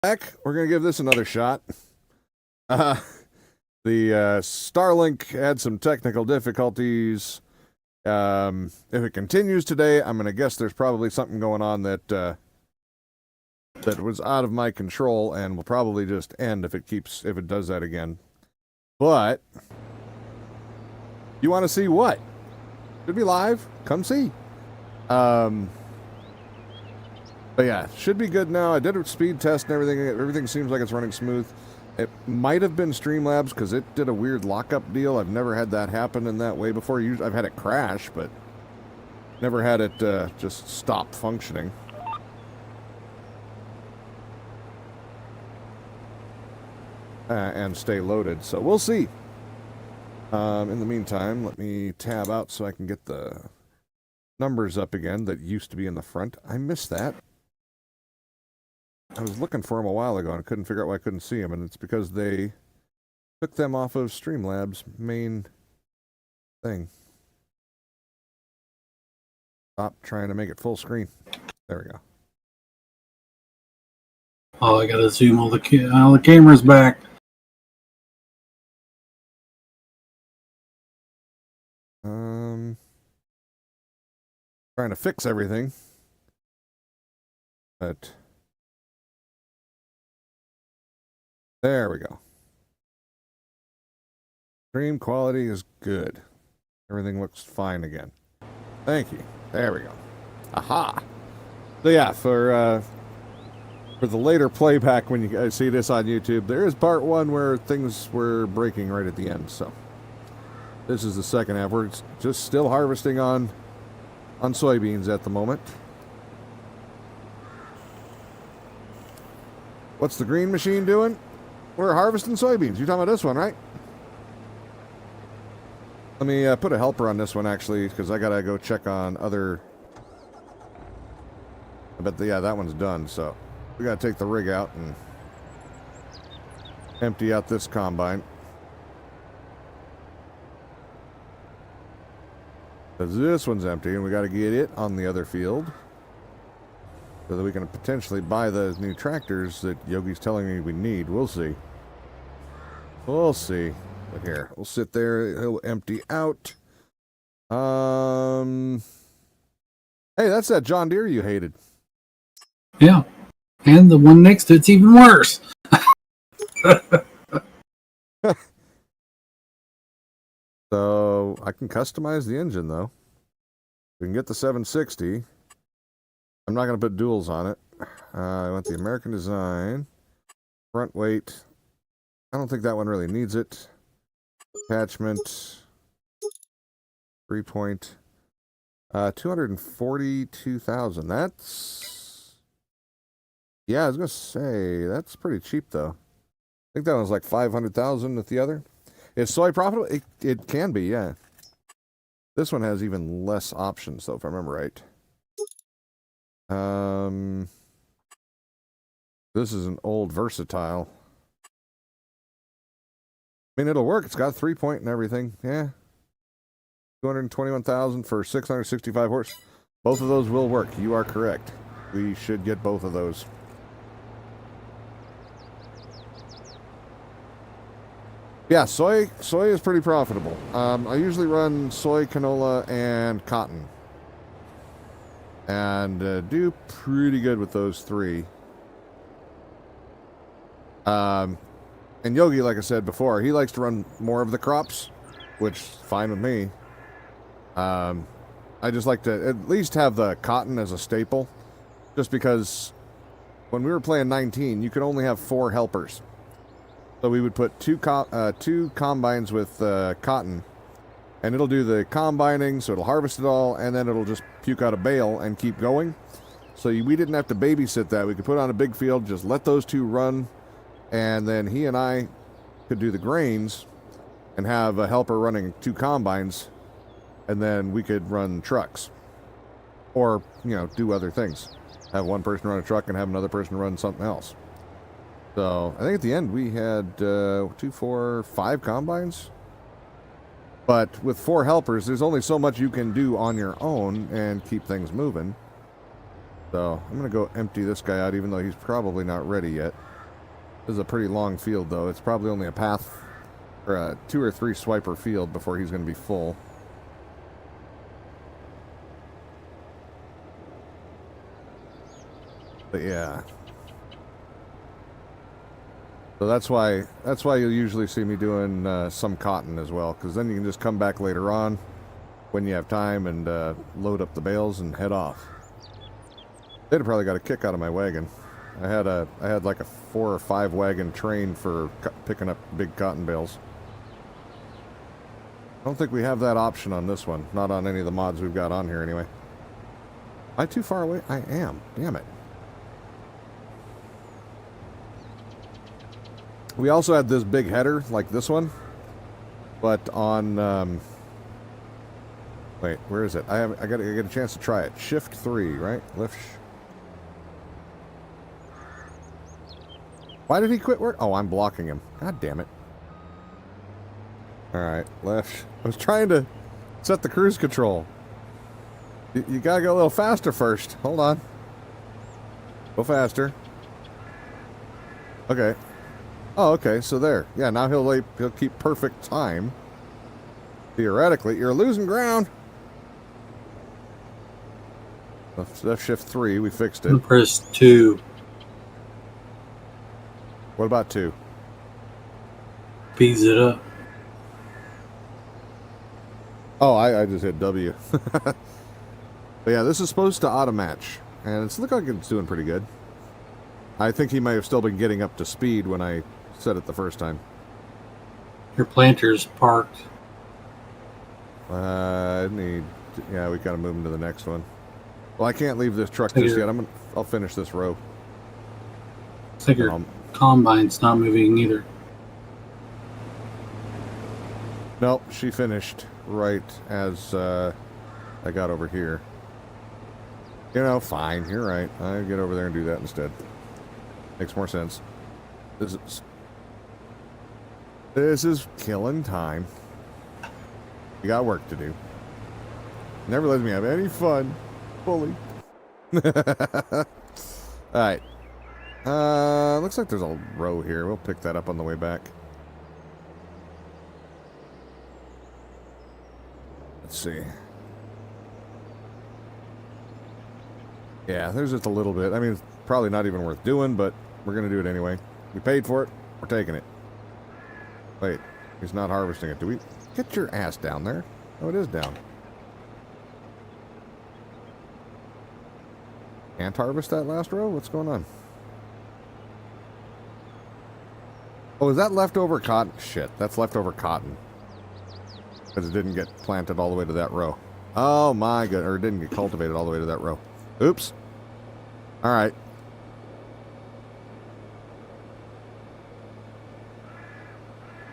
Back. We're going to give this another shot. The Starlink had some technical difficulties. If it continues today, I'm going to guess there's probably something going on that that was out of my control and will probably just end if it does that again. But you want to see what? Should be live. Come see. But yeah, should be good now. I did a speed test and everything. Everything seems like it's running smooth. It might have been Streamlabs because it did a weird lockup deal. I've never had that happen in that way before. Usually I've had it crash, but never had it just stop functioning. And stay loaded. So we'll see. In the meantime, let me tab out so I can get the numbers up again that used to be in the front. I missed that. I was looking for them a while ago and I couldn't figure out why I couldn't see them, and it's because they took them off of Streamlabs' main thing. Stop trying to make it full screen. There we go. Oh, I gotta zoom all the cameras back. Trying to fix everything, but there we go. Stream quality is good. Everything looks fine again. Thank you. There we go. Aha. So yeah, for the later playback when you guys see this on YouTube, there is part one where things were breaking right at the end. So this is the second half. We're just still harvesting on soybeans at the moment. What's the green machine doing? We're harvesting soybeans. You're talking about this one, right? Let me put a helper on this one, actually, because I gotta go check on other... But yeah, that one's done, so we gotta take the rig out and empty out this combine. Because this one's empty, and we got to get it on the other field so that we can potentially buy those new tractors that Yogi's telling me we need. We'll see. We'll see. But here, we'll sit there. He'll empty out. Hey, that's that John Deere you hated. Yeah, and the one next to it's even worse. So I can customize the engine, though. We can get the 760. I'm not going to put duals on it. I want the American design. Front weight. I don't think that one really needs it. Attachment. 3-point. 242,000. That's... Yeah, I was going to say, that's pretty cheap, though. I think that one's like 500,000 at the other. Is soy profitable? It can be, yeah. This one has even less options, though, if I remember right. This is an old versatile. I mean, it'll work. It's got 3-point and everything. Yeah. 221,000 for 665 horse. Both of those will work. You are correct. We should get both of those. Yeah, soy is pretty profitable. I usually run soy, canola, and cotton. And do pretty good with those three. And Yogi, like I said before, he likes to run more of the crops, which is fine with me. I just like to at least have the cotton as a staple. Just because when we were playing 19, you could only have 4 helpers. So we would put two combines with cotton, and it'll do the combining, so it'll harvest it all, and then it'll just puke out a bale and keep going. So we didn't have to babysit that. We could put on a big field, just let those two run, and then he and I could do the grains and have a helper running 2 combines, and then we could run trucks. Or, you know, do other things. Have one person run a truck and have another person run something else. So, I think at the end we had 2, 4, 5 combines. But with 4 helpers, there's only so much you can do on your own and keep things moving. So, I'm going to go empty this guy out, even though he's probably not ready yet. This is a pretty long field, though. It's probably only a path or a 2 or 3 swiper field before he's going to be full. But yeah. So that's why you'll usually see me doing some cotton as well, because then you can just come back later on when you have time and load up the bales and head off. They'd have probably got a kick out of my wagon. I had like a 4 or 5 wagon train for picking up big cotton bales. I don't think we have that option on this one. Not on any of the mods we've got on here anyway. Am I too far away? I am. Damn it. We also had this big header like this one, but on wait, where is it? I got to get a chance to try it. Shift 3, right? Lift. Why did he quit work? Oh, I'm blocking him. God damn it. All right, left. I was trying to set the cruise control. You gotta go a little faster first. Hold on. Go faster. Okay. Oh, okay. So there. Yeah. Now he'll keep perfect time. Theoretically, you're losing ground. Left shift 3. We fixed it. Press 2. What about 2? Speeds it up. Oh, I just hit W. But yeah, this is supposed to auto-match, and it's looking like it's doing pretty good. I think he may have still been getting up to speed when I said it the first time. Your planter's parked. Yeah, we gotta move him to the next one. Well, I can't leave this truck just yet. I'll finish this row. I think your combine's not moving either. Nope, she finished right as I got over here. You know, fine, you're right. I'll get over there and do that instead. Makes more sense. This is killing time. You got work to do. Never lets me have any fun. Fully. Alright. Looks like there's a row here. We'll pick that up on the way back. Let's see. Yeah, there's just a little bit. I mean, it's probably not even worth doing, but we're going to do it anyway. We paid for it. We're taking it. Wait, he's not harvesting it. Do we? Get your ass down there. Oh, it is down. Can't harvest that last row? What's going on? Oh, is that leftover cotton? Shit, that's leftover cotton. Because it didn't get planted all the way to that row. Oh my god, or it didn't get cultivated all the way to that row. Oops. Alright.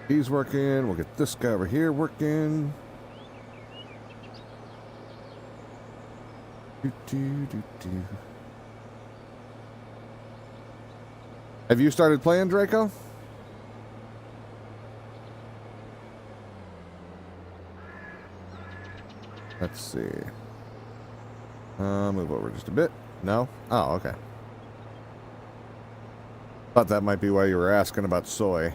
He's working. We'll get this guy over here working. Have you started playing, Draco? Let's see. Move over just a bit. No? Oh, okay. Thought that might be why you were asking about soy.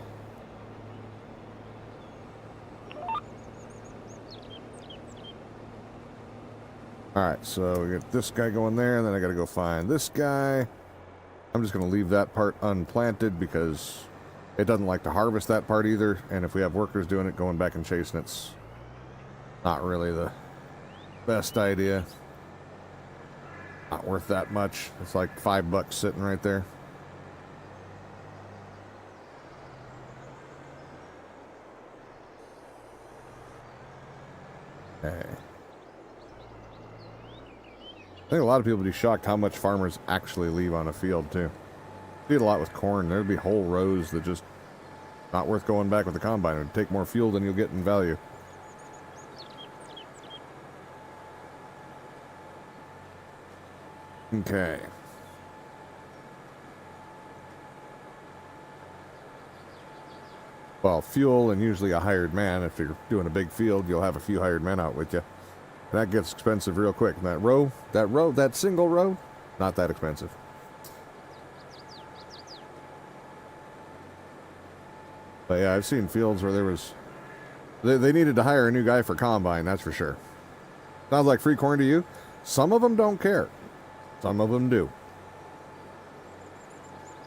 Alright, so we get this guy going there, and then I gotta go find this guy. I'm just gonna leave that part unplanted because it doesn't like to harvest that part either, and if we have workers doing it, going back and chasing it's not really the best idea. Not worth that much. It's like $5 sitting right there. Okay. I think a lot of people would be shocked how much farmers actually leave on a field too. See it a lot with corn. There'd be whole rows that just not worth going back with the combine. It'd take more fuel than you'll get in value. Okay. Well, fuel and usually a hired man. If you're doing a big field, you'll have a few hired men out with you. That gets expensive real quick. And that single row, not that expensive. But yeah, I've seen fields where they needed to hire a new guy for combine, that's for sure. Sounds like free corn to you? Some of them don't care. Some of them do.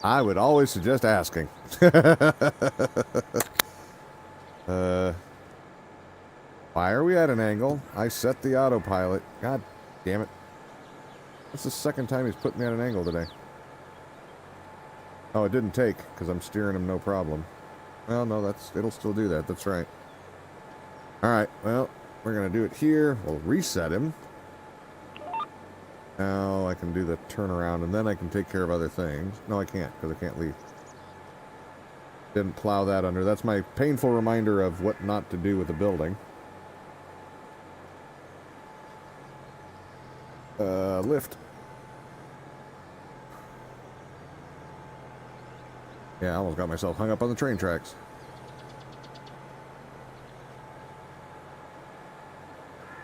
I would always suggest asking. Why are we at an angle? I set the autopilot. God damn it. That's the second time he's put me at an angle today. Oh, it didn't take, because I'm steering him no problem. Well, no, it'll still do that. That's right. Alright, well, we're going to do it here. We'll reset him. Now I can do the turnaround, and then I can take care of other things. No, I can't, because I can't leave. Didn't plow that under. That's my painful reminder of what not to do with the building. Lift. Yeah, I almost got myself hung up on the train tracks.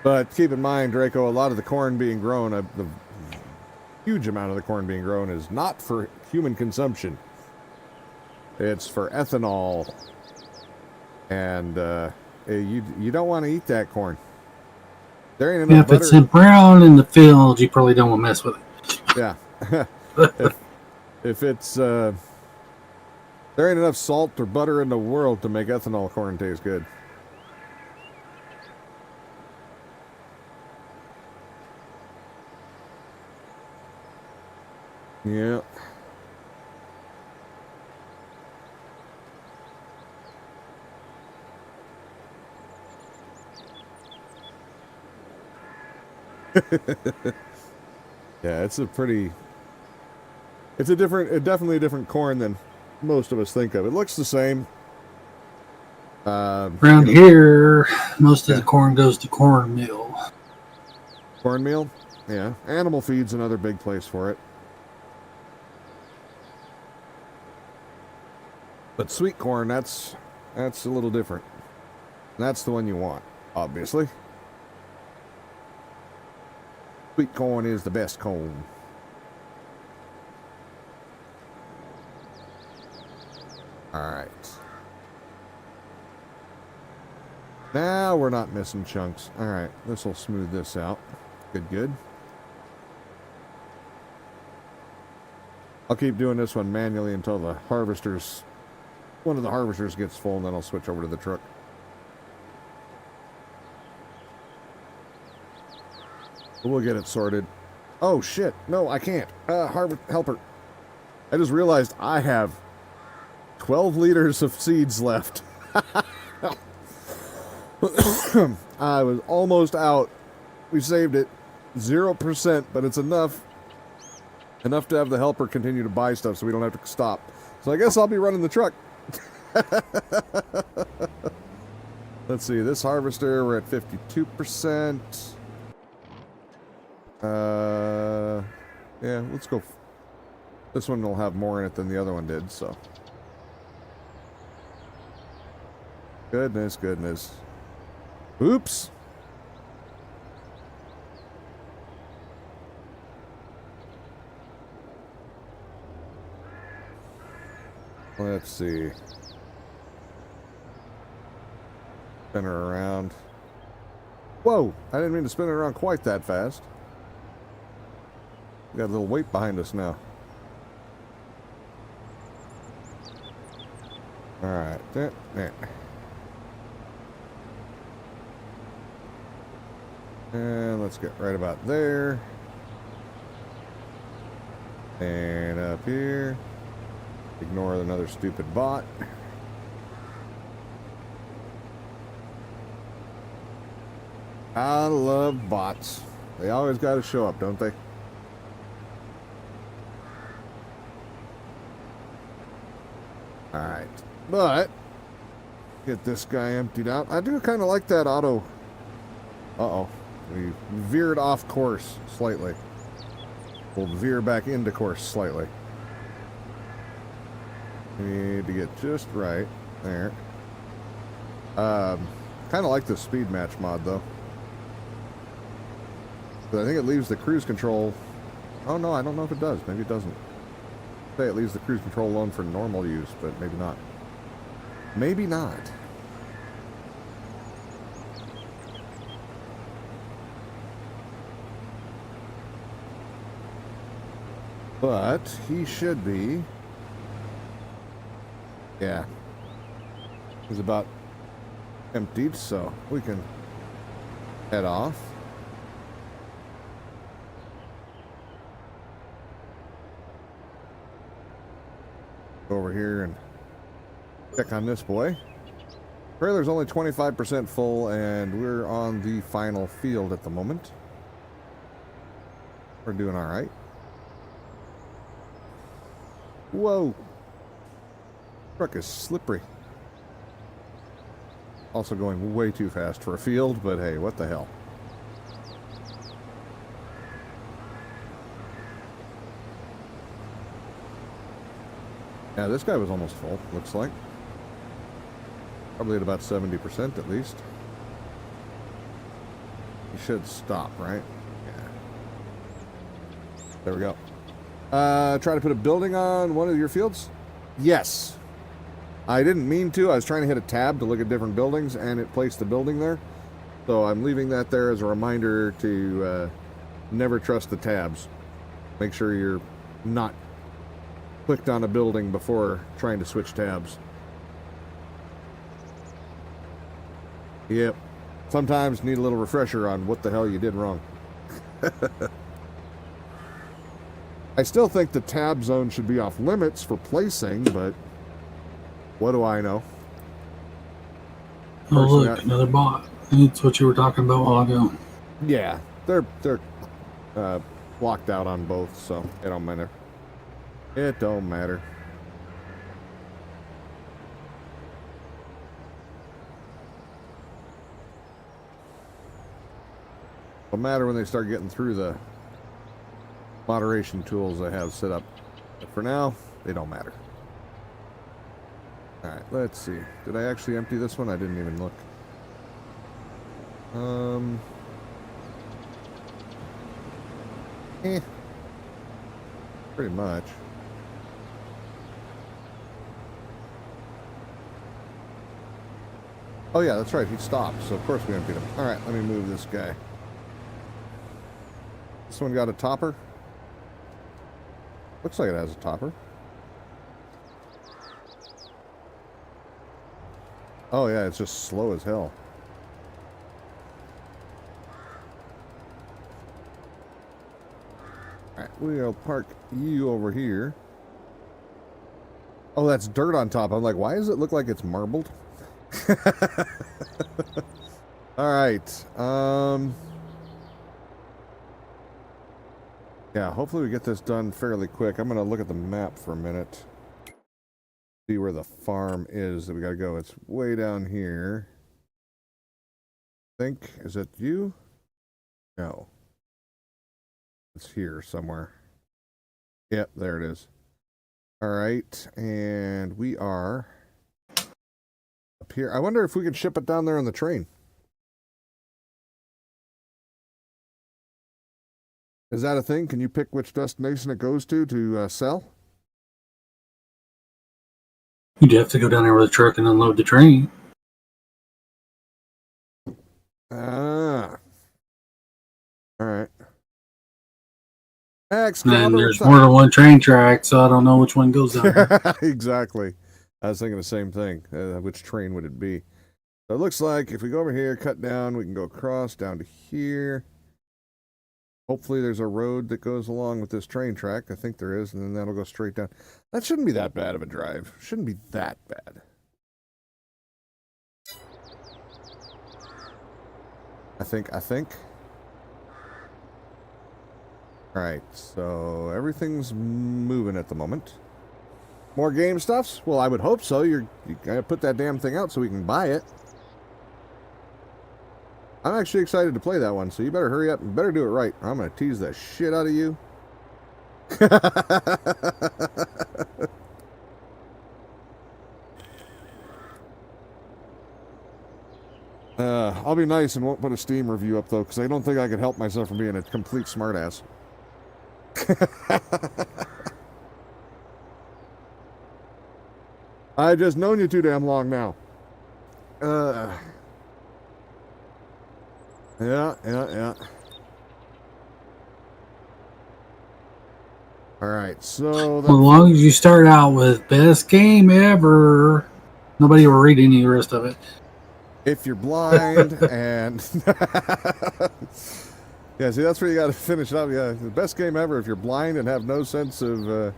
But keep in mind, Draco, a lot of the corn being grown, the huge amount of the corn being grown is not for human consumption. It's for ethanol. And you don't want to eat that corn. There ain't enough butter. If it's brown in the field, you probably don't want to mess with it. Yeah. if it's there ain't enough salt or butter in the world to make ethanol corn taste good. Yeah. Yeah, it's definitely a different corn than most of us think of. It looks the same. Around here, most of the corn goes to cornmeal. Cornmeal? Yeah. Animal feed's another big place for it. But sweet corn, that's a little different. That's the one you want, obviously. Sweet corn is the best corn. Alright. Now we're not missing chunks. Alright, this will smooth this out. Good. I'll keep doing this one manually until one of the harvesters gets full, and then I'll switch over to the truck. We'll get it sorted. Oh shit, no, I can't. Helper. I just realized I have 12 liters of seeds left. I was almost out. We saved it. 0%, but it's enough to have the helper continue to buy stuff so we don't have to stop. So I guess I'll be running the truck. Let's see, this harvester, we're at 52%. Yeah, let's go. This one will have more in it than the other one did, so. Goodness. Oops. Let's see. Spin her around. Whoa! I didn't mean to spin it around quite that fast. We got a little weight behind us now. Alright. There. And let's get right about there. And up here. Ignore another stupid bot. I love bots. They always got to show up, don't they? Alright. But, get this guy emptied out. I do kind of like that auto. Uh-oh. We veered off course slightly. We'll veer back into course slightly. We need to get just right there. Kind of like the speed match mod, though. But I think it leaves the cruise control... Oh, no, I don't know if it does. Maybe it doesn't. Say it leaves the cruise control alone for normal use, but maybe not. Maybe not. But he should be. Yeah. He's about emptied, so we can head off. Go over here and check on this boy. Trailer's only 25% full, and we're on the final field at the moment. We're doing all right. Whoa. Truck is slippery. Also going way too fast for a field, but hey, what the hell. Yeah, this guy was almost full, looks like. Probably at about 70% at least. He should stop, right? Yeah. There we go. Try to put a building on one of your fields? Yes. I didn't mean to. I was trying to hit a tab to look at different buildings, and it placed the building there. So I'm leaving that there as a reminder to never trust the tabs. Make sure you're not clicked on a building before trying to switch tabs. Yep. Sometimes need a little refresher on what the hell you did wrong. I still think the tab zone should be off limits for placing, but what do I know? Oh, look, another bot. That's what you were talking about a while ago. Yeah, they're blocked out on both, so it don't matter. It don't matter. It'll matter when they start getting through the moderation tools I have set up. But for now, they don't matter. Alright, let's see. Did I actually empty this one? I didn't even look. Pretty much. Oh yeah, that's right. He stopped, so of course we emptied him. Alright, let me move this guy. This one got a topper. Looks like it has a topper. Oh yeah, it's just slow as hell. Alright, we'll park you over here. Oh, that's dirt on top. I'm like, why does it look like it's marbled? Alright, yeah, hopefully we get this done fairly quick. I'm gonna look at the map for a minute. See where the farm is that we gotta go. It's way down here. I think, is it you? No. It's here somewhere. Yep, there it is. Alright, and we are up here. I wonder if we can ship it down there on the train. Is that a thing? Can you pick which destination it goes to sell? You'd have to go down there with a truck and unload the train. Ah. Alright. And there's more than one train track, so I don't know which one goes down there. Exactly. I was thinking the same thing. Which train would it be? So it looks like if we go over here, cut down, we can go across down to here. Hopefully there's a road that goes along with this train track. I think there is, and then that'll go straight down. That shouldn't be that bad of a drive. Shouldn't be that bad. I think. Alright, so everything's moving at the moment. More game stuffs? Well, I would hope so. You gotta put that damn thing out so we can buy it. I'm actually excited to play that one, so you better hurry up and better do it right, or I'm gonna tease the shit out of you. I'll be nice and won't put a Steam review up, though, because I don't think I could help myself from being a complete smartass. I just known you too damn long now. Yeah. All right, so Well, as long as you start out with best game ever, nobody will read any of the rest of it. if you're blind and yeah, see that's where you got to finish it up. Yeah, the best game ever if you're blind and have no sense of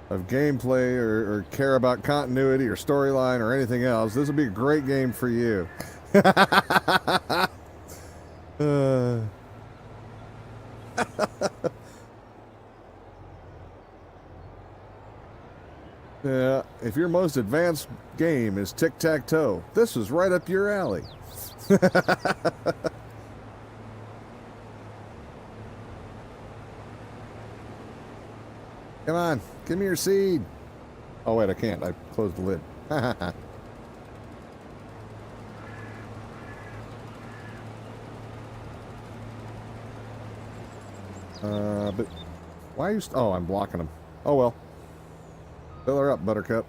gameplay or care about continuity or storyline or anything else. This would be a great game for you. Yeah, if your most advanced game is tic-tac-toe, this is right up your alley. Come on, give me your seed. Oh, wait, I can't. I closed the lid. But why are you... oh, I'm blocking them. Oh, well. Fill her up, Buttercup.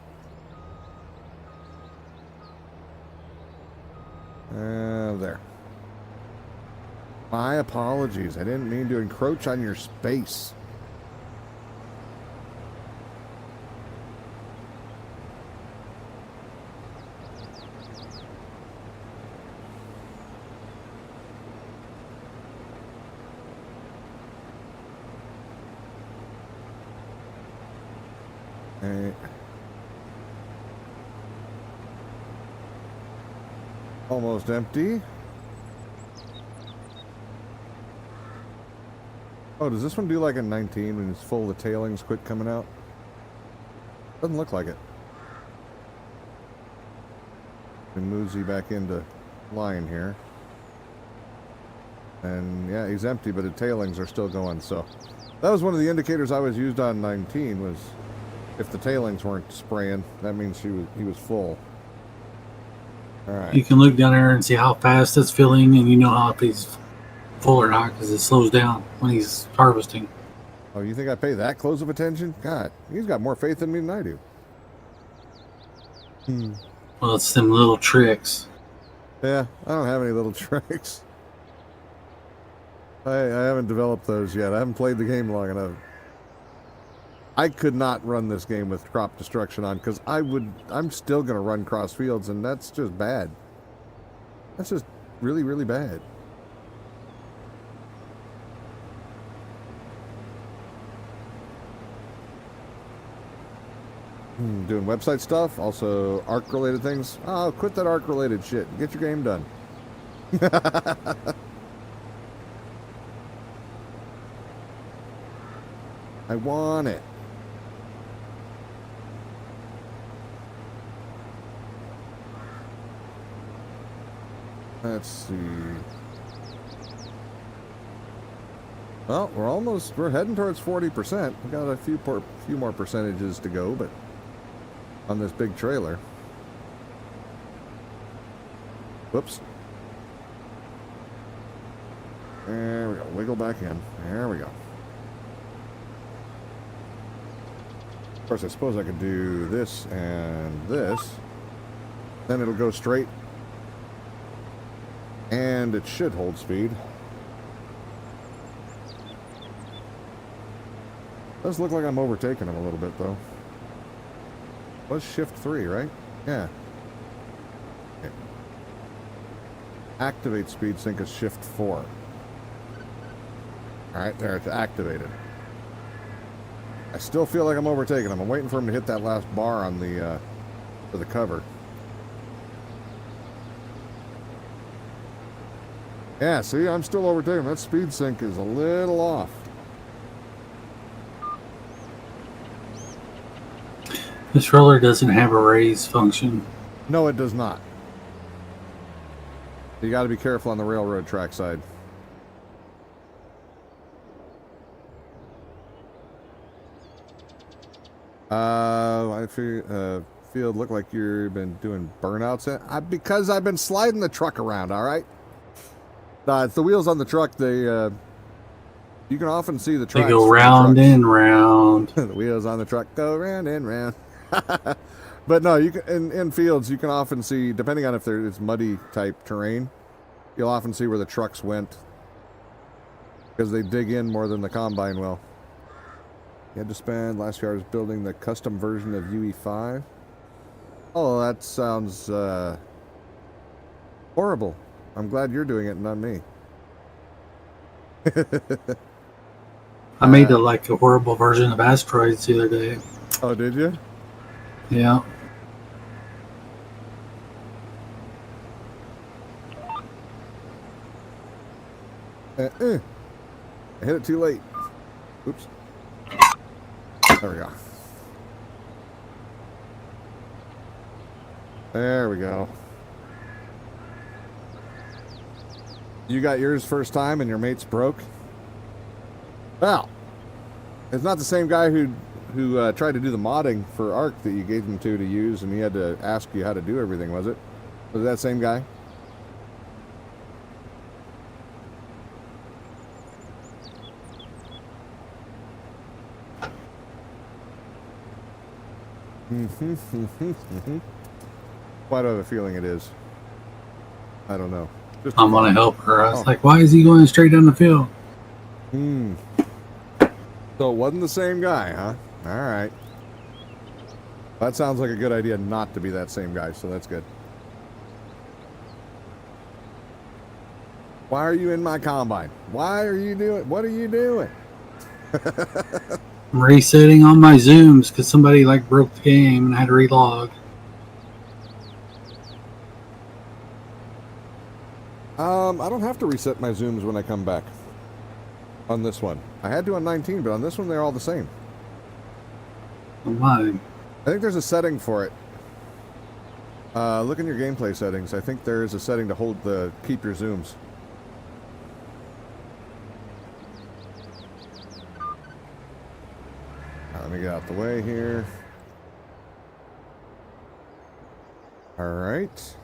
There. My apologies. I didn't mean to encroach on your space. Almost empty. Oh, does this one do like a 19 when it's full, the tailings quit coming out? Doesn't look like it. And moves you back into line here. And yeah, he's empty, but the tailings are still going, so that was one of the indicators I was used on 19 was if the tailings weren't spraying, that means he was full. All right. You can look down there and see how fast it's filling, and you know how if he's full or not because it slows down when he's harvesting. Oh, you think I pay that close of attention? God, he's got more faith in me than I do. Well, it's them little tricks. Yeah, I don't have any little tricks. I haven't developed those yet. I haven't played the game long enough. I could not run this game with crop destruction on because I'm still going to run cross fields, and that's just bad. That's just really, really bad. Doing website stuff, also ARC-related things. Oh, quit that ARC-related shit. Get your game done. I want it. Let's see. Well, we're heading towards 40%. We got a few more percentages to go, but on this big trailer. Whoops. There we go. Wiggle back in. There we go. Of course, I suppose I could do this and this. Then it'll go straight. And it should hold speed. Does look like I'm overtaking him a little bit, though. Was shift 3, right? Yeah. Okay. Activate speed sync is shift 4. Alright, there, it's activated. I still feel like I'm overtaking him. I'm waiting for him to hit that last bar on the, for the cover. Yeah, see, I'm still overtaking him. That speed sync is a little off. This roller doesn't have a raise function. No, it does not. You got to be careful on the railroad track side. I feel field look like you've been doing burnouts. Because I've been sliding the truck around. All right. It's the wheels on the truck. They you can often see the tracks. They go round and round. The wheels on the truck go round and round. But no, you can in fields you can often see, depending on if it's muddy type terrain, you'll often see where the trucks went because they dig in more than the combine will. You had to spend last few hours building the custom version of UE5. Oh, that sounds horrible. I'm glad you're doing it, not me. I made a horrible version of Asteroids the other day. Oh, did you? Yeah. I hit it too late. Oops. There we go. There we go. You got yours first time and your mate's broke? Well, it's not the same guy who tried to do the modding for Ark that you gave him to use and he had to ask you how to do everything, was it? Was it that same guy? Why do I have a feeling it is? I don't know. Just I want to help her. I was like, why is he going straight down the field? So it wasn't the same guy, huh? All right. That sounds like a good idea not to be that same guy, so that's good. Why are you in my combine? Why are you doing? What are you doing? I'm resetting on my zooms because somebody broke the game and I had to relog. I don't have to reset my zooms when I come back. On this one, I had to on 19, but on this one they're all the same. Why? I think there's a setting for it. Look in your gameplay settings. I think there is a setting to keep your zooms. Let me get out the way here. All right.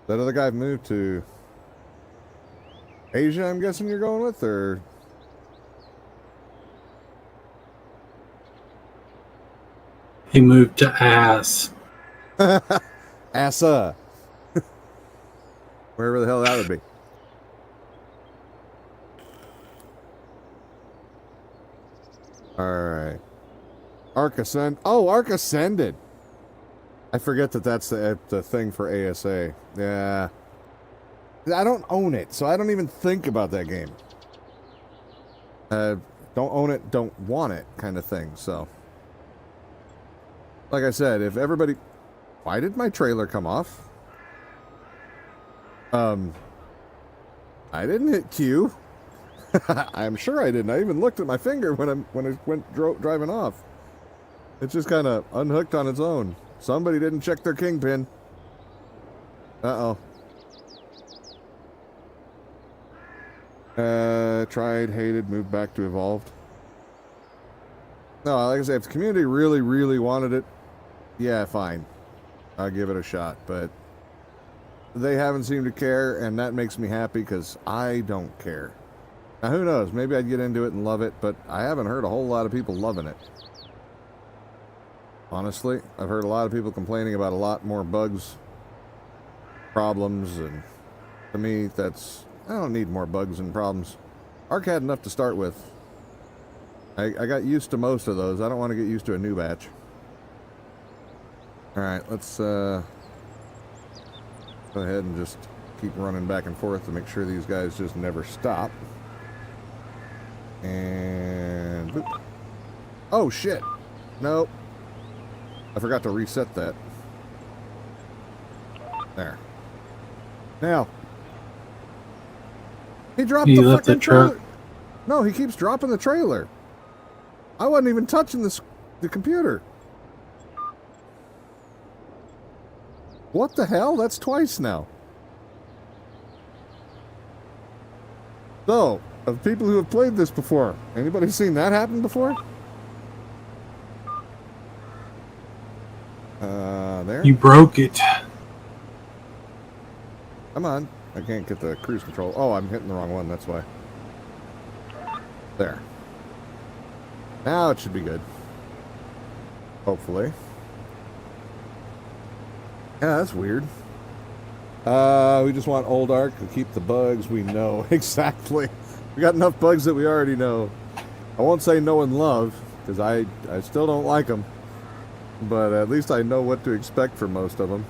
That other guy moved to Asia, I'm guessing you're going with, or? He moved to Ass. Assa. Wherever the hell that would be. Alright. Ark Ascend. Oh, Ark Ascended. I forget that's the thing for ASA. Yeah. I don't own it, so I don't even think about that game. Don't own it, don't want it kind of thing, so. Like I said, if everybody... Why did my trailer come off? I didn't hit Q. I'm sure I didn't. I even looked at my finger when I went driving off. It just kind of unhooked on its own. Somebody didn't check their kingpin. Uh-oh. Tried, hated, moved back to evolved. No, like I said, if the community really, really wanted it, yeah, fine. I'll give it a shot, but they haven't seemed to care, and that makes me happy because I don't care. Now, who knows? Maybe I'd get into it and love it, but I haven't heard a whole lot of people loving it. Honestly, I've heard a lot of people complaining about a lot more bugs, problems, and to me, I don't need more bugs and problems. Ark had enough to start with. I got used to most of those. I don't want to get used to a new batch. Alright, let's go ahead and just keep running back and forth to make sure these guys just never stop. And boop. Oh shit! Nope. I forgot to reset that. There. Now. He dropped the fucking trailer. No, he keeps dropping the trailer. I wasn't even touching the computer. What the hell? That's twice now. So, of people who have played this before, anybody seen that happen before? There. You broke it. Come on. I can't get the cruise control. Oh, I'm hitting the wrong one. That's why. There. Now it should be good. Hopefully. Yeah, that's weird. We just want old arc to keep the bugs we know. Exactly. We got enough bugs that we already know. I won't say know and love, because I still don't like them. But at least I know what to expect for most of them.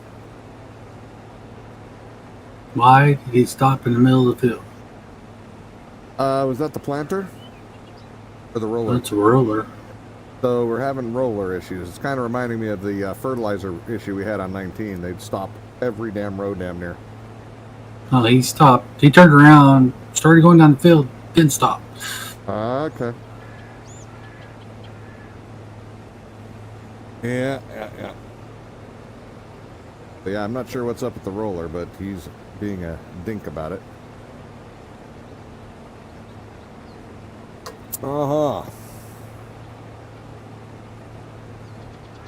Why did he stop in the middle of the field? Was that the planter? Or the roller? That's a roller. So we're having roller issues. It's kind of reminding me of the fertilizer issue we had on 19. They'd stop every damn road damn near. Oh, he stopped. He turned around, started going down the field, didn't stop. Okay. Yeah. But yeah, I'm not sure what's up with the roller, but he's being a dink about it. Uh-huh.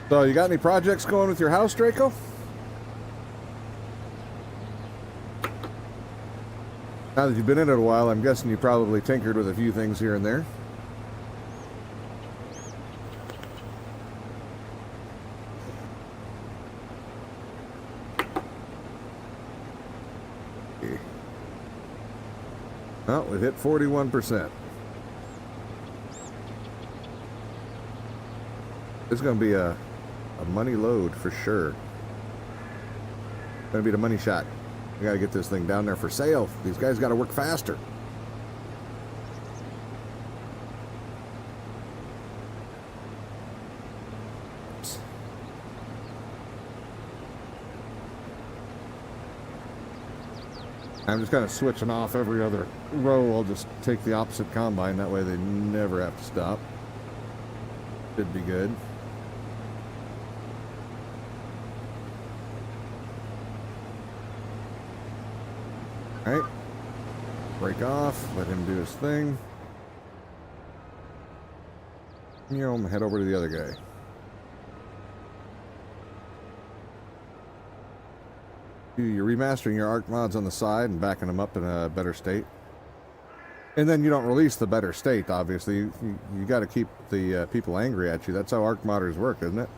So, you got any projects going with your house, Draco? Now that you've been in it a while, I'm guessing you probably tinkered with a few things here and there. Oh, we've hit 41%. It's going to be a money load for sure. Going to be the money shot. We got to get this thing down there for sale. These guys got to work faster. Oops. I'm just kind of switching off every other row. I'll just take the opposite combine. That way they never have to stop. Should be good. Alright. Break off. Let him do his thing. You know, head over to the other guy. You're remastering your ARC mods on the side and backing them up in a better state. And then you don't release the better state, obviously. You got to keep the people angry at you. That's how ARC modders work, isn't it?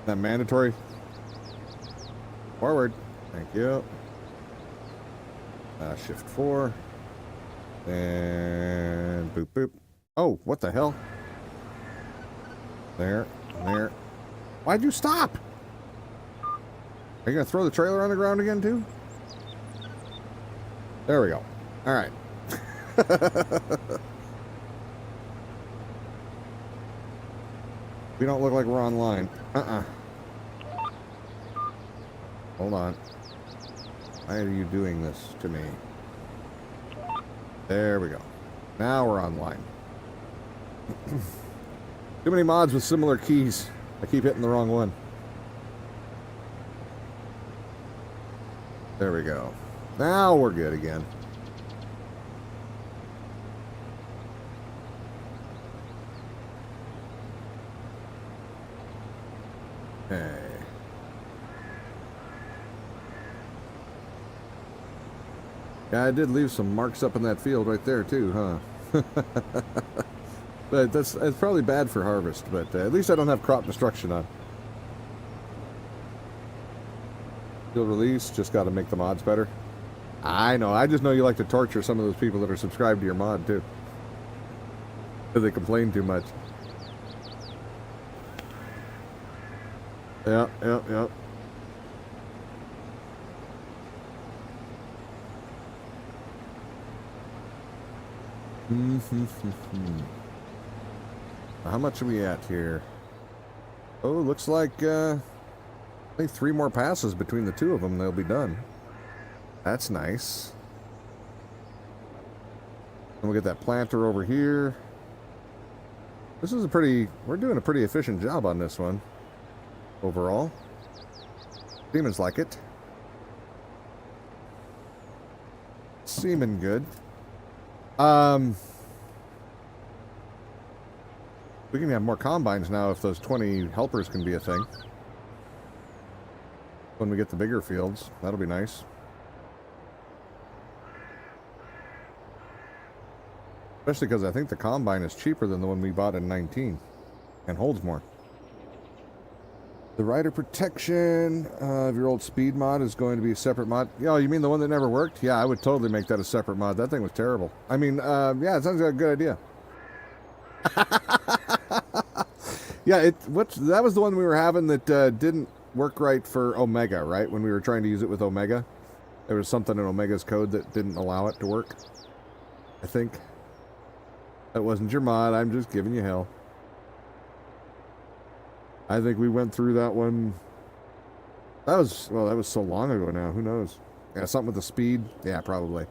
That mandatory? Forward. Thank you. Shift 4. And boop, boop. Oh, what the hell? There. Why'd you stop? Are you going to throw the trailer on the ground again, too? There we go. All right. We don't look like we're online. Hold on. Why are you doing this to me? There we go. Now we're online. Too many mods with similar keys. I keep hitting the wrong one. There we go. Now we're good again. Okay. Yeah, I did leave some marks up in that field right there too, huh? But it's probably bad for harvest, but at least I don't have crop destruction on. Field release, just got to make the mods better. I know, I just know you like to torture some of those people that are subscribed to your mod too. Because they complain too much. Yep. How much are we at here? Oh, looks like I think 3 more passes between the two of them, they'll be done. That's nice. And we get that planter over here. This is we're doing a pretty efficient job on this one. Overall. Seeming's like it. Seeming good. We can have more combines now if those 20 helpers can be a thing. When we get the bigger fields, that'll be nice. Especially because I think the combine is cheaper than the one we bought in 19 and holds more. The rider protection of your old speed mod is going to be a separate mod. Oh, you mean the one that never worked? Yeah, I would totally make that a separate mod. That thing was terrible. I mean, yeah, it sounds like a good idea. Yeah, that was the one we were having that didn't work right for Omega, right? When we were trying to use it with Omega. There was something in Omega's code that didn't allow it to work. I think. That wasn't your mod. I'm just giving you hell. I think we went through that one. That was so long ago now. Who knows? Yeah, something with the speed. Yeah, probably.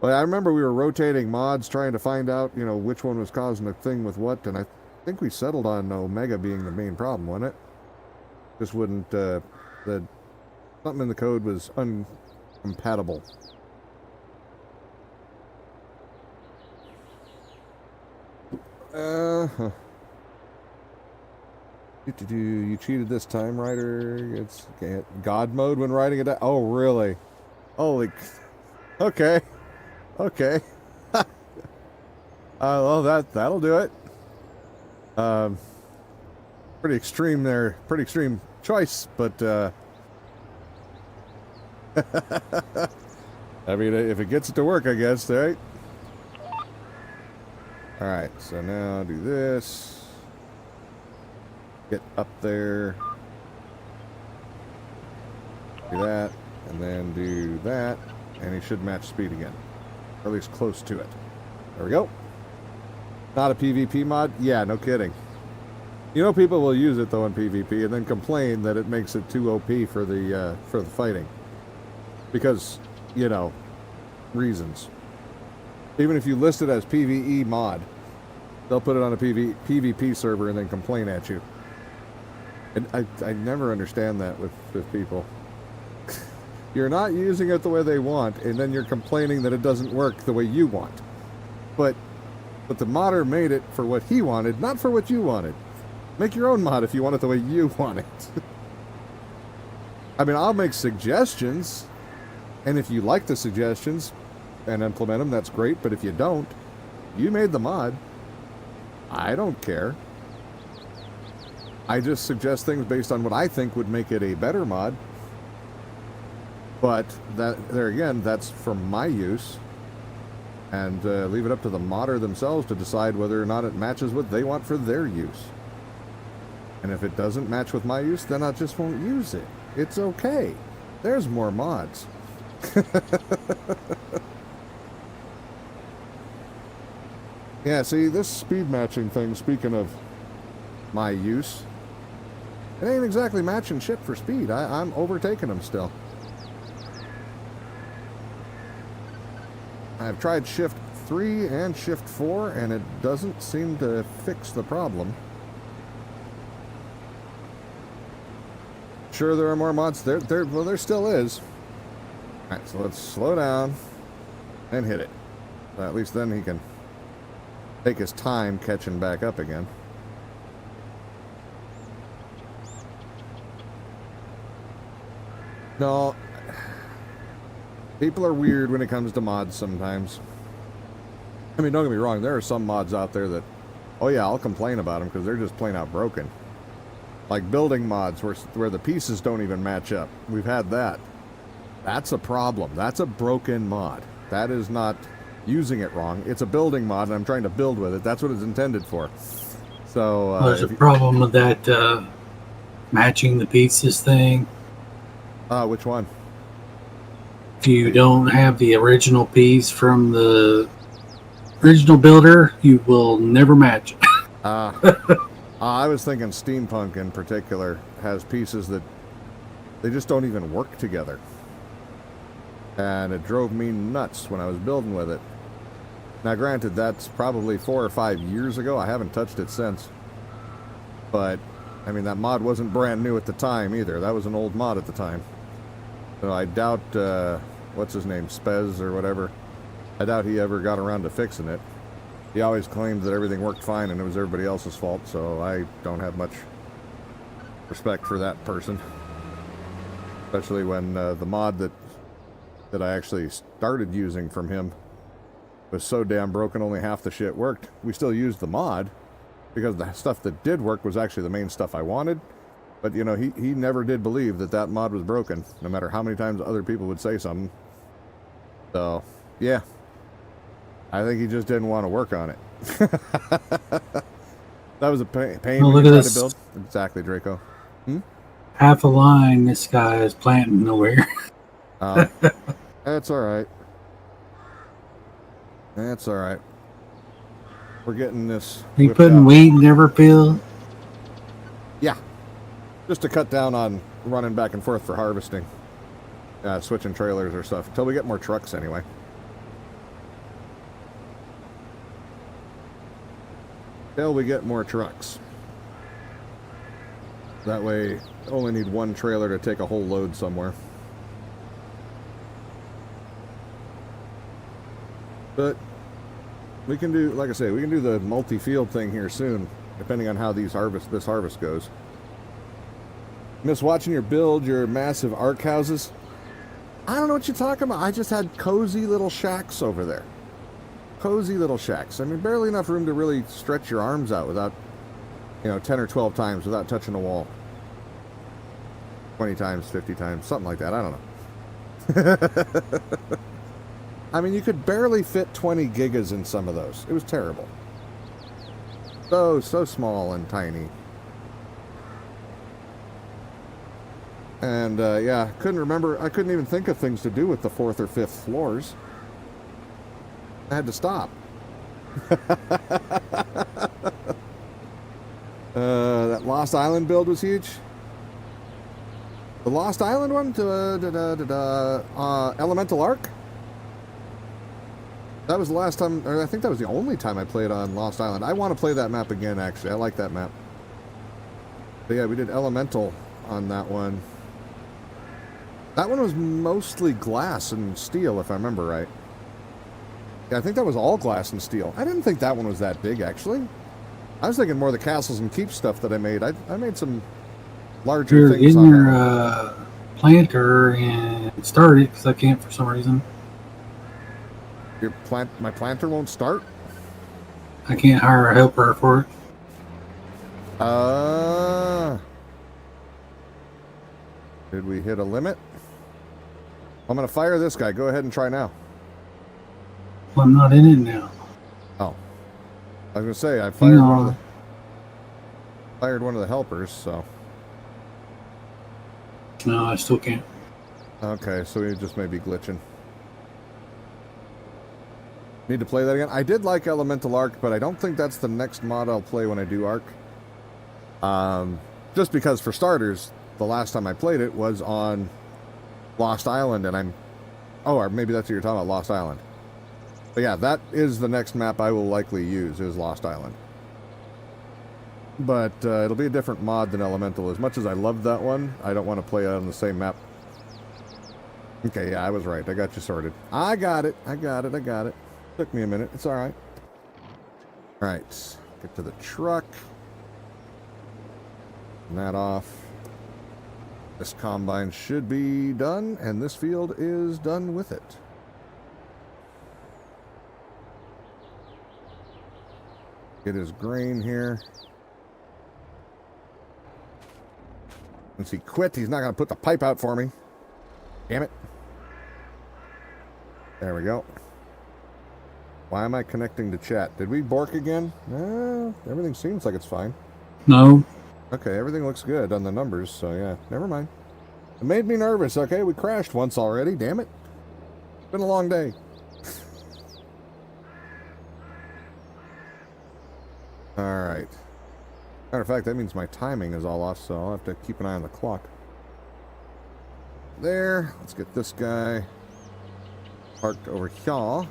Well, I remember we were rotating mods trying to find out, you know, which one was causing the thing with what, and I think we settled on Omega being the main problem, wasn't it? Just wouldn't, something in the code was uncompatible. You cheated this time, Ryder. It's God mode when riding it. Oh, really? Holy. Okay. Okay. Well, that'll do it. Pretty extreme there. Pretty extreme choice, but I mean, if it gets it to work, I guess, right? All right. So now do this. Get up there. Do that, and then do that, and he should match speed again. Or at least close to it. There we go. Not a PvP mod? Yeah, no kidding. You know, people will use it though in PvP and then complain that it makes it too OP for the fighting. Because, you know, reasons. Even if you list it as PvE mod, they'll put it on a PvP server and then complain at you. And I never understand that with people. You're not using it the way they want, and then you're complaining that it doesn't work the way you want. But the modder made it for what he wanted, not for what you wanted. Make your own mod if you want it the way you want it. I mean, I'll make suggestions, and if you like the suggestions and implement them, that's great, but if you don't, you made the mod. I don't care. I just suggest things based on what I think would make it a better mod. But there again, that's for my use. And leave it up to the modder themselves to decide whether or not it matches what they want for their use. And if it doesn't match with my use, then I just won't use it. It's okay. There's more mods. Yeah, see, this speed matching thing, speaking of my use, it ain't exactly matching shit for speed. I'm overtaking them still. I've tried shift 3 and shift 4, and it doesn't seem to fix the problem. Sure, there are more mods. Well, there still is. Alright, so let's slow down and hit it. At least then he can take his time catching back up again. No, people are weird when it comes to mods sometimes. I mean, don't get me wrong, there are some mods out there that, oh yeah, I'll complain about them because they're just plain out broken. Like building mods where the pieces don't even match up. We've had that. That's a problem. That's a broken mod. That is not using it wrong. It's a building mod, and I'm trying to build with it. That's what it's intended for. So there's a problem with that matching the pieces thing. Which one? If you don't have the original piece from the original builder, you will never match it. I was thinking Steampunk in particular has pieces that they just don't even work together. And it drove me nuts when I was building with it. Now granted, that's probably 4 or 5 years ago. I haven't touched it since. But, I mean, that mod wasn't brand new at the time either. That was an old mod at the time. So I doubt, what's his name, Spez or whatever, I doubt he ever got around to fixing it. He always claimed that everything worked fine and it was everybody else's fault, so I don't have much respect for that person. Especially when the mod that I actually started using from him was so damn broken only half the shit worked. We still used the mod, because the stuff that did work was actually the main stuff I wanted. But, you know, he never did believe that that mod was broken, no matter how many times other people would say something. So, yeah. I think he just didn't want to work on it. That was a pain Well, when look you at tried to this. build. Exactly, Draco. Half a line this guy is planting nowhere. That's all right. That's all right. We're getting this. He whipped putting out. wheat in every field. Yeah. Just to cut down on running back and forth for harvesting. Switching trailers or stuff. Until we get more trucks anyway. Till we get more trucks. That way, only need one trailer to take a whole load somewhere. But we can do, like I say, we can do the multi-field thing here soon, depending on how this harvest goes. Miss watching your build, your massive ark houses. I don't know what you're talking about. I just had cozy little shacks over there. Cozy little shacks. I mean, barely enough room to really stretch your arms out without, 10 or 12 times without touching a wall. 20 times, 50 times, something like that. I don't know. I mean, you could barely fit 20 gigas in some of those. It was terrible. So small and tiny. And, yeah, couldn't remember. I couldn't even think of things to do with the 4th or 5th floors. I had to stop. That Lost Island build was huge. The Lost Island one? Elemental Ark? That was the last time, or I think that was the only time I played on Lost Island. I want to play that map again, actually. I like that map. But yeah, we did Elemental on that one. That one was mostly glass and steel, if I remember right. Yeah, I think that was all glass and steel. I didn't think that one was that big, actually. I was thinking more of the castles and keep stuff that I made. I made some larger You're things getting on your that. planter and start it because I can't for some reason. My planter won't start? I can't hire a helper for it. Did we hit a limit? I'm going to fire this guy. Go ahead and try now. Well, I'm not in it now. Oh. I was going to say, I fired one of the helpers, so. No, I still can't. Okay, so we just may be glitching. Need to play that again? I did like Elemental Ark, but I don't think that's the next mod I'll play when I do Ark. Just because, for starters, the last time I played it was on Lost Island, and or maybe that's what you're talking about, Lost Island. But yeah, that is the next map I will likely use, is Lost Island. But it'll be a different mod than Elemental. As much as I love that one, I don't want to play it on the same map. Okay, yeah, I was right. I got you sorted. I got it. Took me a minute. It's all right. All right. Get to the truck. Turn that off. This combine should be done, and this field is done with it. Get his grain here. Once he quit, he's not going to put the pipe out for me. Damn it. There we go. Why am I connecting to chat? Did we bork again? Everything seems like it's fine. No. Okay, everything looks good on the numbers, so yeah, never mind. It made me nervous, okay? We crashed once already, damn it. It's been a long day. Alright. Matter of fact, that means my timing is all off, so I'll have to keep an eye on the clock. There. Let's get this guy parked over here.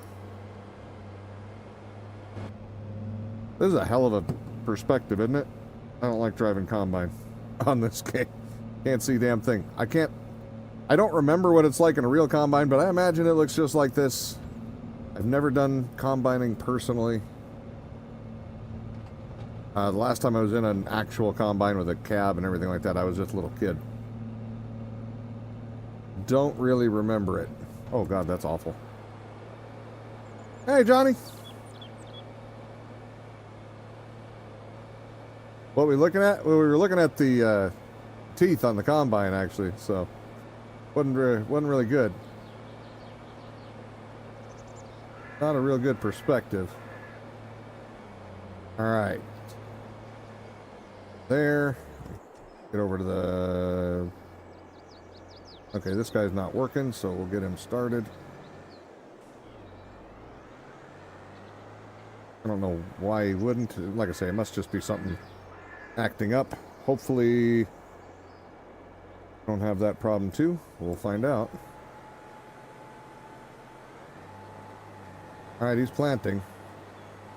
This is a hell of a perspective, isn't it? I don't like driving Combine on this game. Can't see a damn thing. I don't remember what it's like in a real Combine, but I imagine it looks just like this. I've never done combining personally. The last time I was in an actual Combine with a cab and everything like that, I was just a little kid. Don't really remember it. Oh God, that's awful. Hey, Johnny. What we looking at? Well, we were looking at the teeth on the combine, actually, so wasn't really good. Not a real good perspective. All right. There. Get over to the... Okay, this guy's not working, so we'll get him started. I don't know why he wouldn't. Like I say, it must just be something acting up. Hopefully, don't have that problem too. We'll find out. All right, he's planting.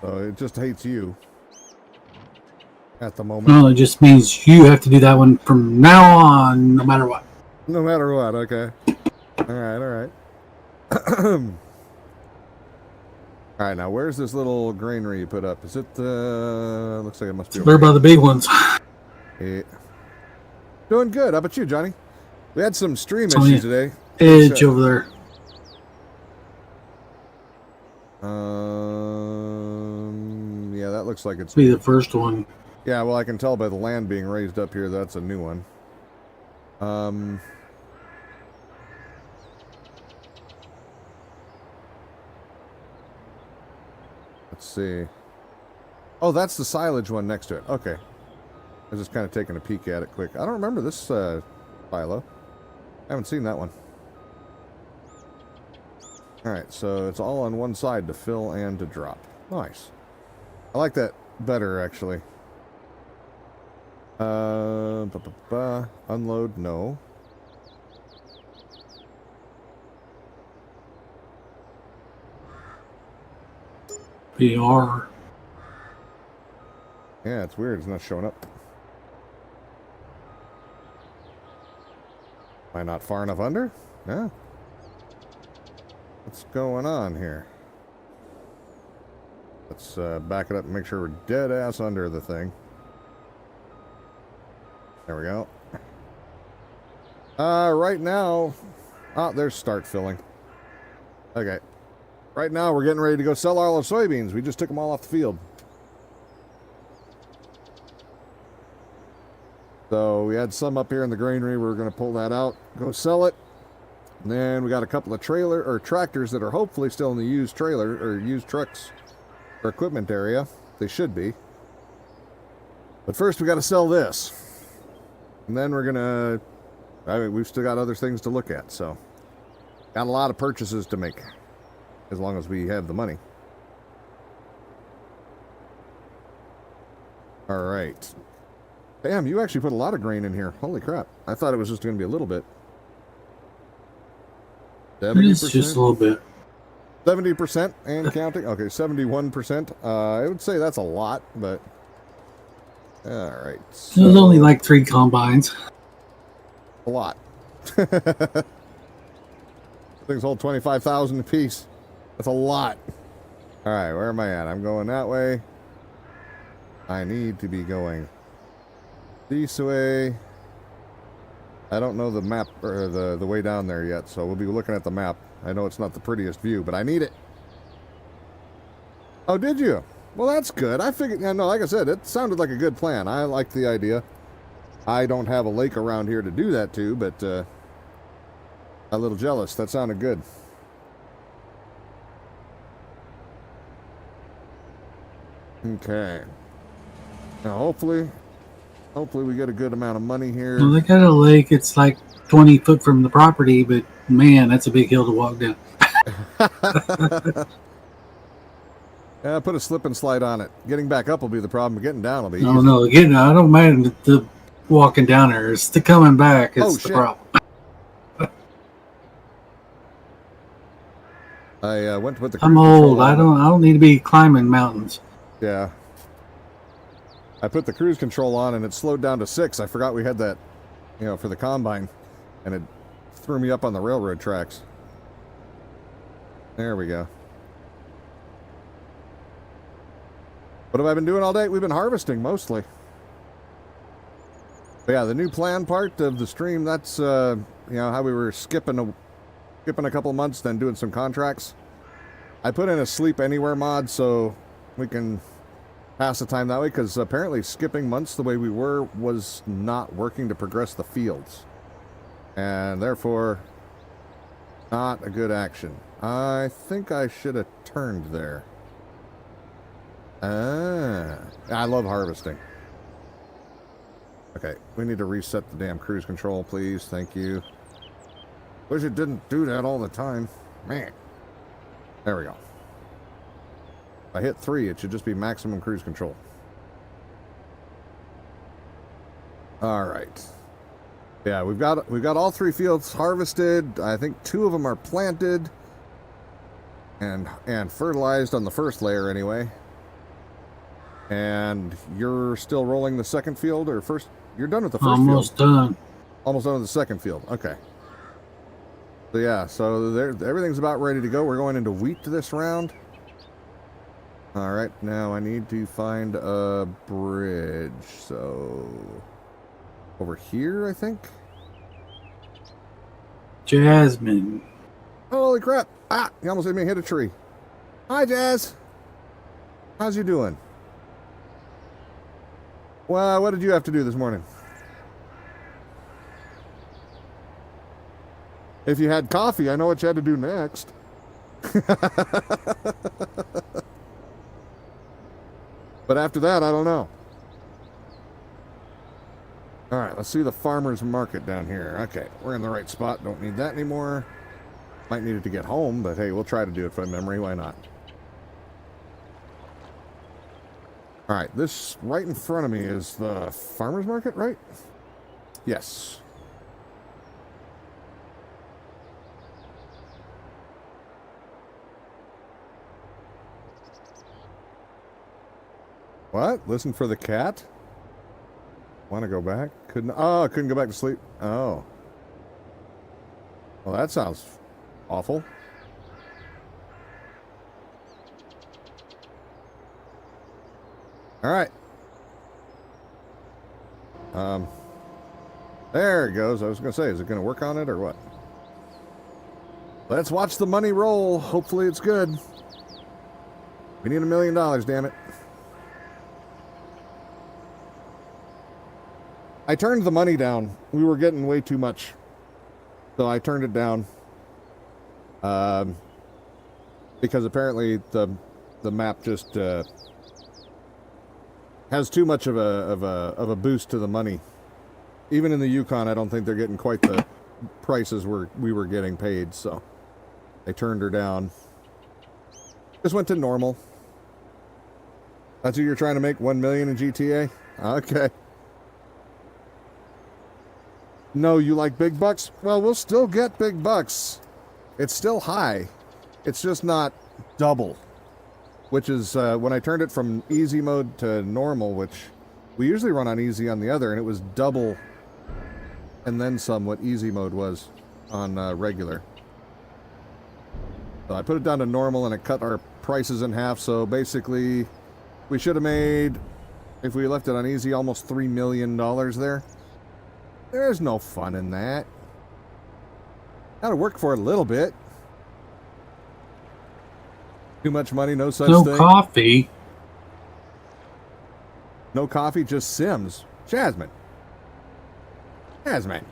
So it just hates you at the moment. No, it just means you have to do that one from now on, no matter what. No matter what, okay. All right. All right, now where's this little granary you put up? Is it the... Looks like it must be They're by the big ones. Yeah. Doing good. How about you, Johnny? We had some stream Oh, issues yeah. today. Edge over there. Yeah, that looks like it's... Be the first one. Yeah, well, I can tell by the land being raised up here that's a new one. Let's see. Oh, that's the silage one next to it. Okay. I was just kind of taking a peek at it quick. I don't remember this silo. I haven't seen that one. Alright, so it's all on one side to fill and to drop. Nice. I like that better, actually. Unload, no. PR. Yeah, it's weird. It's not showing up. Am I not far enough under? Yeah. What's going on here? Let's back it up and make sure we're dead ass under the thing. There we go. Right now... Oh, there's start filling. Okay. Right now we're getting ready to go sell all our soybeans. We just took them all off the field. So we had some up here in the granary. We were going to pull that out, go sell it. And then we got a couple of tractors that are hopefully still in the used trailer or used trucks or equipment area. They should be. But first we got to sell this. And then we're going to... I mean, we've still got other things to look at, so... Got a lot of purchases to make. As long as we have the money. Alright. Damn, you actually put a lot of grain in here. Holy crap. I thought it was just going to be a little bit. 70%? It's just a little bit. 70% and counting? Okay, 71%. I would say that's a lot, but... Alright. So, It was only like 3 combines. a lot. Things hold 25,000 apiece. That's a lot. Alright, where am I at? I'm going that way. I need to be going this way. I don't know the map or the way down there yet, so we'll be looking at the map. I know it's not the prettiest view, but I need it. Oh, did you? Well, that's good. I figured, yeah, no, like I said, it sounded like a good plan. I like the idea. I don't have a lake around here to do that to, but a little jealous. That sounded good. Okay. Now, hopefully we get a good amount of money here. Well, they got a lake. It's like 20 foot from the property, but man, that's a big hill to walk down. Yeah, put a slip and slide on it. Getting back up will be the problem. Getting down will be easy. No, again, I don't mind the walking down there. It's the coming back is the problem. I went to put the I'm cruise control old. on I don't need to be climbing mountains. Yeah. I put the cruise control on and it slowed down to 6. I forgot we had that, for the combine. And it threw me up on the railroad tracks. There we go. What have I been doing all day? We've been harvesting mostly. But yeah, the new plan part of the stream, that's, how we were skipping a couple months, then doing some contracts. I put in a sleep anywhere mod so we can, pass the time that way, because apparently skipping months the way we were was not working to progress the fields. And therefore, not a good action. I think I should have turned there. I love harvesting. Okay, we need to reset the damn cruise control, please. Thank you. Wish it didn't do that all the time. Man. There we go. If I hit 3, it should just be maximum cruise control. All right. Yeah, we've got all 3 fields harvested. I think 2 of them are planted and fertilized on the first layer anyway. And you're still rolling the second field, or first? You're done with the first Almost field. done. Almost done with the second field. Okay. So yeah, so everything's about ready to go. We're going into wheat this round. All right, now I need to find a bridge. So over here, I think. Jasmine. Holy crap! Ah, you almost made me hit a tree. Hi, Jazz. How's you doing? Well, what did you have to do this morning? If you had coffee, I know what you had to do next. But after that, I don't know. All right, let's see the farmer's market down here. Okay, we're in the right spot. Don't need that anymore. Might need it to get home, but hey, we'll try to do it from memory. Why not? All right, this right in front of me is the farmer's market, right? Yes. What? Listen for the cat? Want to go back? Couldn't. Oh, I couldn't go back to sleep. Oh. Well, that sounds awful. All right. There it goes. I was going to say, is it going to work on it or what? Let's watch the money roll. Hopefully it's good. We need $1 million, damn it. I turned the money down. We were getting way too much. So I turned it down. Because apparently the map just has too much of a boost to the money. Even in the Yukon, I don't think they're getting quite the prices we were getting paid, so I turned her down. Just went to normal. That's what you're trying to make, 1 million in GTA? Okay. No, you like big bucks? Well, we'll still get big bucks. It's still high. It's just not double. Which is, when I turned it from easy mode to normal, which we usually run on easy on the other, and it was double and then some what easy mode was on regular. So I put it down to normal, and it cut our prices in half, so basically we should have made, if we left it on easy, almost $3 million there. There's no fun in that. Gotta work for it a little bit. Too much money, no such thing. No coffee. No coffee, just Sims. Jasmine. Jasmine.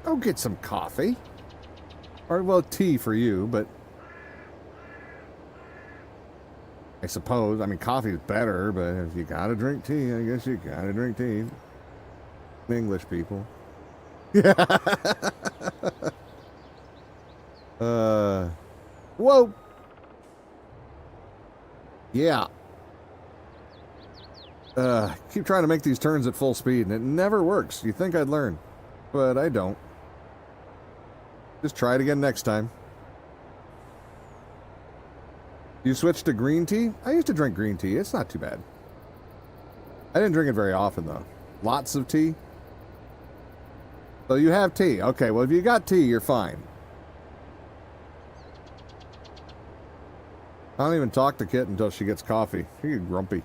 Go get some coffee. Or, well, tea for you, but I suppose, I mean, coffee's better, but if you gotta drink tea, I guess you gotta drink tea. English people. Yeah. Whoa. Yeah. Keep trying to make these turns at full speed, and it never works. You think I'd learn, but I don't. Just try it again next time. You switched to green tea? I used to drink green tea. It's not too bad. I didn't drink it very often, though. Lots of tea. So you have tea. Okay, well, if you got tea, you're fine. I don't even talk to Kit until she gets coffee. She's grumpy.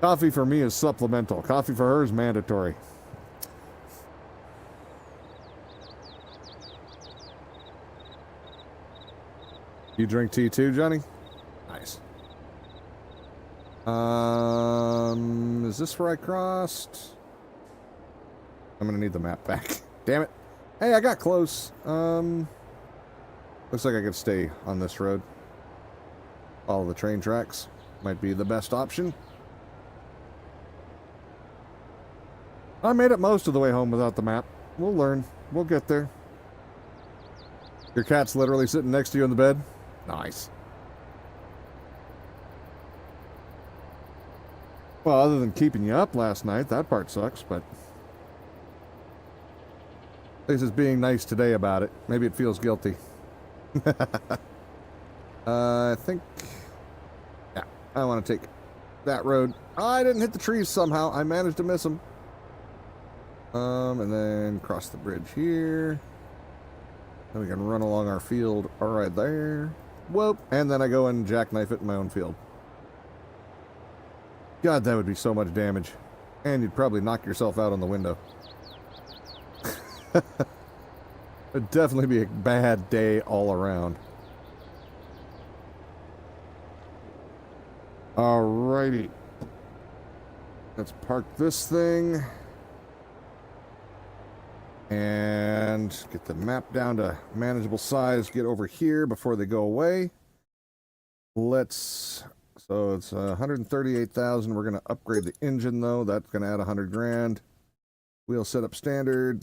Coffee for me is supplemental. Coffee for her is mandatory. You drink tea too, Johnny? Nice. Is this where I crossed? I'm gonna need the map back. Damn it. Hey, I got close. Looks like I could stay on this road. Follow the train tracks. Might be the best option. I made it most of the way home without the map. We'll learn. We'll get there. Your cat's literally sitting next to you in the bed? Nice. Well, other than keeping you up last night, that part sucks, but at least it's being nice today about it. Maybe it feels guilty. I think... Yeah, I want to take that road. I didn't hit the trees somehow. I managed to miss them. And then cross the bridge here. Then we can run along our field right there. Whoop. And then I go and jackknife it in my own field. God, that would be so much damage. And you'd probably knock yourself out on the window. It'd definitely be a bad day all around. Alrighty. Let's park this thing. And get the map down to manageable size. Get over here before they go away. So it's 138,000. We're going to upgrade the engine though. That's going to add 100 grand. Wheel setup standard.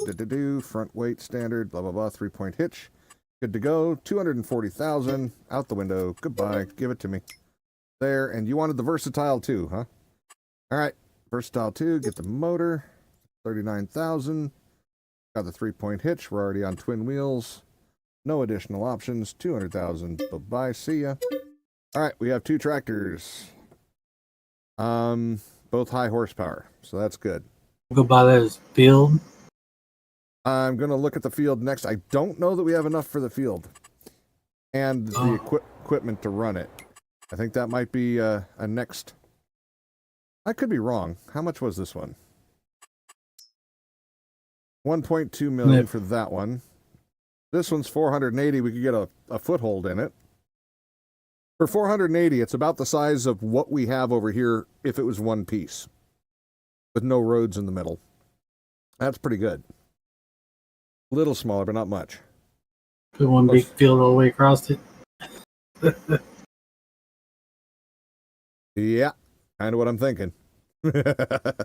Front weight standard. Blah, blah, blah. 3-point hitch. Good to go. 240,000. Out the window. Goodbye. Give it to me. There. And you wanted the versatile too, huh? All right. Versatile 2. Get the motor. 39,000. Got the 3-point hitch. We're already on twin wheels. No additional options. 200,000. Bye-bye. See ya. All right. We have 2 tractors. Both high horsepower. So that's good. Go buy this field. I'm going to look at the field next. I don't know that we have enough for the field. And the equipment to run it. I think that might be a next... I could be wrong. How much was this one? 1.2 million for that one. This one's 480. We could get a foothold in it. For 480, it's about the size of what we have over here if it was one piece. With no roads in the middle. That's pretty good. A little smaller, but not much. Put one big field all the way across it. Yeah, kind of what I'm thinking. And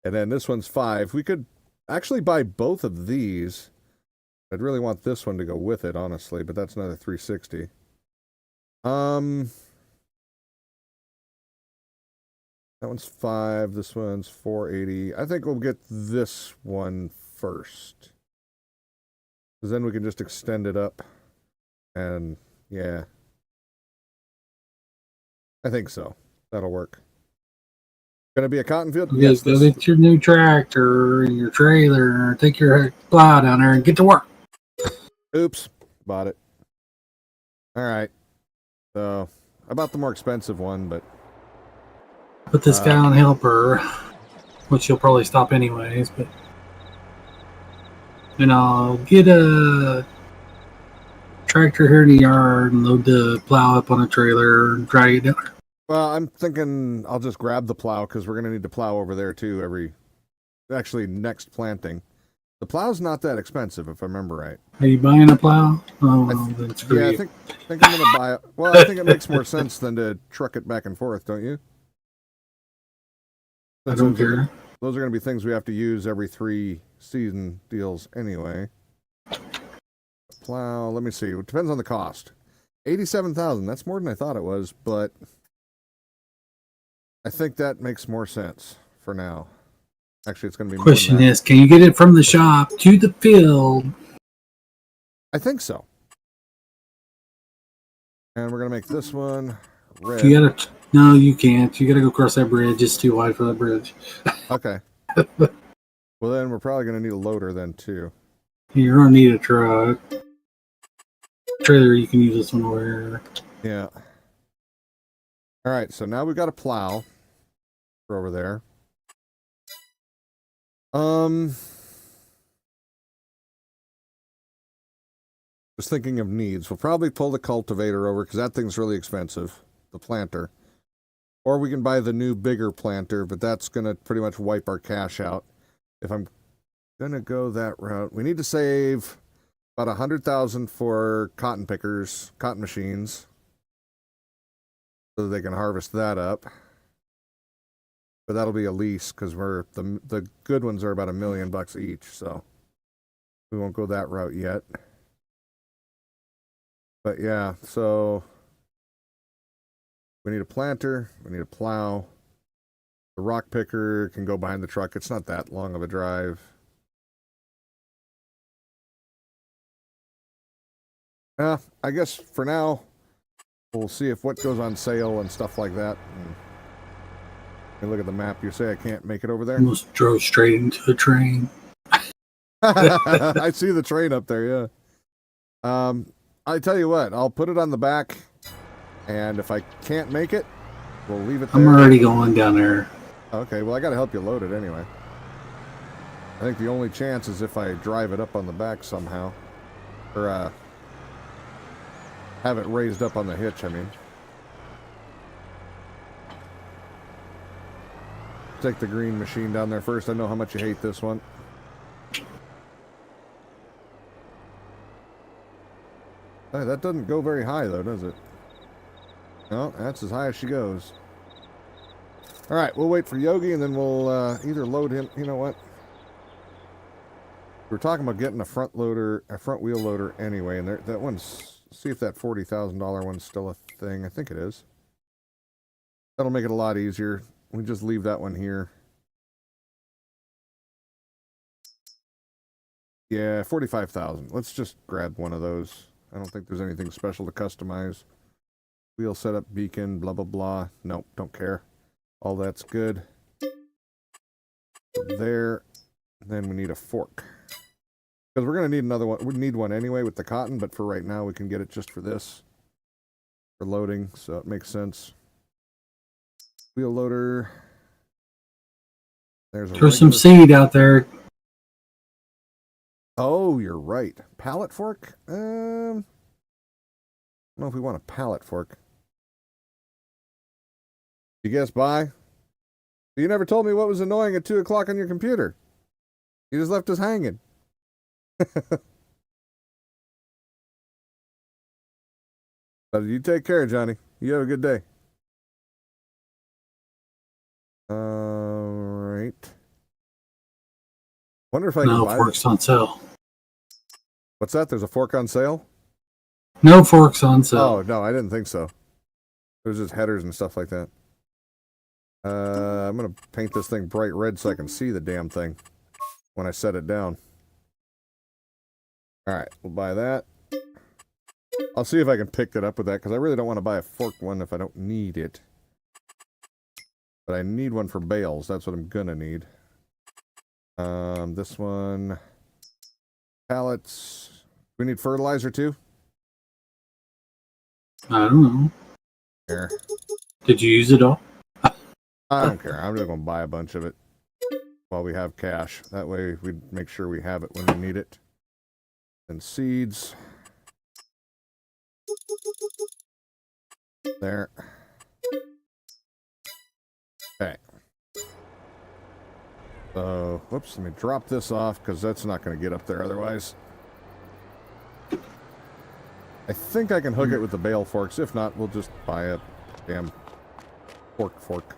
then this one's 5. We could actually buy both of these. I'd really want this one to go with it, honestly, but that's another 360. That one's 5. This one's 480. I think we'll get this one first. Because then we can just extend it up. And, yeah. I think so. That'll work. Gonna be a cotton field? Yes, go get your new tractor, your trailer, take your plow down there and get to work. Oops. Bought it. Alright. So, I bought the more expensive one, but... Put this guy on helper, which you'll probably stop anyways, but... And I'll get a tractor here in the yard and load the plow up on a trailer and drag it down. Well, I'm thinking I'll just grab the plow because we're going to need to plow over there too actually next planting. The plow's not that expensive if I remember right. Are you buying a plow? Oh, then screw you. I think I'm going to buy it. Well, I think it makes more sense than to truck it back and forth, don't you? I don't care. Those are going to be things we have to use every 3 season deals anyway. Plow, let me see. It depends on the cost. 87,000. That's more than I thought it was, but I think that makes more sense for now. Actually, it's going to be Question more than that. is, can you get it from the shop to the field? I think so. And we're going to make this one red. No, you can't. You got to go across that bridge. It's too wide for that bridge. Okay. Well, then we're probably going to need a loader then, too. You're going to need a truck. Trailer, you can use this one over here. Yeah. All right, so now we've got a plow for over there. Just thinking of needs. We'll probably pull the cultivator over because that thing's really expensive. The planter. Or we can buy the new bigger planter, but that's going to pretty much wipe our cash out. If I'm going to go that route, we need to save about 100,000 for cotton pickers, cotton machines, so that they can harvest that up. But that'll be a lease because the good ones are about $1 million each, so we won't go that route yet. But yeah, so we need a planter, we need a plow. The rock picker can go behind the truck. It's not that long of a drive. I guess for now, we'll see if what goes on sale and stuff like that. And look at the map. You say I can't make it over there? Almost drove straight into the train. I see the train up there, yeah. I tell you what, I'll put it on the back, and if I can't make it, we'll leave it there. I'm already going down there. Okay, well, I got to help you load it anyway. I think the only chance is if I drive it up on the back somehow. Or, have it raised up on the hitch, I mean. Take the green machine down there first. I know how much you hate this one. Hey, that doesn't go very high, though, does it? No, that's as high as she goes. All right, we'll wait for Yogi, and then we'll either load him. You know what? We were talking about getting a front wheel loader anyway, and that one's. See if that $40,000 one's still a thing. I think it is. That'll make it a lot easier. We just leave that one here. Yeah, 45,000. Let's just grab one of those. I don't think there's anything special to customize. Wheel setup, beacon, blah, blah, blah. Nope, don't care. All that's good. There. Then we need a fork. Because we're going to need another one. We need one anyway with the cotton, but for right now we can get it just for this. For loading, so it makes sense. Wheel loader. There's some seed out there. Oh, you're right. Pallet fork? I don't know if we want a pallet fork. You guess by? You never told me what was annoying at 2 o'clock on your computer. You just left us hanging. But you take care, Johnny. You have a good day. All right. Wonder if I can buy forks on sale. What's that? There's a fork on sale? No forks on sale. Oh, no, I didn't think so. It was just headers and stuff like that. I'm going to paint this thing bright red so I can see the damn thing when I set it down. All right, we'll buy that. I'll see if I can pick it up with that, because I really don't want to buy a forked one if I don't need it. But I need one for bales. That's what I'm going to need. This one. Pallets. We need fertilizer, too? I don't know. Here. Did you use it all? I don't care. I'm just going to buy a bunch of it while we have cash. That way we make sure we have it when we need it. And seeds. There. Okay. So, whoops, let me drop this off because that's not going to get up there otherwise. I think I can hook it with the bale forks. If not, we'll just buy a damn fork.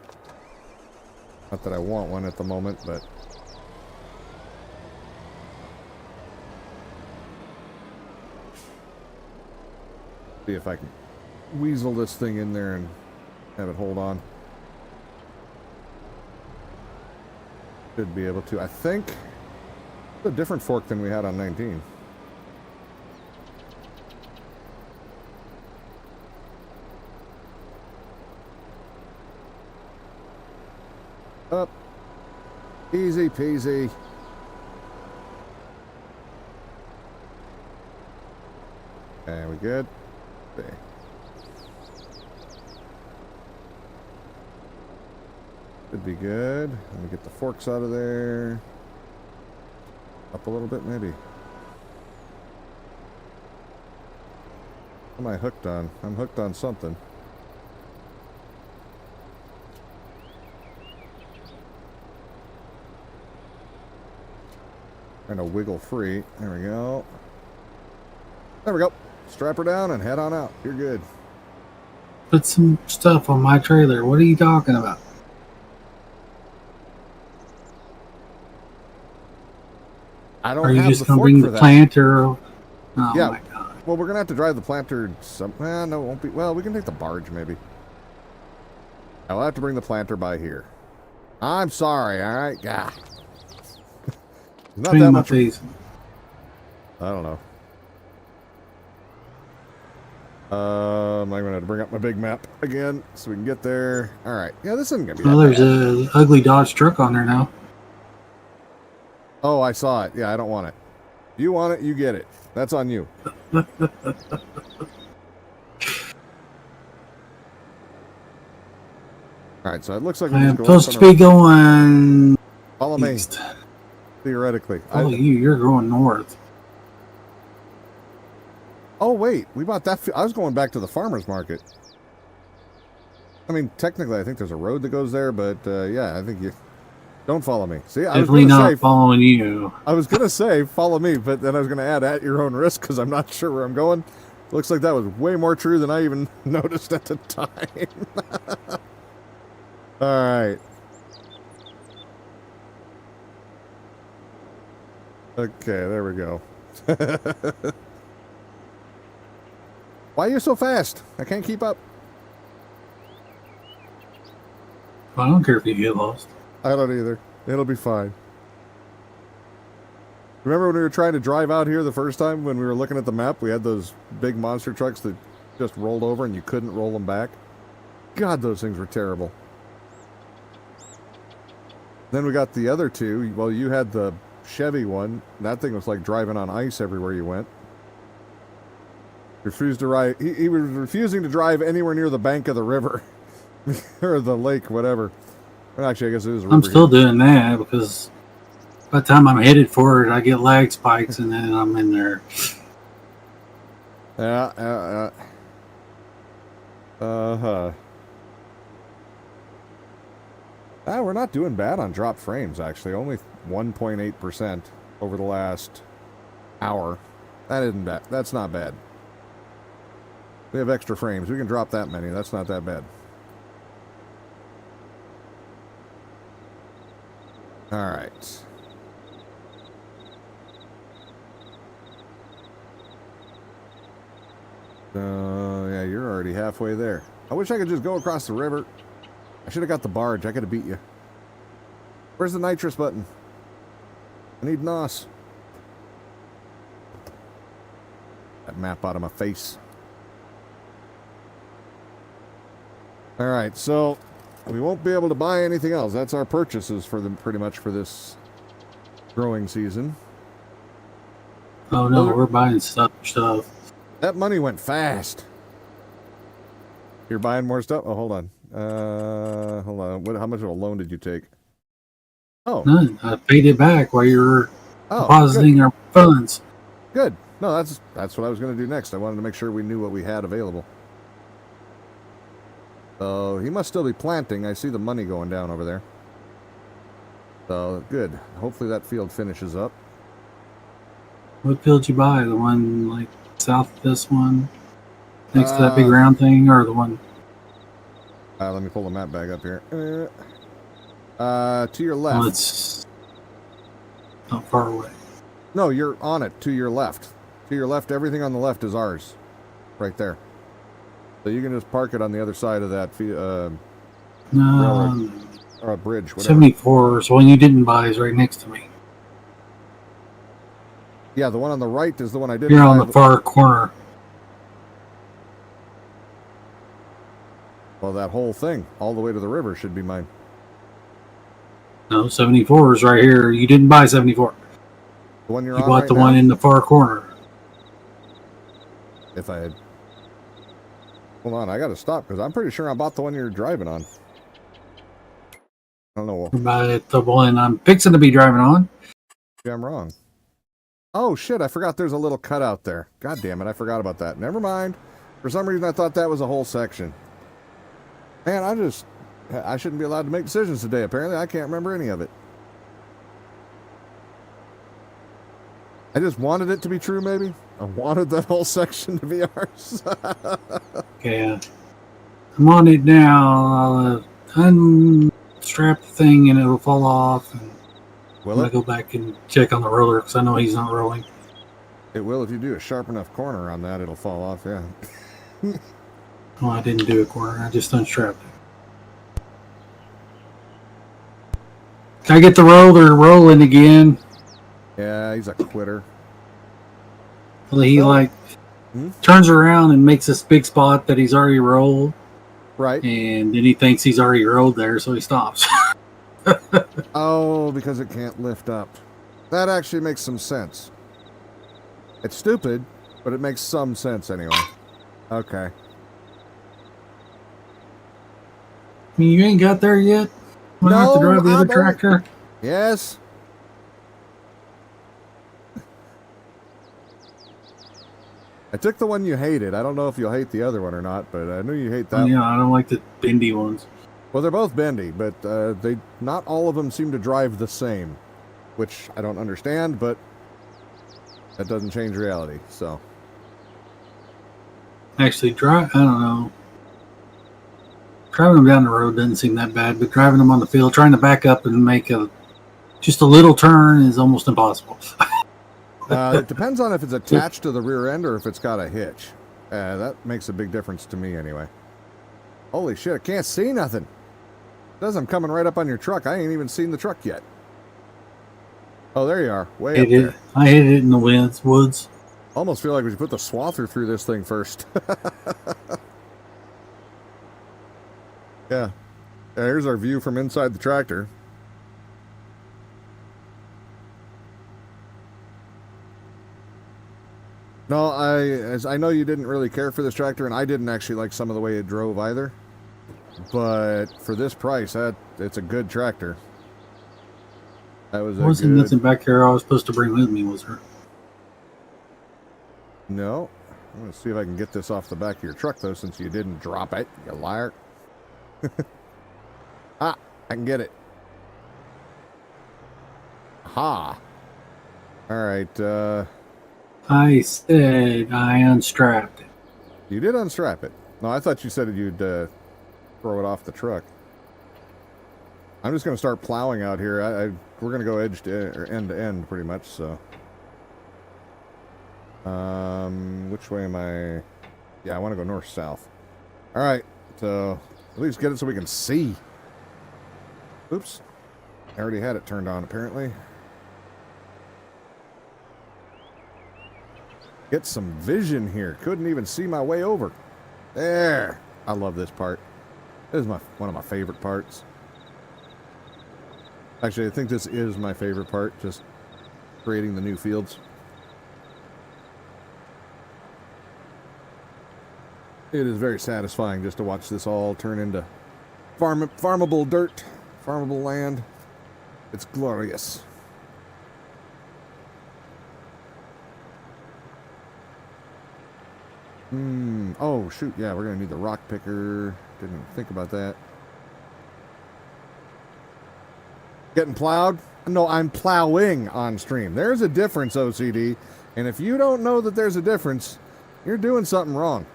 Not that I want one at the moment, but... see if I can weasel this thing in there and have it hold on. Should be able to. I think it's a different fork than we had on 19. Up. Easy peasy. Okay, we good? Okay. Should be good. Let me get the forks out of there. Up a little bit, maybe. What am I hooked on? I'm hooked on something. Trying to wiggle free. There we go. There we go. Strap her down and head on out. You're good. Put some stuff on my trailer. What are you talking about? I don't Are you have just the going to fork bring for the that. planter? Oh Yeah. my god. Well, we're going to have to drive the planter some... no, it won't be... Well, we can take the barge, maybe. I'll have to bring the planter by here. I'm sorry, all right? God. Not Between that my much... face. I don't know. I'm going to have to bring up my big map again so we can get there. All right. Yeah, this isn't going to be Well, that there's bad. a ugly Dodge truck on there now. Oh, I saw it. Yeah, I don't want it. You want it, you get it. That's on you. All right, so it looks like we're I just am going supposed to be going Follow me, east. theoretically. Oh, you're going north. Oh, wait. We bought that. I was going back to the farmer's market. I mean, technically, I think there's a road that goes there, but yeah, I think you... Don't follow me. See, I was Definitely going to not say... following you. I was going to say, follow me, but then I was going to add, at your own risk, because I'm not sure where I'm going. Looks like that was way more true than I even noticed at the time. All right. Okay, there we go. Why are you so fast? I can't keep up. I don't care if you get lost. I don't either. It'll be fine. Remember when we were trying to drive out here the first time when we were looking at the map? We had those big monster trucks that just rolled over and you couldn't roll them back. God, those things were terrible. Then we got the other two. Well, you had the Chevy one. That thing was like driving on ice everywhere you went. Refused to ride. He was refusing to drive anywhere near the bank of the river. Or the lake, whatever. Well, actually, I guess it is a river. I'm still doing that because by the time I'm headed for it, I get lag spikes and then I'm in there. Yeah. Uh-huh. We're not doing bad on drop frames, actually. Only 1.8% over the last hour. That isn't bad. That's not bad. We have extra frames. We can drop that many. That's not that bad. All right. Yeah, you're already halfway there. I wish I could just go across the river. I should have got the barge. I could have beat you. Where's the nitrous button? I need NOS. That map out of my face. All right, so we won't be able to buy anything else. That's our purchases for them, pretty much for this growing season. Oh no, we're buying stuff. That money went fast. You're buying more stuff? Oh, hold on. Hold on. How much of a loan did you take? Oh, None. I paid it back while you were oh, depositing our funds. good. No, that's what I was going to do next. I wanted to make sure we knew what we had available. So he must still be planting. I see the money going down over there. So good. Hopefully that field finishes up. What field you buy? The one like south of this one, next to that big round thing, or the one? Let me pull the map back up here. To your left. Well, it's not far away. No, you're on it. To your left. To your left. Everything on the left is ours. Right there. So you can just park it on the other side of that railroad, or a bridge, whatever. 74. So one you didn't buy is right next to me. Yeah, the one on the right is the one I didn't You're buy. on the far corner. Well, that whole thing, all the way to the river, should be mine. No, 74 is right here. You didn't buy 74. The one you're You on bought right the now? one in the far corner. If I had... Hold on, I gotta stop, because I'm pretty sure I bought the one you're driving on. I don't know. You buy the one I'm fixing to be driving on. Yeah, I'm wrong. Oh, shit, I forgot there's a little cutout there. God damn it, I forgot about that. Never mind. For some reason, I thought that was a whole section. Man, I shouldn't be allowed to make decisions today. Apparently, I can't remember any of it. I just wanted it to be true, maybe. I wanted that whole section to be ours. Okay, I'm on it now. I'll unstrap the thing and it'll fall off. And I'm going to go back and check on the roller because I know he's not rolling. It will. If you do a sharp enough corner on that, it'll fall off, yeah. Oh, I didn't do a corner. I just unstrapped it. Can I get the roller rolling again? Yeah, he's a quitter. Well, he turns around and makes this big spot that he's already rolled. Right. And then he thinks he's already rolled there, so he stops. Oh, because it can't lift up. That actually makes some sense. It's stupid, but it makes some sense anyway. Okay. I mean, you ain't got there yet? You don't have to drive the other tractor? Yes. I took the one you hated. I don't know if you'll hate the other one or not, but I knew you hate that one. Yeah, I don't like the bendy ones. Well, they're both bendy, but not all of them seem to drive the same, which I don't understand, but that doesn't change reality, so. Actually, I don't know. Driving them down the road doesn't seem that bad, but driving them on the field, trying to back up and make just a little turn is almost impossible. It depends on if it's attached to the rear end or if it's got a hitch. That makes a big difference to me anyway. Holy shit, I can't see nothing. It says I'm coming right up on your truck. I ain't even seen the truck yet. Oh, there you are. Way up there. I hit it in the woods. Almost feel like we should put the swather through this thing first. Yeah. Here's our view from inside the tractor. No, I know you didn't really care for this tractor, and I didn't actually like some of the way it drove either. But for this price, it's a good tractor. That was There wasn't nothing back here I was supposed to bring with me, was there? No. I'm going to see if I can get this off the back of your truck, though, since you didn't drop it, you liar. I can get it. Ha. All right, I said I unstrapped it. You did unstrap it. No, I thought you said you'd throw it off the truck. I'm just going to start plowing out here. We're going to go edge to or end to end pretty much, so. Which way am I? Yeah, I want to go north-south. All right, so at least get it so we can see. Oops. I already had it turned on, apparently. Get some vision here. Couldn't even see my way over. There. I love this part. This is one of my favorite parts. Actually, I think this is my favorite part, just creating the new fields. It is very satisfying just to watch this all turn into farmable dirt, farmable land. It's glorious. Oh, shoot. Yeah, we're going to need the rock picker. Didn't even think about that. Getting plowed? No, I'm plowing on stream. There's a difference, OCD. And if you don't know that there's a difference, you're doing something wrong.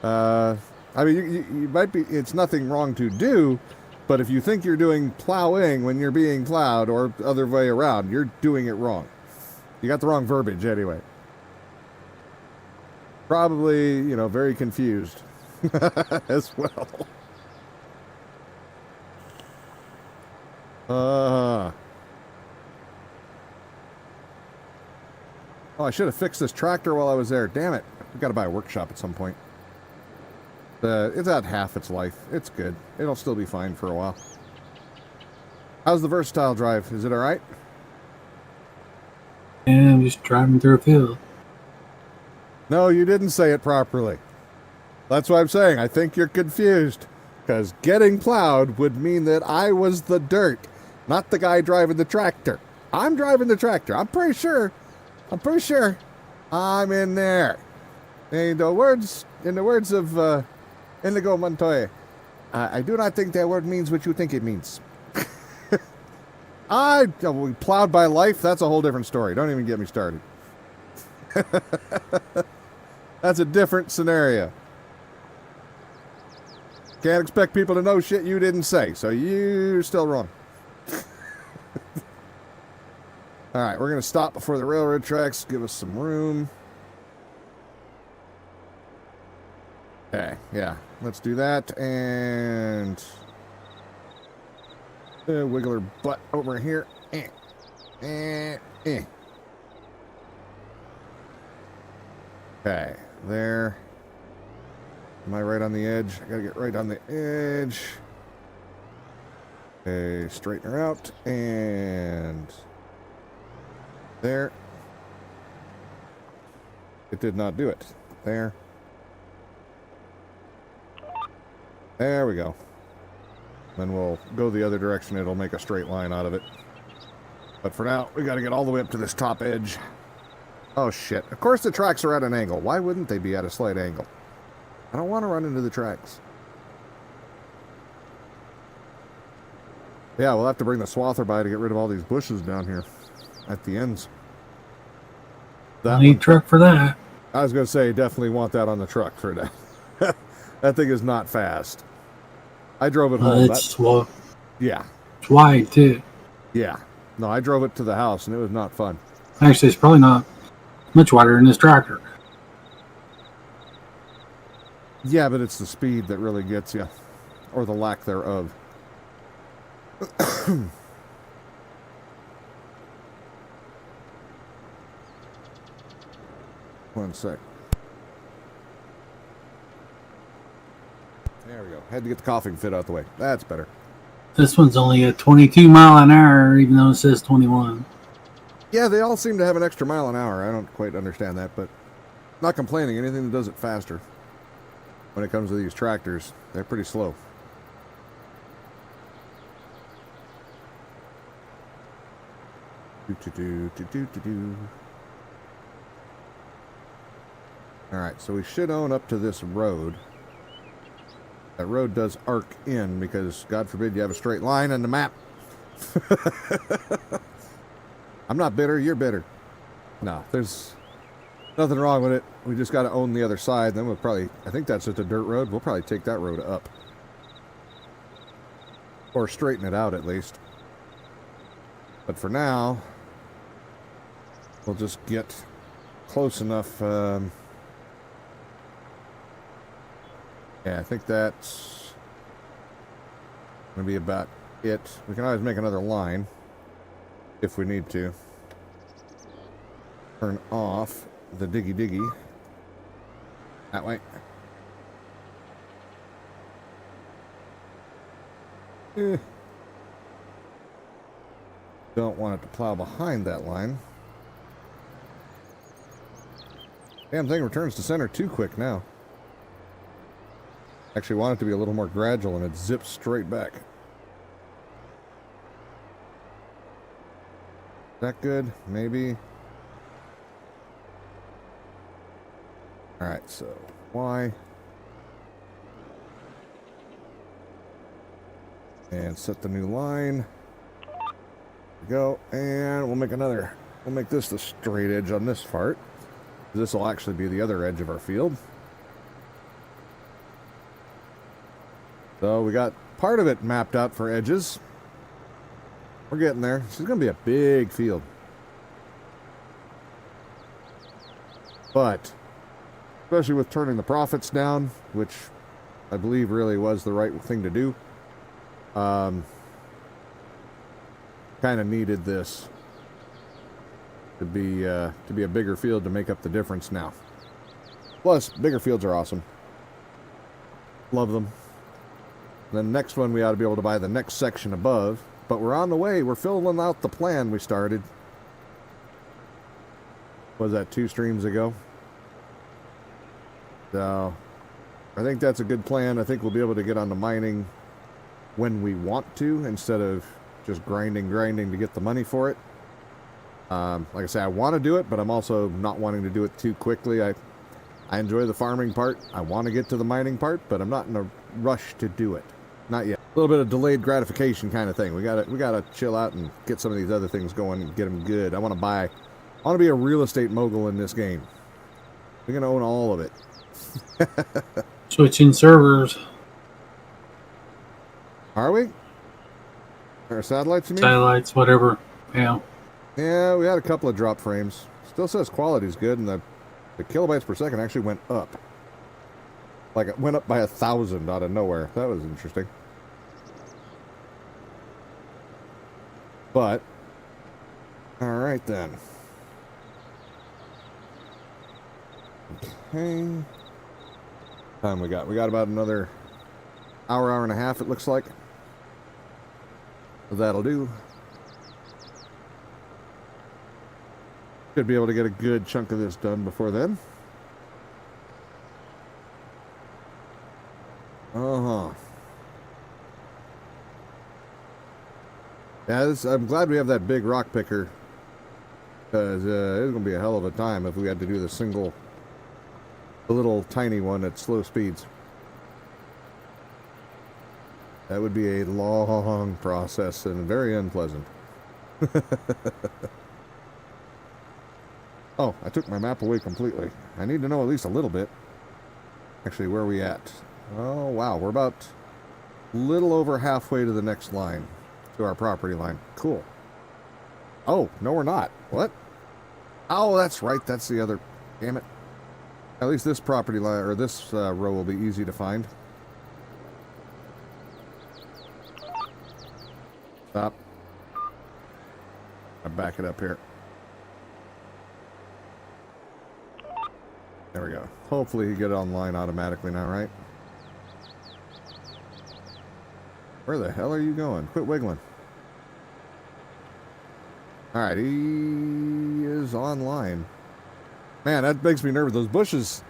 I mean, you might be, it's nothing wrong to do, but if you think you're doing plowing when you're being plowed or other way around, you're doing it wrong. You got the wrong verbiage anyway. Probably, very confused as well. Oh, I should have fixed this tractor while I was there. Damn it. We've got to buy a workshop at some point. It's at half its life. It's good. It'll still be fine for a while. How's the versatile drive? Is it all right? Yeah, I'm just driving through a field. No, you didn't say it properly. That's what I'm saying. I think you're confused. Because getting plowed would mean that I was the dirt, not the guy driving the tractor. I'm driving the tractor. I'm pretty sure. I'm in there. In the words of Inigo Montoya, I do not think that word means what you think it means. We plowed by life. That's a whole different story. Don't even get me started. That's a different scenario. Can't expect people to know shit you didn't say, so you're still wrong. All right, we're going to stop before the railroad tracks, give us some room. Okay, yeah, let's do that, and wiggle her butt over here. Okay, there. Am I right on the edge? I gotta get right on the edge. Okay, straighten her out, and there. It did not do it. There. There we go. Then we'll go the other direction. It'll make a straight line out of it. But for now, we gotta get all the way up to this top edge. Oh shit. Of course the tracks are at an angle. Why wouldn't they be at a slight angle? I don't want to run into the tracks. Yeah, we'll have to bring the swather by to get rid of all these bushes down here at the ends. I need a truck for that. I was going to say, definitely want that on the truck for that. That thing is not fast. I drove it home. Yeah. It's wide, too. Yeah. No, I drove it to the house, and it was not fun. Actually, it's probably not much wider than this tractor. Yeah, but it's the speed that really gets you. Or the lack thereof. One sec. There we go. Had to get the coughing fit out the way. That's better. This one's only at 22 mile an hour, even though it says 21. Yeah, they all seem to have an extra mile an hour. I don't quite understand that, but not complaining. Anything that does it faster. When it comes to these tractors, they're pretty slow. Alright, so we should own up to this road. That road does arc in because, God forbid, you have a straight line on the map. I'm not bitter, you're bitter. No, there's nothing wrong with it. We just got to own the other side. Then we'll probably, I think that's just a dirt road. We'll probably take that road up. Or straighten it out at least. But for now, we'll just get close enough. Yeah, I think that's going to be about it. We can always make another line if we need to. Turn off the diggy. That way. Don't want it to plow behind that line. Damn thing returns to center too quick now. Actually want it to be a little more gradual and it zips straight back. Is that good? Maybe. Alright, so Y. And set the new line. There we go. And we'll make another. We'll make this the straight edge on this part. This will actually be the other edge of our field. So we got part of it mapped out for edges. We're getting there. This is going to be a big field. But, especially with turning the profits down, which I believe really was the right thing to do, kind of needed this to be a bigger field to make up the difference now. Plus, bigger fields are awesome. Love them. The next one we ought to be able to buy the next section above. But we're on the way. We're filling out the plan we started. Was that 2 streams ago? So, I think that's a good plan. I think we'll be able to get on the mining when we want to, instead of just grinding to get the money for it. Like I say, I want to do it, but I'm also not wanting to do it too quickly. I enjoy the farming part. I want to get to the mining part, but I'm not in a rush to do it. Not yet. A little bit of delayed gratification kind of thing. We gotta chill out and get some of these other things going and get them good. I want to be a real estate mogul in this game. We're gonna own all of it. Switching servers. Are we? Or satellites, you mean? Satellites, whatever. Yeah. Yeah, we had a couple of drop frames. Still says quality's good, and the kilobytes per second actually went up. Like it went up by 1,000 out of nowhere. That was interesting. But, alright then. Okay. Time we got? We got about another hour and a half, it looks like. So that'll do. Should be able to get a good chunk of this done before then. Uh-huh. Yeah, I'm glad we have that big rock picker. Because it's going to be a hell of a time if we had to do the little tiny one at slow speeds. That would be a long process and very unpleasant. Oh, I took my map away completely. I need to know at least a little bit. Actually, where are we at? Oh, wow. We're about a little over halfway to the next line. To our property line. Cool. Oh, no we're not. What? Oh, that's right. That's the other... Damn it. At least this property line, or this row will be easy to find. Stop. I'll back it up here. There we go. Hopefully you get it online automatically now, right? Where the hell are you going? Quit wiggling. Alright, he is online. Man, that makes me nervous. Those bushes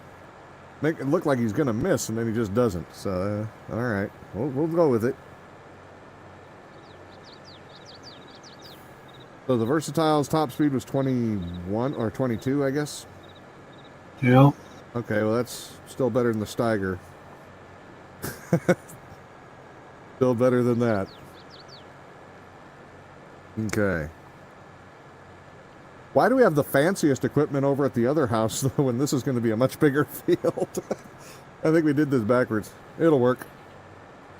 make it look like he's going to miss, and then he just doesn't. So, alright. We'll go with it. So the Versatile's top speed was 21 or 22, I guess? Yeah. Okay, well that's still better than the Steiger. Still better than that. Okay. Why do we have the fanciest equipment over at the other house, though, when this is going to be a much bigger field? I think we did this backwards. It'll work.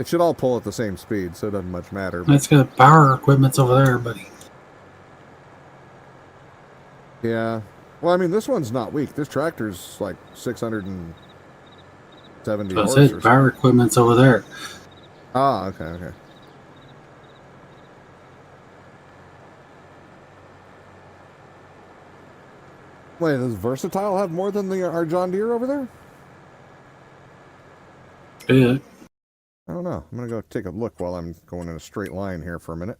It should all pull at the same speed, so it doesn't much matter. That's got power equipment's over there, buddy. Yeah. Well, I mean, this one's not weak. This tractor's like 670 So I horse said or power equipment's over there. Ah, okay, okay. Wait, does Versatile have more than our John Deere over there? Yeah. I don't know. I'm going to go take a look while I'm going in a straight line here for a minute.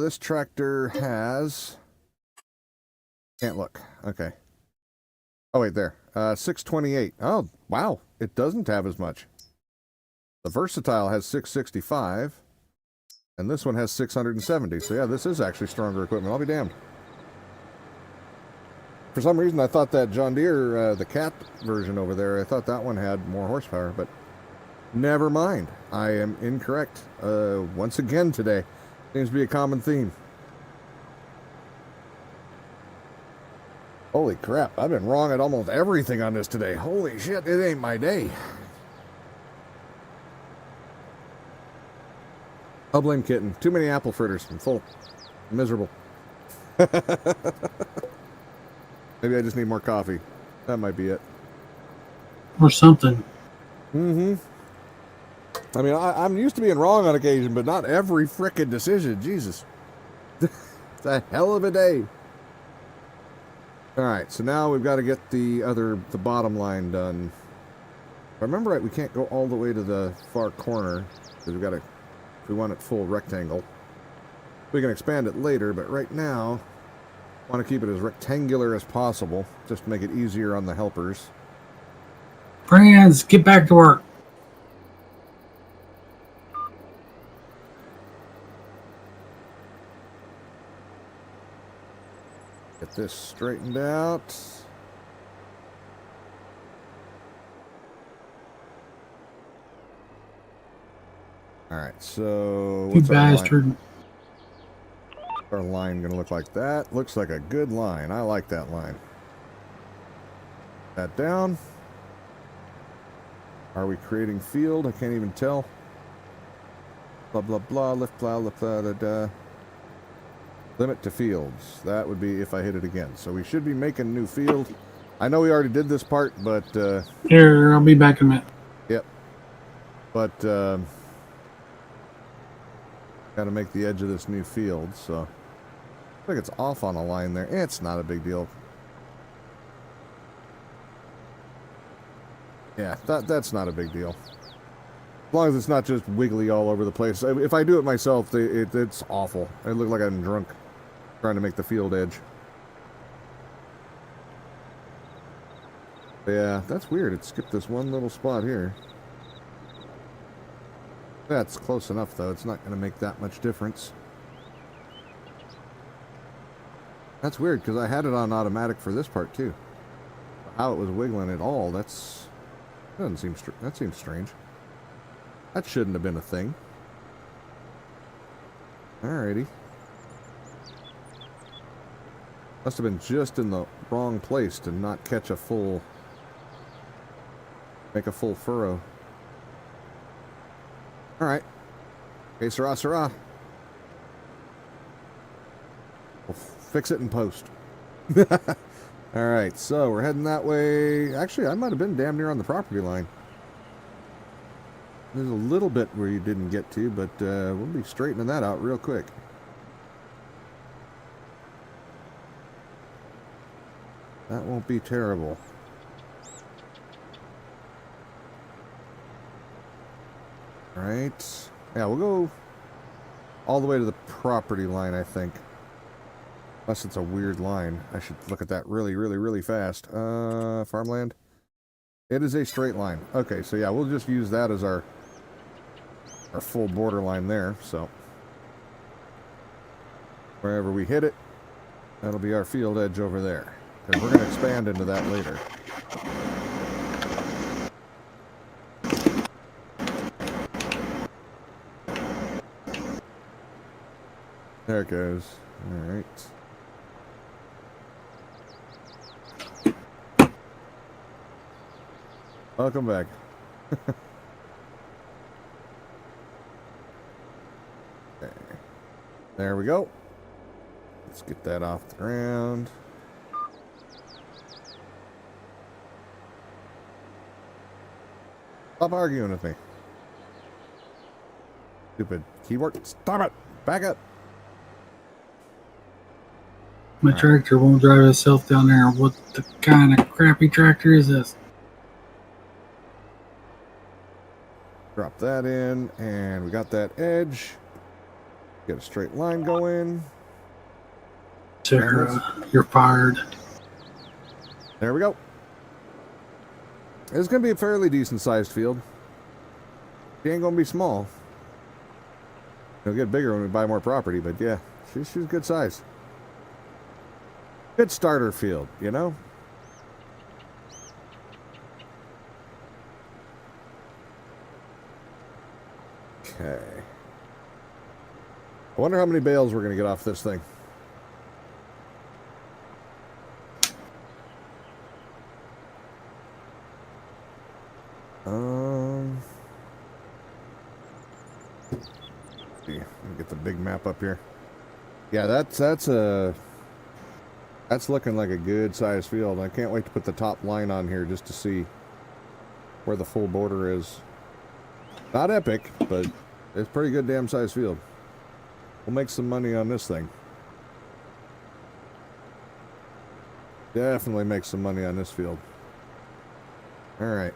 This tractor has... Can't look. Okay. Oh, wait, there. 628. Oh, wow. It doesn't have as much. The Versatile has 665. And this one has 670. So, yeah, this is actually stronger equipment. I'll be damned. For some reason, I thought that John Deere, the Cat version over there, I thought that one had more horsepower, but never mind. I am incorrect. Once again today. Seems to be a common theme. Holy crap, I've been wrong at almost everything on this today. Holy shit, it ain't my day. I'll blame Kitten. Too many apple fritters. I'm full. I'm miserable. Maybe I just need more coffee. That might be it. Or something. Mm-hmm. I mean, I'm used to being wrong on occasion, but not every frickin' decision. Jesus. It's a hell of a day. Alright, so now we've got to get the bottom line done. If I remember right, we can't go all the way to the far corner, because if we want it full rectangle. We can expand it later, but right now, I want to keep it as rectangular as possible, just to make it easier on the helpers. Friends, get back to work. get this straightened out. Alright, so You bastard. Our line gonna look like that? Looks like a good line. I like that line. That down. Are we creating field? I can't even tell. Blah blah blah. Lift plow. Lift plow. Da, da. Limit to fields. That would be if I hit it again. So we should be making a new field. I know we already did this part, but here, I'll be back in a minute. Yep. But got to make the edge of this new field. So I think it's off on a line there. It's not a big deal. Yeah, that's not a big deal. As long as it's not just wiggly all over the place. If I do it myself, it's awful. I look like I'm drunk trying to make the field edge. Yeah, that's weird. It skipped this one little spot here. That's close enough, though. It's not going to make that much difference. That's weird, because I had it on automatic for this part, too. How it was wiggling at all, that seems strange. That shouldn't have been a thing. Alrighty. Must have been just in the wrong place to not catch a full... make a full furrow. Alright. Okay, Sarah, Sarah. We'll fix it in post. Alright, so we're heading that way. Actually, I might have been damn near on the property line. There's a little bit where you didn't get to, but we'll be straightening that out real quick. That won't be terrible. Alright. Yeah, we'll go all the way to the property line, I think. Unless it's a weird line. I should look at that really, really, really fast. Farmland. It is a straight line. Okay, so yeah, we'll just use that as our full border line there, so. Wherever we hit it, that'll be our field edge over there. Because we're going to expand into that later. There it goes. Alright. Welcome back. Okay. There we go. Let's get that off the ground. Stop arguing with me. Stupid keyboard. Stop it! Back up! My tractor won't drive itself down there. What the kind of crappy tractor is this? Drop that in, and we got that edge. Get a straight line going. Sarah, you're fired. There we go. It's going to be a fairly decent sized field. She ain't going to be small. It'll get bigger when we buy more property, but yeah, she's good size. Good starter field, you know? Okay. I wonder how many bales we're going to get off this thing. Let's see. Let me get the big map up here. Yeah, that's looking like a good sized field. I can't wait to put the top line on here just to see where the full border is. Not epic, but it's pretty good damn sized field. We'll make some money on this thing. Definitely make some money on this field. Alright.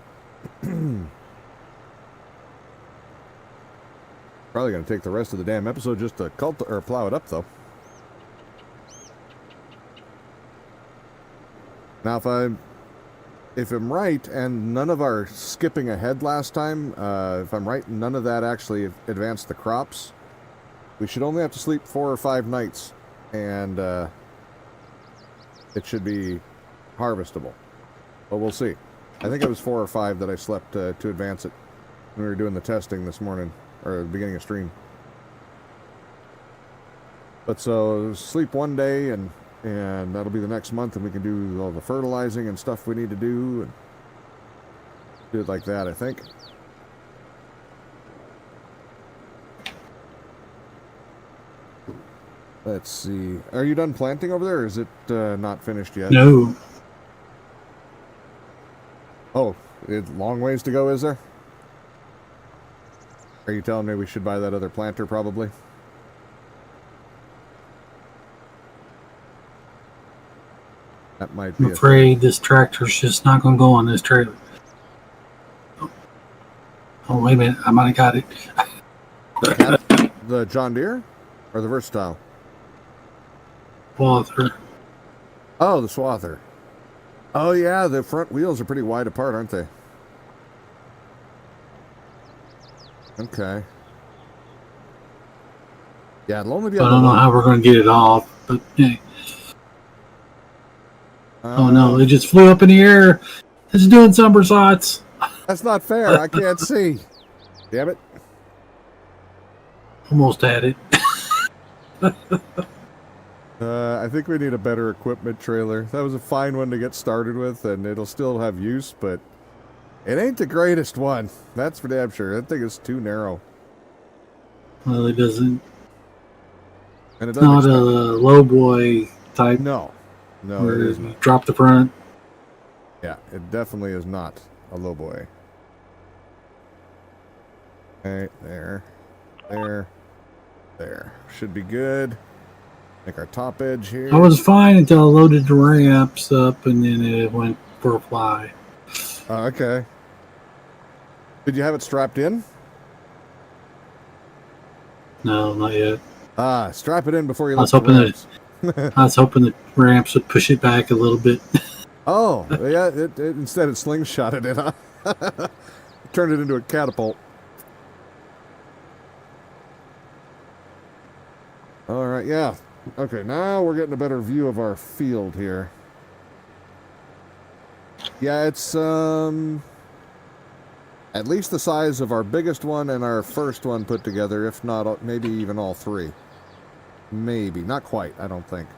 Probably gonna take the rest of the damn episode just to plow it up though. Now if I'm right, and none of our skipping ahead last time, if I'm right, none of that actually advanced the crops, we should only have to sleep 4 or 5 nights, and it should be harvestable. But we'll see. I think it was 4 or 5 that I slept to advance it when we were doing the testing this morning, or at the beginning of stream. But so sleep one day, and that'll be the next month, and we can do all the fertilizing and stuff we need to do, and do it like that, I think. Let's see. Are you done planting over there, or is it not finished yet? No. Oh, it's long ways to go, is there? Are you telling me we should buy that other planter, probably? That might be. I'm afraid this tractor's just not going to go on this trailer. Oh, wait a minute. I might have got it. The John Deere? Or the Versatile? Swather. Oh, the Swather. Oh, yeah, the front wheels are pretty wide apart, aren't they? Okay. Yeah, it'll only be... I don't know how we're going to get it off, but hey. Oh, no, it just flew up in the air. It's doing somersaults. That's not fair. I can't see. Damn it. Almost had it. I think we need a better equipment trailer. That was a fine one to get started with, and it'll still have use, but it ain't the greatest one. That's for damn sure. That thing is too narrow. Well, it doesn't. And It's not a low boy type. No. No, where it isn't. Drop the front. Yeah, it definitely is not a low boy. Okay, there. There. Should be good. Make our top edge here. I was fine until I loaded the ramps up, and then it went for a fly. Okay. Did you have it strapped in? No, not yet. Strap it in before you I was lift the ramps. I was hoping the ramps would push it back a little bit. Oh, yeah, instead it slingshotted it, huh? Turned it into a catapult. All right, yeah. Okay, now we're getting a better view of our field here. Yeah, it's at least the size of our biggest one and our first one put together, if not maybe even all three. Maybe, not quite, I don't think.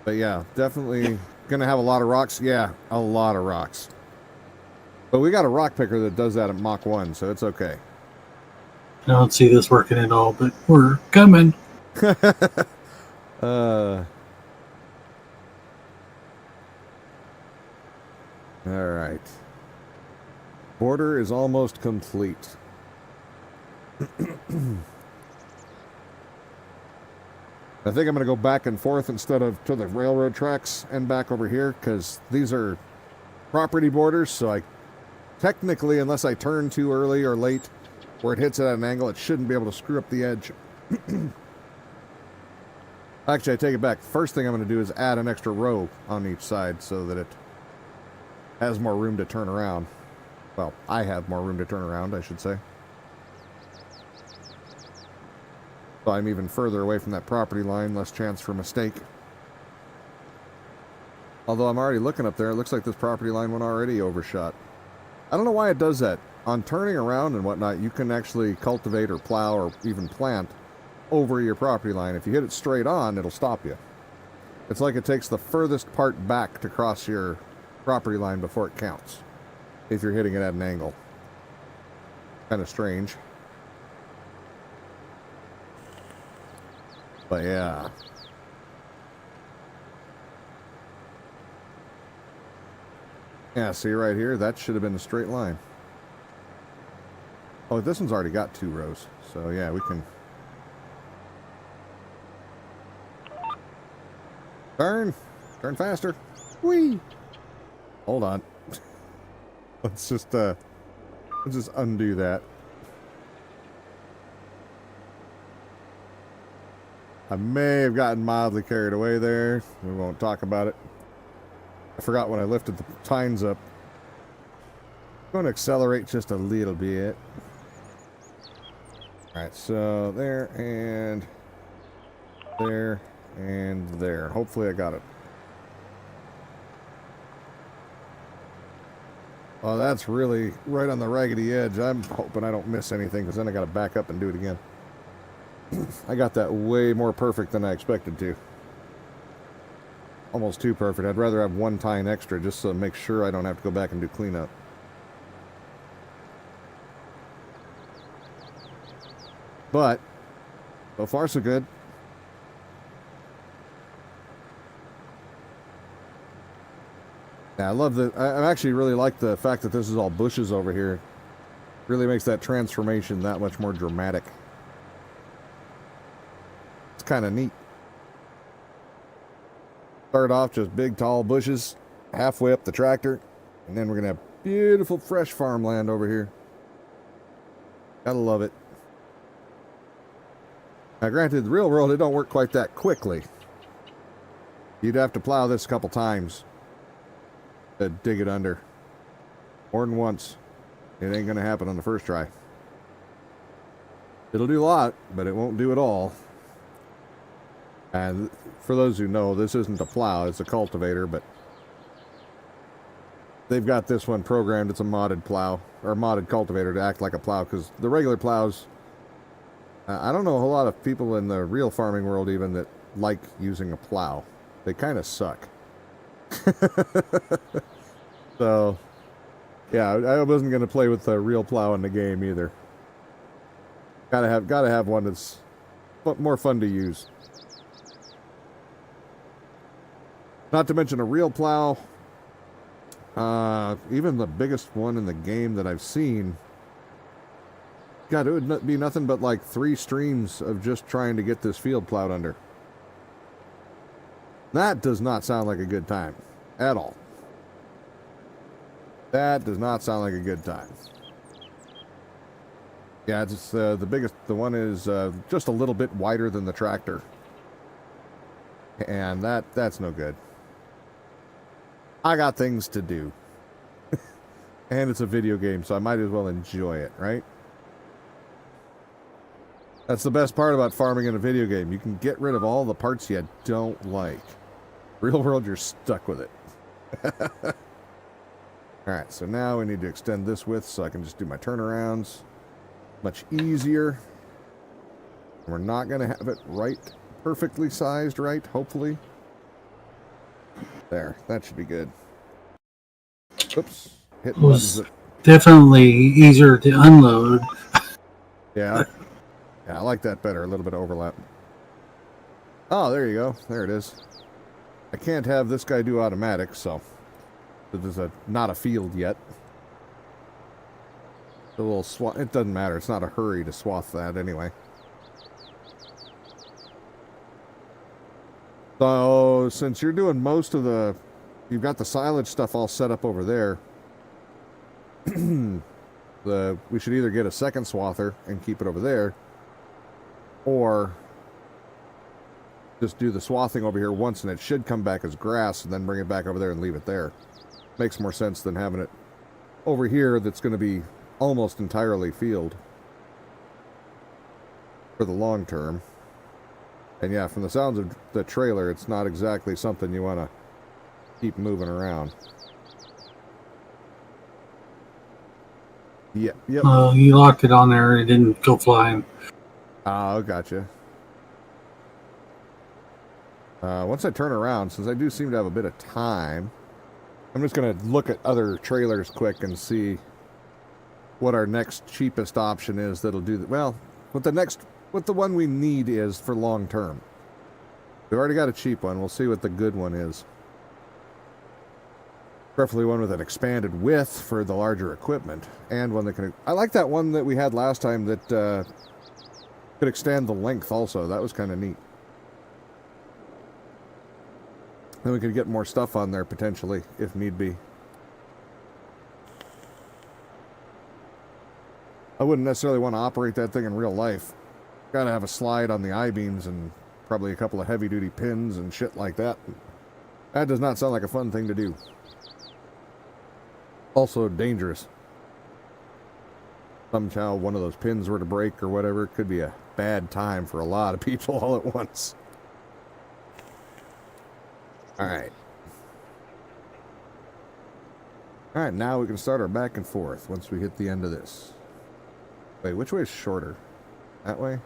But yeah, definitely gonna have a lot of rocks. Yeah, a lot of rocks. But we got a rock picker that does that at Mach 1, so it's okay. I don't see this working at all, but we're coming. All right. Border is almost complete. I think I'm going to go back and forth instead of to the railroad tracks and back over here, because these are property borders, so I technically, unless I turn too early or late, where it hits it at an angle, it shouldn't be able to screw up the edge. Actually, I take it back. First thing I'm going to do is add an extra row on each side so that it has more room to turn around. Well, I have more room to turn around, I should say. So I'm even further away from that property line, less chance for mistake. Although I'm already looking up there, it looks like this property line went already overshot. I don't know why it does that. On turning around and whatnot, you can actually cultivate or plow or even plant over your property line. If you hit it straight on, it'll stop you. It's like it takes the furthest part back to cross your property line before it counts, if you're hitting it at an angle. Kind of strange. But yeah. Yeah, see right here? That should have been a straight line. Oh, this one's already got 2 rows. So yeah, we can... Turn faster. Whee! Hold on. Let's just undo that. I may have gotten mildly carried away there. We won't talk about it. I forgot when I lifted the tines up. I'm going to accelerate just a little bit. Alright, so there, and there, and there. Hopefully I got it. Oh, that's really right on the raggedy edge. I'm hoping I don't miss anything, because then I got to back up and do it again. I got that way more perfect than I expected to. Almost too perfect. I'd rather have one tine extra just to make sure I don't have to go back and do cleanup. But so far so good. Yeah, I love the. I actually really like the fact that this is all bushes over here. Really makes that transformation that much more dramatic. It's kind of neat. Start off just big tall bushes halfway up the tractor, and then we're gonna have beautiful fresh farmland over here. Gotta love it. Now granted, the real world, it don't work quite that quickly. You'd have to plow this a couple times to dig it under. More than once. It ain't gonna happen on the first try. It'll do a lot, but it won't do it all. And for those who know, this isn't a plow, it's a cultivator, but they've got this one programmed. It's a modded plow, or a modded cultivator to act like a plow, because the regular plows, I don't know a whole lot of people in the real farming world even that like using a plow. They kind of suck. So, yeah, I wasn't going to play with the real plow in the game either. Gotta have one that's more fun to use. Not to mention a real plow. Even the biggest one in the game that I've seen. God, it would be nothing but like 3 streams of just trying to get this field plowed under. That does not sound like a good time at all. That does not sound like a good time. Yeah, it's the biggest. The one is just a little bit wider than the tractor, and that's no good. I got things to do, and it's a video game, so I might as well enjoy it, right? That's the best part about farming in a video game. You can get rid of all the parts you don't like. Real world, you're stuck with it. Alright, so now we need to extend this width so I can just do my turnarounds. Much easier. We're not going to have it right, perfectly sized right, hopefully. There, that should be good. Oops. Hit buttons. Definitely easier to unload. Yeah. Yeah, I like that better. A little bit of overlap. Oh, there you go. There it is. I can't have this guy do automatic, so there's not a field yet. The little swath. It doesn't matter. It's not a hurry to swath that anyway. So since you're doing most of the, you've got the silage stuff all set up over there. We should either get a second swather and keep it over there, or just do the swathing over here once and it should come back as grass and then bring it back over there and leave it there. Makes more sense than having it over here that's going to be almost entirely field for the long term. And yeah, from the sounds of the trailer, it's not exactly something you want to keep moving around. Yep. You locked it on there and it didn't go flying. Oh, gotcha. Once I turn around, since I do seem to have a bit of time, I'm just going to look at other trailers quick and see what our next cheapest option is that'll do that. Well, what the one we need is for long term. We've already got a cheap one. We'll see what the good one is. Preferably one with an expanded width for the larger equipment, and one that can. I like that one that we had last time that could extend the length also. That was kind of neat. Then we could get more stuff on there potentially, if need be. I wouldn't necessarily want to operate that thing in real life. Gotta have a slide on the I-beams and probably a couple of heavy-duty pins and shit like that. That does not sound like a fun thing to do. Also dangerous. Somehow one of those pins were to break or whatever. It could be a bad time for a lot of people all at once. All right. All right, now we can start our back and forth once we hit the end of this. Wait, which way is shorter? That way?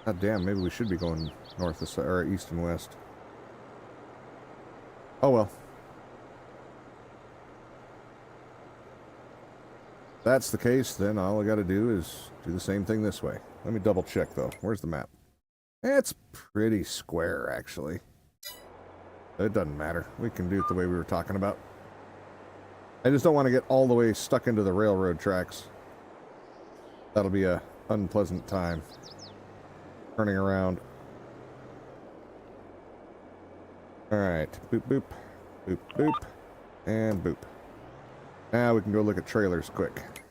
God damn, maybe we should be going north or east and west. Oh well. If that's the case, then all I gotta do is do the same thing this way. Let me double check though. Where's the map? It's pretty square, actually. It doesn't matter. We can do it the way we were talking about. I just don't want to get all the way stuck into the railroad tracks. That'll be a unpleasant time. Turning around. Alright. Boop, boop. Boop, boop. And boop. Now we can go look at trailers quick.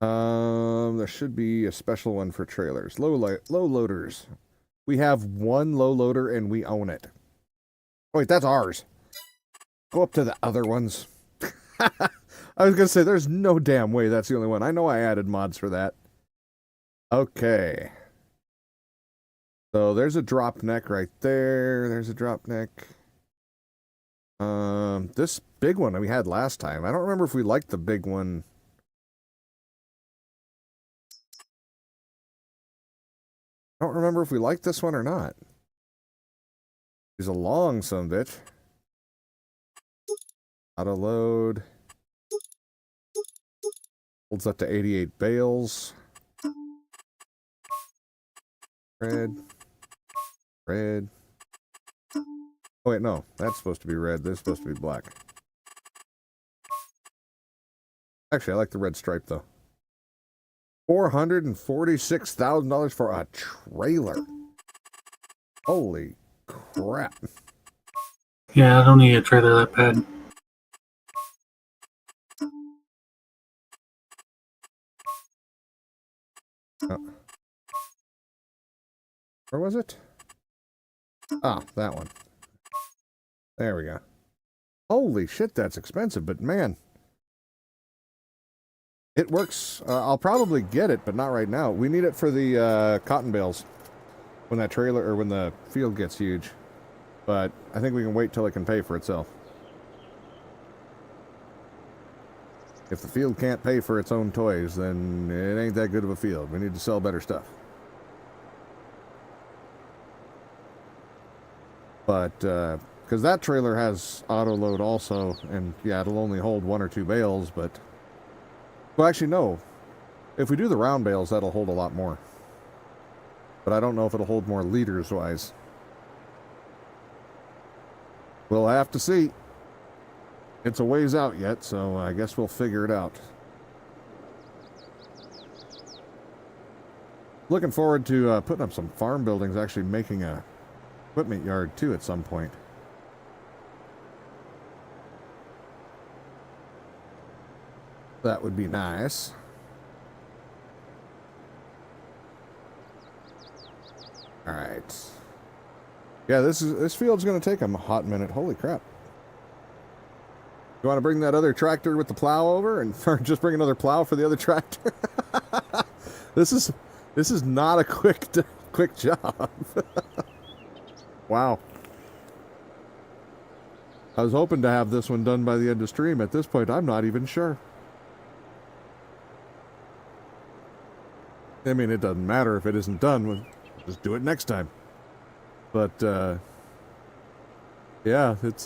There should be a special one for trailers. Low loaders. We have one low loader and we own it. Wait, that's ours. Go up to the other ones. I was going to say, there's no damn way that's the only one. I know I added mods for that. Okay. So there's a drop neck right there. There's a drop neck. This big one we had last time. I don't remember if we liked the big one. I don't remember if we liked this one or not. He's a long sumbitch. Auto load. Holds up to 88 bales. Red. Red. Oh wait, no. That's supposed to be red. This is supposed to be black. Actually, I like the red stripe, though. $446,000 for a trailer. Holy crap. Yeah, I don't need a trailer that bad. Oh. Where was it? Ah, that one. There we go. Holy shit, that's expensive, but man. It works. I'll probably get it, but not right now. We need it for the cotton bales. When that trailer, or when the field gets huge. But I think we can wait till it can pay for itself. If the field can't pay for its own toys, then it ain't that good of a field. We need to sell better stuff. But, because that trailer has auto load also, and yeah, it'll only hold 1 or 2 bales, but... Well, actually, no. If we do the round bales, that'll hold a lot more. But I don't know if it'll hold more liters-wise. We'll have to see. It's a ways out yet, so I guess we'll figure it out. Looking forward to putting up some farm buildings, actually making a equipment yard, too, at some point. That would be nice. All right. Yeah, this field's going to take a hot minute. Holy crap. You want to bring that other tractor with the plow over, and or just bring another plow for the other tractor? This is not a quick job. Wow. I was hoping to have this one done by the end of stream. At this point, I'm not even sure. I mean, it doesn't matter if it isn't done. We'll just do it next time. But, yeah, it's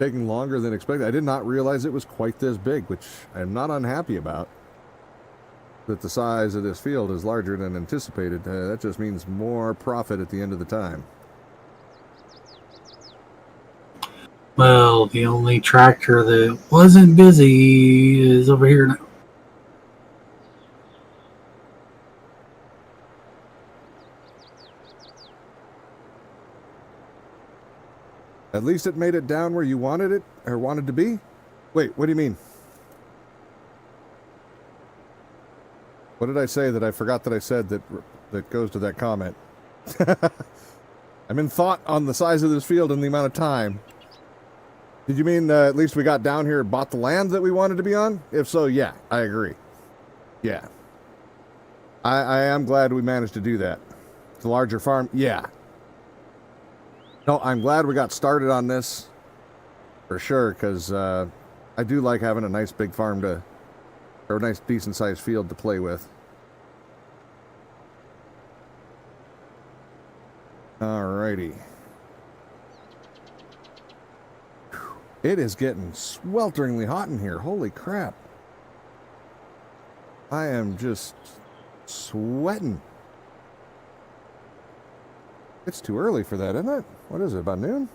taking longer than expected. I did not realize it was quite this big, which I'm not unhappy about. That the size of this field is larger than anticipated. That just means more profit at the end of the time. Well, the only tractor that wasn't busy is over here now. At least it made it down where you wanted it, or wanted to be? Wait, what do you mean? What did I say that I forgot that I said that goes to that comment? I'm in thought on the size of this field and the amount of time. Did you mean at least we got down here and bought the land that we wanted to be on? If so, yeah, I agree. Yeah. I am glad we managed to do that. The larger farm, yeah. No, I'm glad we got started on this for sure, because I do like having a nice big farm to, or a nice decent sized field to play with. Alrighty. It is getting swelteringly hot in here. Holy crap. I am just sweating. It's too early for that, isn't it? What is it, about noon?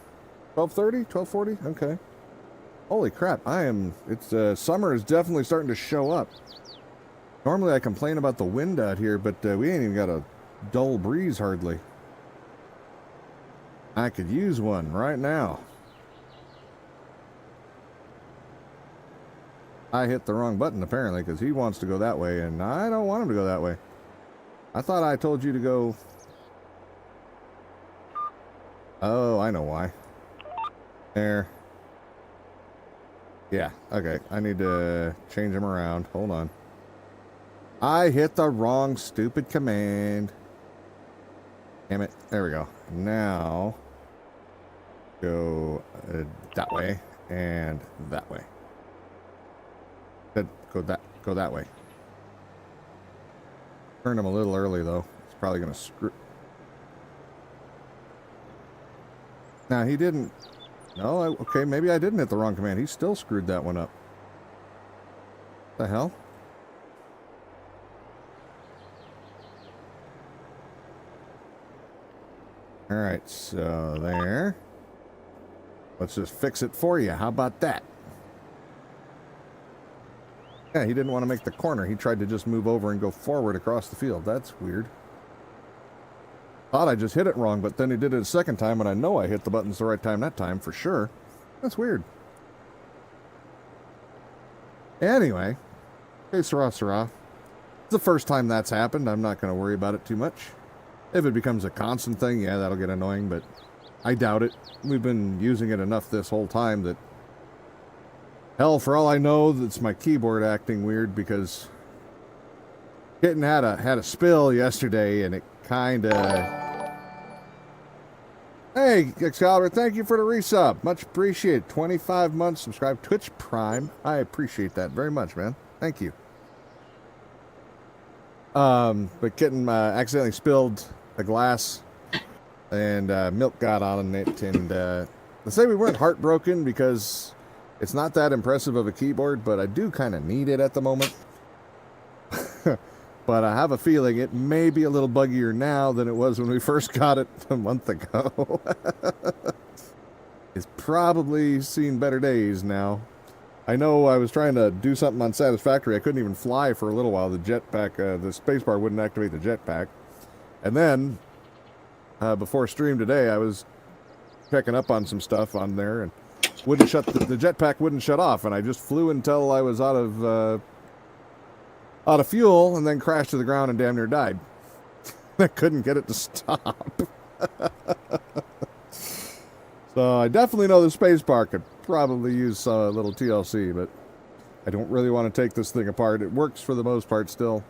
12:30? 12:40? Okay. Holy crap, summer is definitely starting to show up. Normally I complain about the wind out here, but we ain't even got a dull breeze hardly. I could use one right now. I hit the wrong button apparently, because he wants to go that way, and I don't want him to go that way. I thought I told you to go... Oh, I know why. There. Yeah, okay. I need to change him around. Hold on. I hit the wrong stupid command. Damn it. There we go. Now, go that way and that way. Go that way. Turned him a little early though. It's probably gonna screw. Now he didn't. No, okay, maybe I didn't hit the wrong command. He still screwed that one up. What the hell? Alright, so there. Let's just fix it for you. How about that? Yeah, he didn't want to make the corner. He tried to just move over and go forward across the field. That's weird. Thought I just hit it wrong, but then he did it a second time, and I know I hit the buttons the right time that time, for sure. That's weird. Anyway. Hey, Sarah. It's the first time that's happened. I'm not going to worry about it too much. If it becomes a constant thing, yeah, that'll get annoying, but I doubt it. We've been using it enough this whole time that... Hell, for all I know, it's my keyboard acting weird, because... Kitten had a spill yesterday, and it kind of... Hey, Excalibur, thank you for the resub. Much appreciated. 25 months subscribed. Twitch Prime. I appreciate that very much, man. Thank you. But Kitten accidentally spilled a glass, and milk got on it, and let's say we weren't heartbroken, because it's not that impressive of a keyboard, but I do kind of need it at the moment. But I have a feeling it may be a little buggier now than it was when we first got it a month ago. It's probably seen better days now. I know I was trying to do something on Satisfactory. I couldn't even fly for a little while. The jetpack, the spacebar wouldn't activate the jetpack. And then, before stream today, I was checking up on some stuff on there, and wouldn't shut the jetpack wouldn't shut off, and I just flew until I was out of fuel, and then crashed to the ground and damn near died. I couldn't get it to stop. So I definitely know the spacebar could probably use a little TLC, but I don't really want to take this thing apart. It works for the most part still.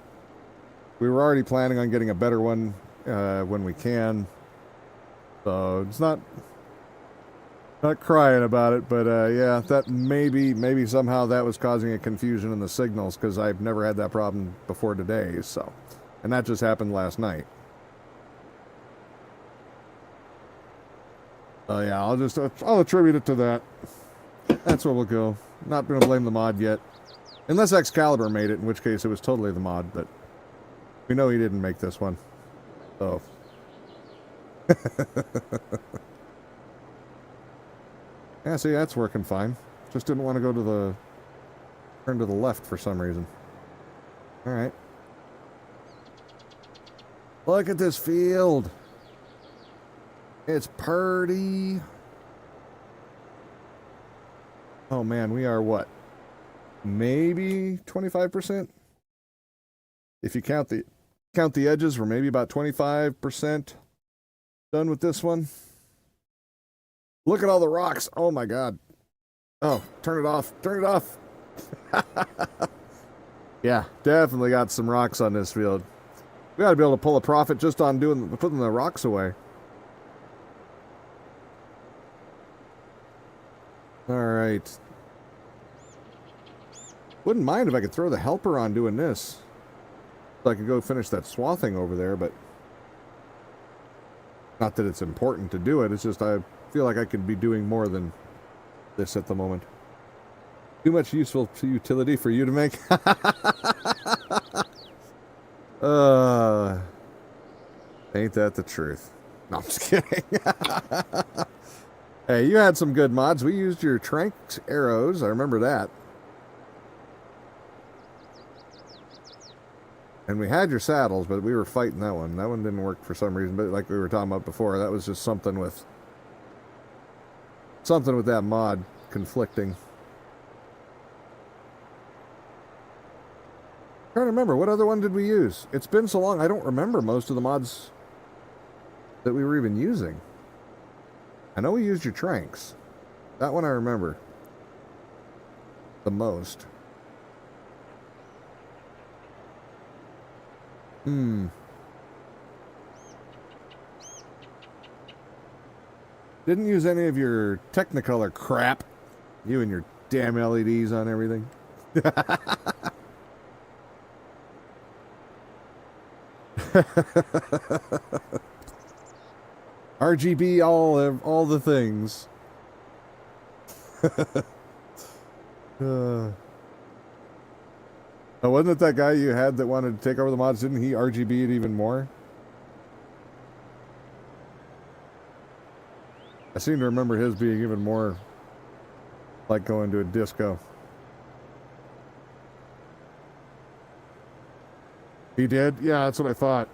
We were already planning on getting a better one when we can. So it's not crying about it, but yeah, that maybe somehow that was causing a confusion in the signals, because I've never had that problem before today. So, and that just happened last night. Oh yeah, I'll attribute it to that. That's where we'll go. Not going to blame the mod yet, unless Excalibur made it, in which case it was totally the mod. But we know he didn't make this one, so. Yeah, see, that's working fine. Just didn't want to turn to the left for some reason. Alright. Look at this field. It's purty. Oh man, we are what? Maybe 25%? If you count the edges, we're maybe about 25% done with this one. Look at all the rocks. Oh my god. Oh, turn it off. Turn it off. Yeah, definitely got some rocks on this field. We gotta be able to pull a profit just on putting the rocks away. Alright. Wouldn't mind if I could throw the helper on doing this. So I could go finish that swathing over there, but... Not that it's important to do it, it's just I feel like I could be doing more than this at the moment. Too much useful utility for you to make? Ain't that the truth? No, I'm just kidding. Hey, you had some good mods. We used your Tranks arrows. I remember that. And we had your saddles, but we were fighting that one. That one didn't work for some reason, but like we were talking about before, that was just something with that mod conflicting. Trying to remember, what other one did we use? It's been so long, I don't remember most of the mods that we were even using. I know we used your Tranks. That one I remember the most. Didn't use any of your Technicolor crap. You and your damn LEDs on everything. RGB, all the things. Oh, wasn't it that guy you had that wanted to take over the mods? Didn't he RGB it even more? I seem to remember his being even more like going to a disco. He did? Yeah, that's what I thought.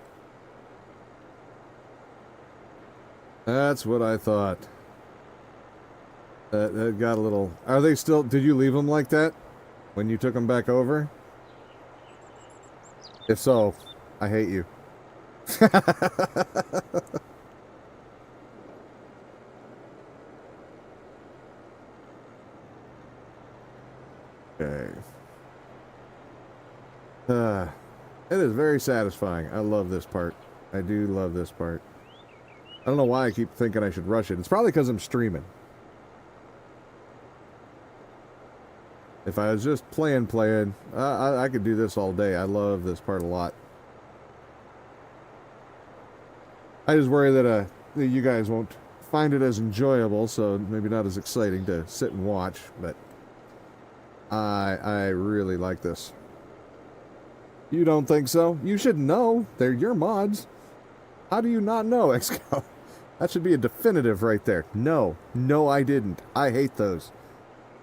That's what I thought. That got a little... Are they still... Did you leave them like that when you took them back over? If so, I hate you. Okay. It is very satisfying. I love this part. I do love this part. I don't know why I keep thinking I should rush it. It's probably because I'm streaming. If I was just playing, I could do this all day. I love this part a lot. I just worry that you guys won't find it as enjoyable, so maybe not as exciting to sit and watch, but I really like this. You don't think so? You should know. They're your mods. How do you not know, Exco? That should be a definitive right there. No. No, I didn't. I hate those.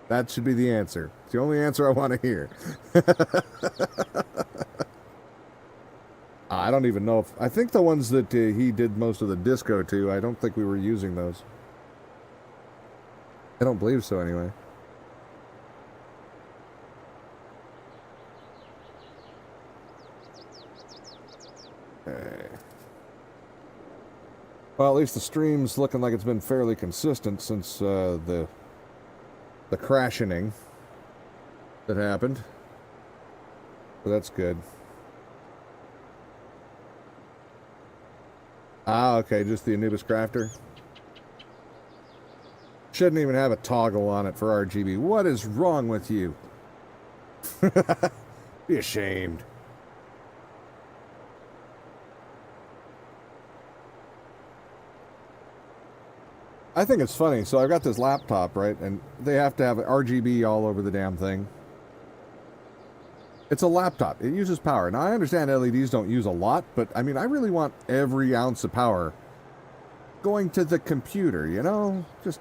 That should be the answer. It's the only answer I want to hear. I don't even know if... I think the ones that he did most of the disco to, I don't think we were using those. I don't believe so, anyway. Okay. Well, at least the stream's looking like it's been fairly consistent since the crashing that happened. So that's good. Ah, okay, just the Anubis Crafter. Shouldn't even have a toggle on it for RGB. What is wrong with you? Be ashamed. I think it's funny. So I've got this laptop, right? And they have to have RGB all over the damn thing. It's a laptop. It uses power. Now, I understand LEDs don't use a lot, but, I mean, I really want every ounce of power going to the computer, you know? Just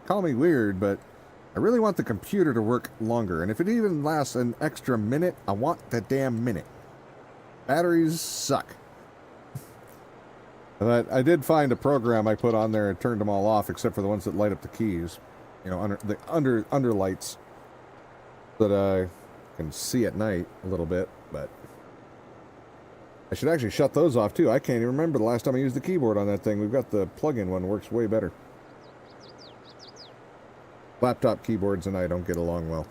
call me weird, but I really want the computer to work longer. And if it even lasts an extra minute, I want the damn minute. Batteries suck. But I did find a program I put on there and turned them all off, except for the ones that light up the keys. You know, under lights that I can see at night a little bit, but I should actually shut those off too. I can't even remember the last time I used the keyboard on that thing. We've got the plug-in one, works way better. Laptop keyboards and I don't get along well.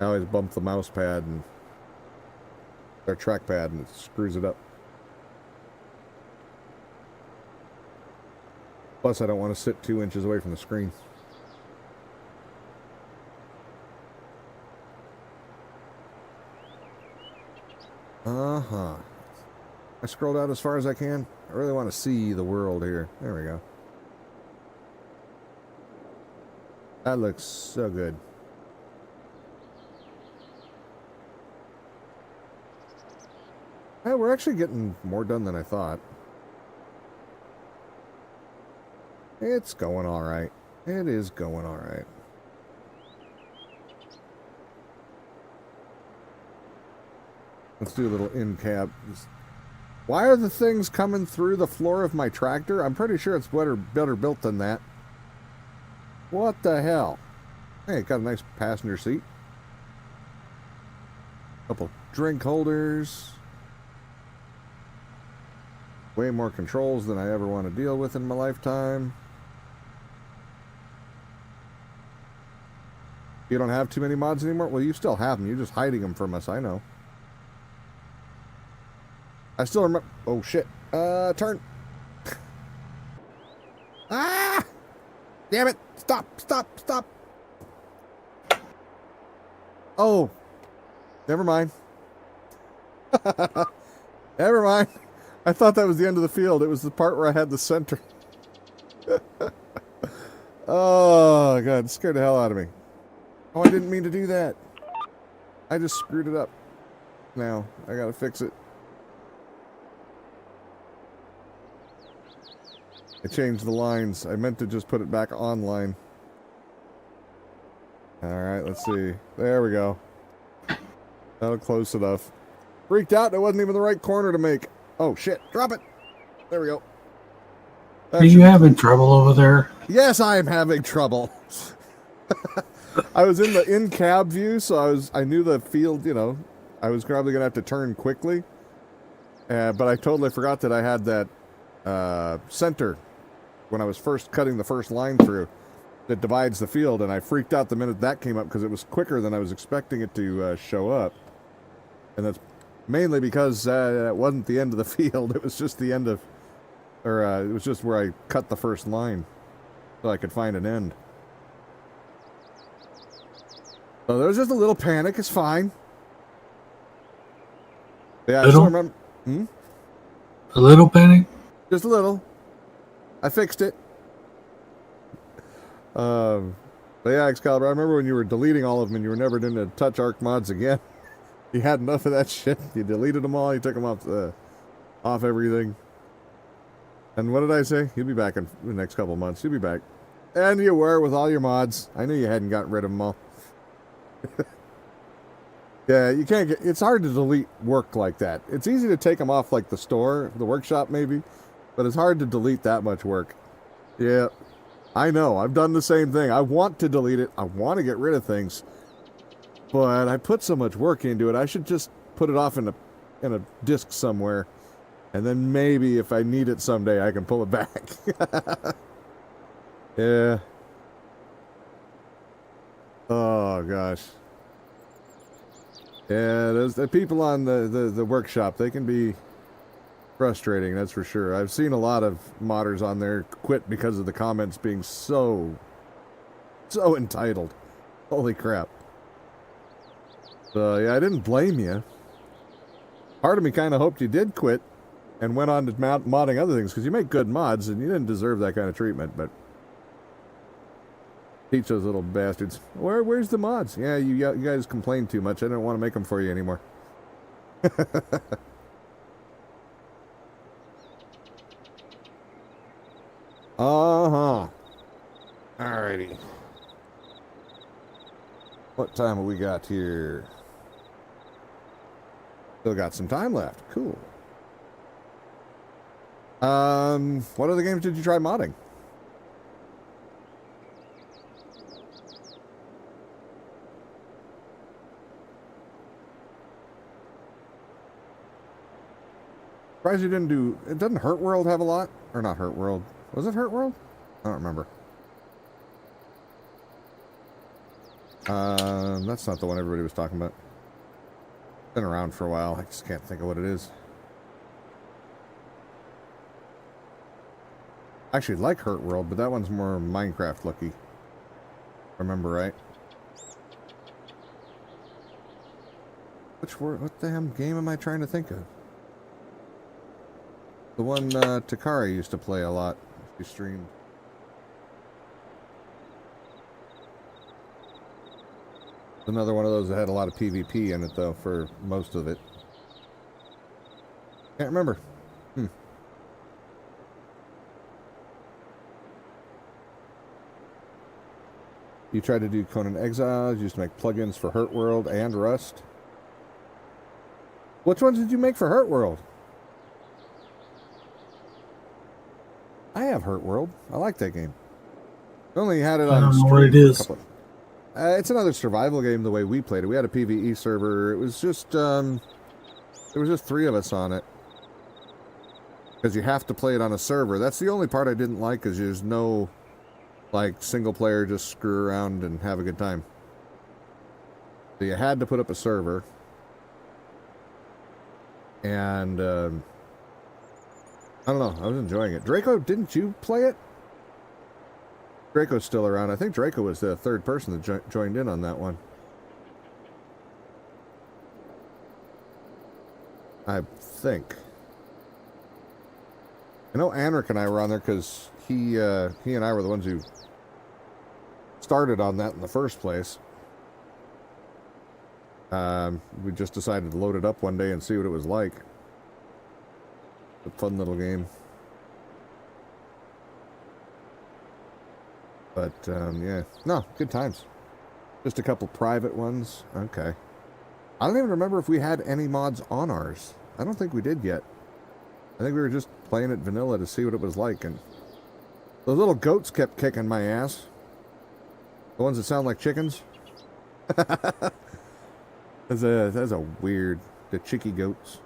I always bump the mouse pad and their trackpad and it screws it up. Plus, I don't want to sit 2 inches away from the screen. Uh-huh. I scrolled out as far as I can. I really want to see the world here. There we go. That looks so good. Yeah, we're actually getting more done than I thought. It's going all right. It is going all right. Let's do a little in-cab. Why are the things coming through the floor of my tractor? I'm pretty sure it's better built than that. What the hell? Hey, it got a nice passenger seat. Couple drink holders. Way more controls than I ever want to deal with in my lifetime. You don't have too many mods anymore? Well, you still have them. You're just hiding them from us, I know. I still remember... Oh, shit. Turn. Ah! Damn it! Stop! Stop! Stop! Oh. Never mind. Never mind. I thought that was the end of the field. It was the part where I had the center. Oh, God. It scared the hell out of me. Oh, I didn't mean to do that. I just screwed it up. Now, I gotta fix it. I changed the lines. I meant to just put it back online. Alright, let's see. There we go. That'll close enough. Freaked out. That wasn't even the right corner to make. Oh, shit. Drop it. There we go. Are you having trouble over there? Yes, I am having trouble. I was in the in-cab view, so I knew the field, you know, I was probably going to have to turn quickly. But I totally forgot that I had that center when I was first cutting the first line through that divides the field, and I freaked out the minute that came up because it was quicker than I was expecting it to show up. And that's mainly because it wasn't the end of the field. It was just the end of, or it was just where I cut the first line so I could find an end. So there was just a little panic. It's fine. Yeah, I still remember. A little panic? Just a little. I fixed it. But yeah, Excalibur, I remember when you were deleting all of them and you were never going to touch Arc mods again. You had enough of that shit. You deleted them all. You took them off everything. And what did I say? You'll be back in the next couple months. You'll be back. And you were with all your mods. I knew you hadn't gotten rid of them all. Yeah, you can't get... It's hard to delete work like that. It's easy to take them off like the store, the workshop maybe. But it's hard to delete that much work. Yeah, I know. I've done the same thing. I want to delete it. I want to get rid of things. But I put so much work into it, I should just put it off in a disk somewhere. And then maybe if I need it someday, I can pull it back. Yeah. Oh, gosh. Yeah, the people on the workshop, they can be frustrating, that's for sure. I've seen a lot of modders on there quit because of the comments being so entitled. Holy crap. So, yeah, I didn't blame you. Part of me kind of hoped you did quit and went on to modding other things, because you make good mods, and you didn't deserve that kind of treatment, but... Teach those little bastards. Where's the mods? Yeah, you guys complain too much. I don't want to make them for you anymore. Uh-huh. Alrighty. What time have we got here? Still got some time left. Cool. What other games did you try modding? Surprised you didn't do... It doesn't Hurt World have a lot? Or not Hurt World. Was it Hurt World? I don't remember. That's not the one everybody was talking about. Been around for a while. I just can't think of what it is. I actually like Hurt World, but that one's more Minecraft looky. Remember right? Which what the damn game am I trying to think of? The one Takara used to play a lot. She streamed. Another one of those that had a lot of PvP in it, though, for most of it. Can't remember. You tried to do Conan Exiles, you used to make plugins for Hurt World and Rust. Which ones did you make for Hurt World? I have Hurt World. I like that game. I only had it on I don't know stream what it is. It's another survival game the way we played it. We had a PvE server. It was just, there was just 3 of us on it. Because you have to play it on a server. That's the only part I didn't like, is there's no, like, single player just screw around and have a good time. So you had to put up a server. And, I don't know. I was enjoying it. Draco, didn't you play it? Draco's still around. I think Draco was the 3rd person that joined in on that one. I think. I know Anric and I were on there because he and I were the ones who started on that in the first place. We just decided to load it up one day and see what it was like. A fun little game. But, yeah. No, good times. Just a couple private ones. Okay. I don't even remember if we had any mods on ours. I don't think we did yet. I think we were just playing it vanilla to see what it was like, and those little goats kept kicking my ass. The ones that sound like chickens. That's a weird, the chicky goats.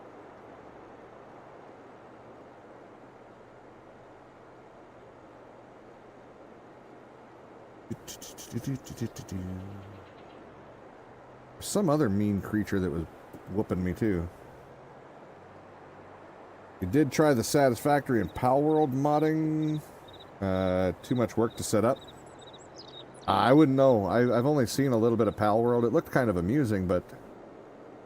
Some other mean creature that was whooping me too. You did try the Satisfactory and Pal World modding. Too much work to set up. I wouldn't know. I've only seen a little bit of Pal World. It looked kind of amusing, but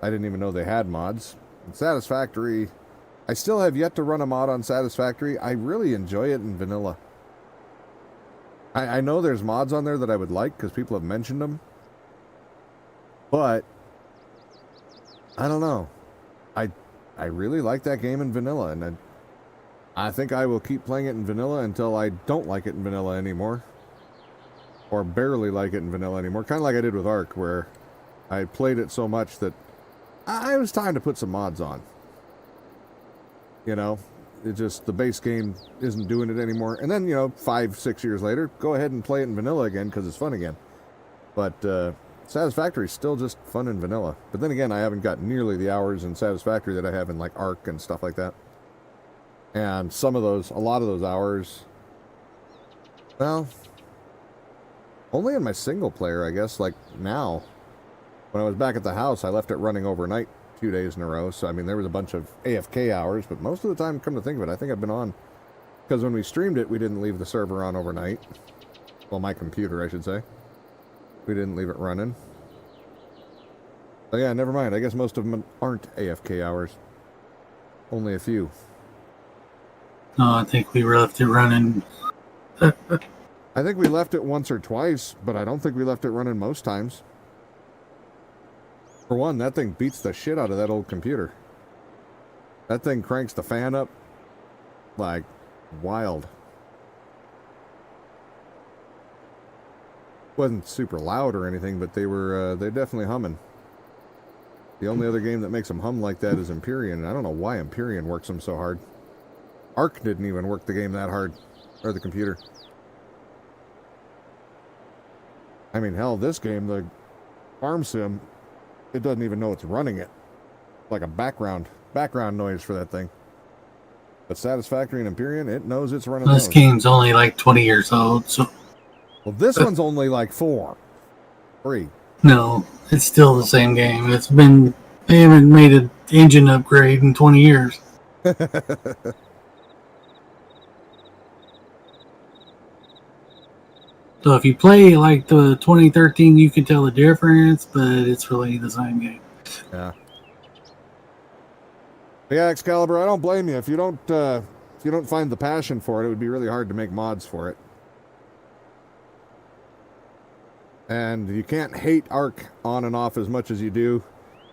I didn't even know they had mods. And Satisfactory, I still have yet to run a mod on Satisfactory. I really enjoy it in vanilla. I know there's mods on there that I would like because people have mentioned them. But I don't know. I really like that game in vanilla, and I think I will keep playing it in vanilla until I don't like it in vanilla anymore. Or barely like it in vanilla anymore. Kind of like I did with Ark, where I played it so much that it was time to put some mods on. You know? It just, the base game isn't doing it anymore. And then, 5-6 years later, go ahead and play it in vanilla again, because it's fun again. But, Satisfactory is still just fun in vanilla. But then again, I haven't got nearly the hours in Satisfactory that I have in, like, Ark and stuff like that. And a lot of those hours, well, only in my single player, I guess, like now. When I was back at the house, I left it running overnight 2 days in a row. So, I mean, there was a bunch of AFK hours, but most of the time, come to think of it, I think I've been on. Because when we streamed it, we didn't leave the server on overnight. Well, my computer, I should say. We didn't leave it running. So yeah, never mind. I guess most of them aren't AFK hours. Only a few. No, I think we left it running. I think we left it once or twice, but I don't think we left it running most times. For one, that thing beats the shit out of that old computer. That thing cranks the fan up like wild. Wasn't super loud or anything, but they're definitely humming. The only other game that makes them hum like that is Empyrean, and I don't know why Empyrean works them so hard. Ark didn't even work the game that hard, or the computer. I mean, hell, this game, the farm sim, it doesn't even know it's running it. Like a background noise for that thing. But Satisfactory and Empyrean, it knows it's running This game's only like 20 years old, so... Well, this one's only like 3. No, it's still the same game. They haven't made an engine upgrade in 20 years. So if you play like the 2013, you can tell the difference, but it's really the same game. Yeah. Yeah, Excalibur, I don't blame you. If you don't find the passion for it, it would be really hard to make mods for it. And you can't hate Ark on and off as much as you do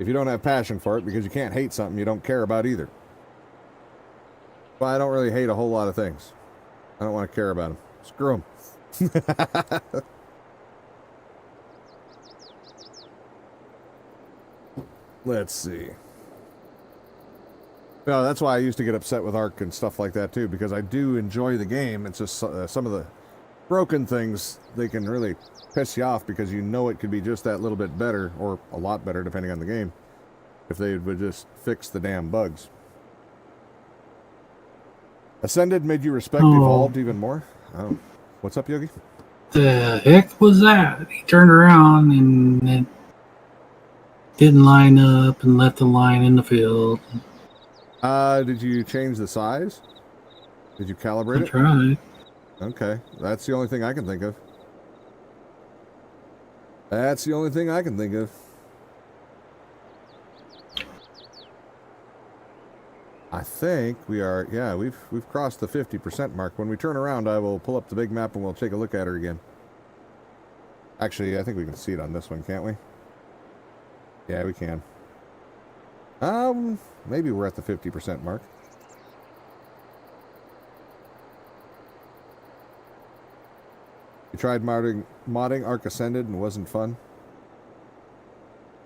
if you don't have passion for it, because you can't hate something you don't care about either. Well, I don't really hate a whole lot of things. I don't want to care about them. Screw them. Let's see. No, that's why I used to get upset with Ark and stuff like that too, because I do enjoy the game. It's just some of the broken things, they can really piss you off because you know it could be just that little bit better, or a lot better depending on the game, if they would just fix the damn bugs. Ascended made you respect Evolved even more? Oh. What's up, Yogi? The heck was that? He turned around and it didn't line up and left the line in the field. Did you change the size? Did you calibrate it? I tried. Okay, that's the only thing I can think of. That's the only thing I can think of. I think we are, yeah, we've crossed the 50% mark. When we turn around, I will pull up the big map and we'll take a look at her again. Actually, I think we can see it on this one, can't we? Yeah, we can. Maybe we're at the 50% mark. You tried modding Ark Ascended and it wasn't fun?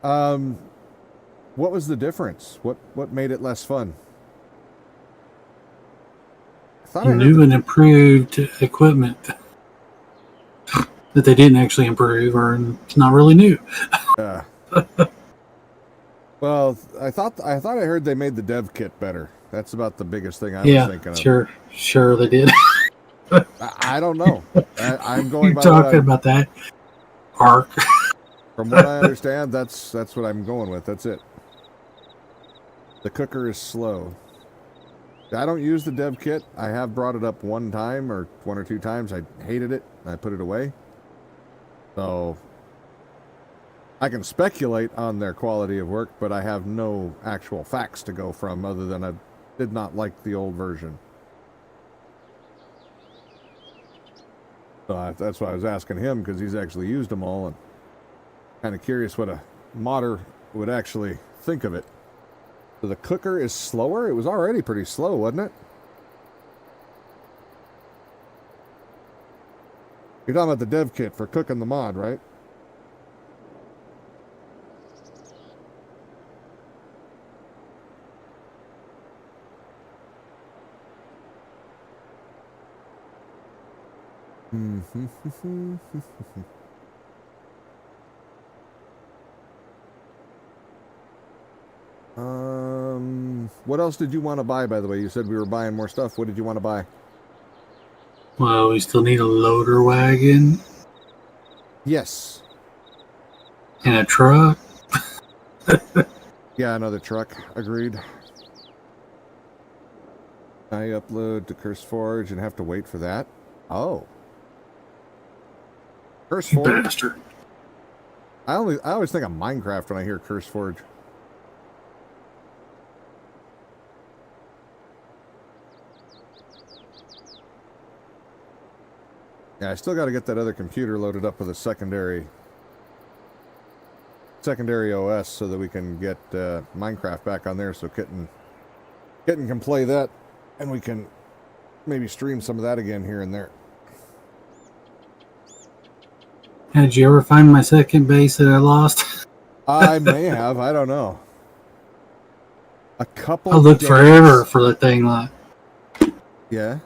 What was the difference? What made it less fun? New and improved equipment that they didn't actually improve, or it's not really new. Well, I thought I heard they made the dev kit better. That's about the biggest thing I was thinking of. Sure they did. I don't know. I'm going by talking about that Ark. From what I understand, that's what I'm going with. That's it. The cooker is slow. I don't use the dev kit. I have brought it up one time or one or two times. I hated it. I put it away. So I can speculate on their quality of work, but I have no actual facts to go from other than I did not like the old version. So that's why I was asking him, because he's actually used them all and kind of curious what a modder would actually think of it. So the cooker is slower? It was already pretty slow, wasn't it? You're talking about the dev kit for cooking the mod, right? What else did you want to buy, by the way? You said we were buying more stuff. What did you want to buy? Well, we still need a loader wagon. Yes. And a truck. Yeah, another truck. Agreed. I upload to CurseForge and have to wait for that. Oh. CurseForge? Bastard. I always think of Minecraft when I hear CurseForge. Yeah, I still got to get that other computer loaded up with a secondary OS so that we can get Minecraft back on there, so Kitten can play that, and we can maybe stream some of that again here and there. Did you ever find my second base that I lost? I may have. I don't know. A couple. I looked forever for the thing. Yeah.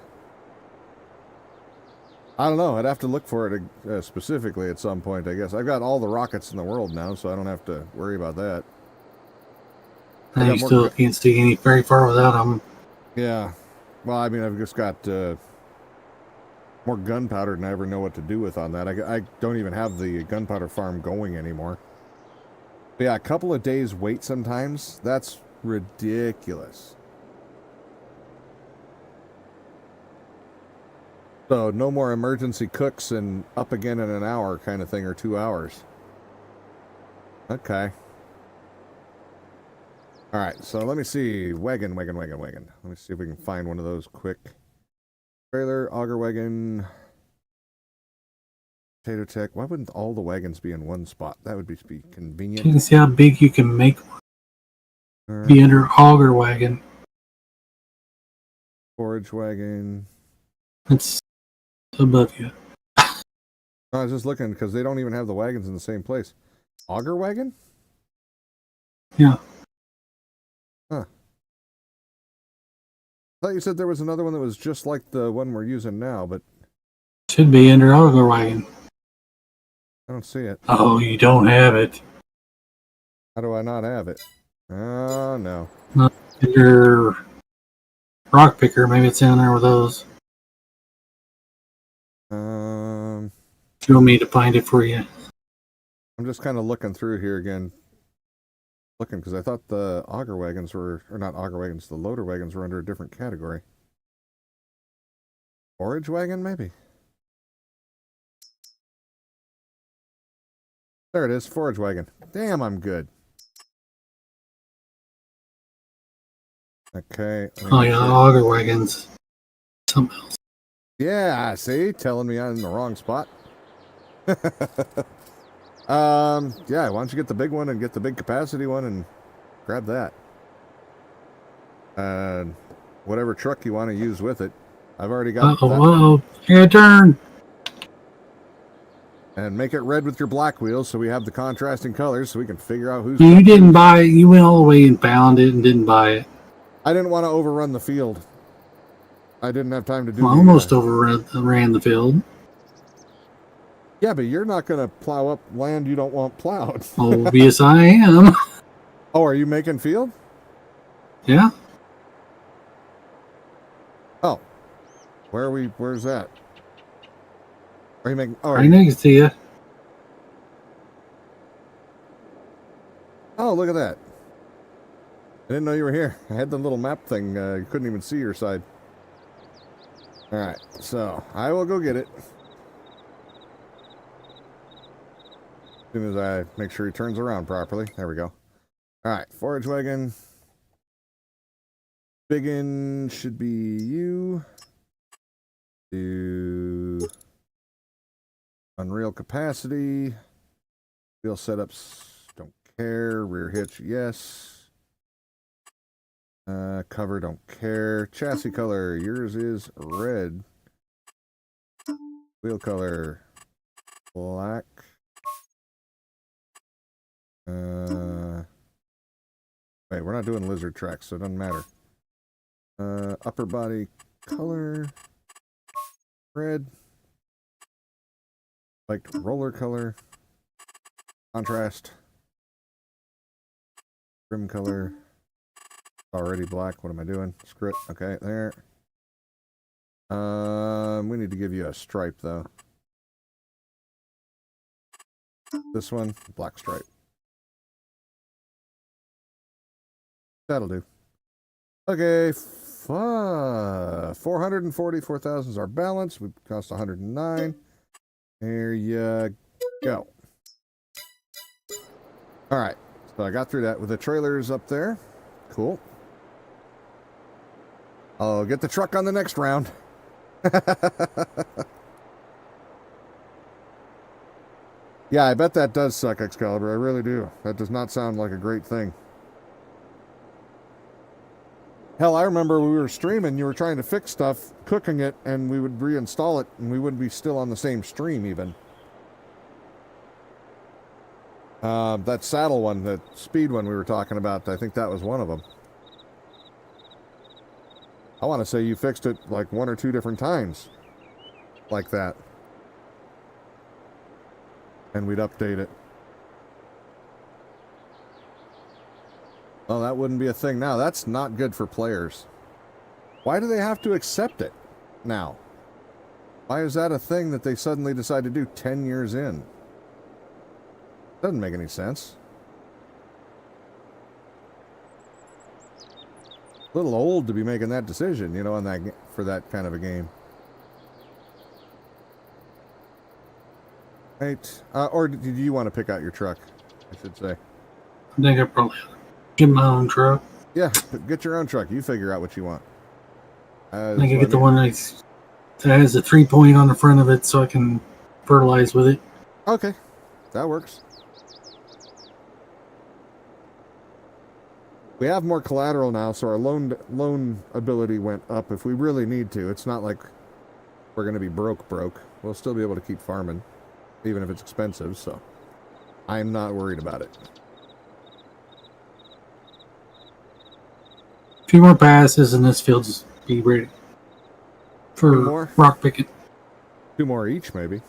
I don't know. I'd have to look for it specifically at some point, I guess. I've got all the rockets in the world now, so I don't have to worry about that. You still can't stick any very far without them. Yeah. Well, I mean, I've just got more gunpowder than I ever know what to do with on that. I don't even have the gunpowder farm going anymore. But yeah, a couple of days wait sometimes. That's ridiculous. So no more emergency cooks and up again in an hour kind of thing, or 2 hours. Okay. All right, so let me see. Wagon. Let me see if we can find one of those quick. Trailer, auger wagon, potato tech. Why wouldn't all the wagons be in one spot? That would be convenient. You can see how big you can make one. Right. Be under auger wagon. Forage wagon. It's above you. I was just looking because they don't even have the wagons in the same place. Auger wagon? Yeah. Huh. I thought you said there was another one that was just like the one we're using now, but Should be under auger wagon. I don't see it. Oh, you don't have it. How do I not have it? Oh, no. Not under rock picker. Maybe it's in there with those. Do you want me to find it for you? I'm just kind of looking through here again. Looking, because I thought the auger wagons were, or not auger wagons, the loader wagons were under a different category. Forage wagon, maybe? There it is, forage wagon. Damn, I'm good. Okay. Oh, yeah, auger wagons. Something else. Yeah, see? Telling me I'm in the wrong spot. Yeah, why don't you get the big one and get the big capacity one and grab that. Whatever truck you want to use with it. I've already got that. Whoa, your turn. And make it red with your black wheels so we have the contrasting colors so we can figure out who's... You didn't buy it. You went all the way and found it and didn't buy it. I didn't want to overrun the field. I didn't have time to do I almost overran the field. Yeah, but you're not going to plow up land you don't want plowed. Oh, yes, I am. Oh, are you making field? Yeah. Oh. Where's that? Are you making... Oh, Right next to you. Oh, look at that. I didn't know you were here. I had the little map thing. You couldn't even see your side. Alright, so I will go get it. As soon as I make sure he turns around properly. There we go. Alright, forage wagon. Biggin should be you. Do Unreal capacity. Wheel setups, don't care. Rear hitch, yes. Cover, don't care. Chassis color, yours is red. Wheel color, black. Wait, we're not doing lizard tracks, so it doesn't matter. Upper body color, red. Like roller color, contrast, trim color. Already black. What am I doing? Script. Okay, there. We need to give you a stripe though. This one, black stripe. That'll do. Okay, 444,000 is our balance. We cost 109. There you go. All right, so I got through that with the trailers up there. Cool. I'll get the truck on the next round. Yeah, I bet that does suck, Excalibur. I really do. That does not sound like a great thing. Hell, I remember we were streaming, you were trying to fix stuff, cooking it, and we would reinstall it, and we wouldn't be still on the same stream, even. That saddle one, that speed one we were talking about, I think that was one of them. I want to say you fixed it like 1 or 2 different times. Like that. And we'd update it. Well, that wouldn't be a thing now. That's not good for players. Why do they have to accept it now? Why is that a thing that they suddenly decide to do 10 years in? Doesn't make any sense. A little old to be making that decision, you know, on that for that kind of a game. Right. Or did you want to pick out your truck, I should say? I think I probably... Get my own truck. Yeah, get your own truck. You figure out what you want. I think I get the one that has a 3-point on the front of it so I can fertilize with it. Okay, that works. We have more collateral now, so our loan ability went up if we really need to. It's not like we're going to be broke. We'll still be able to keep farming, even if it's expensive, so I'm not worried about it. A few more passes and this field's be ready for rock picking. 2 more each, maybe.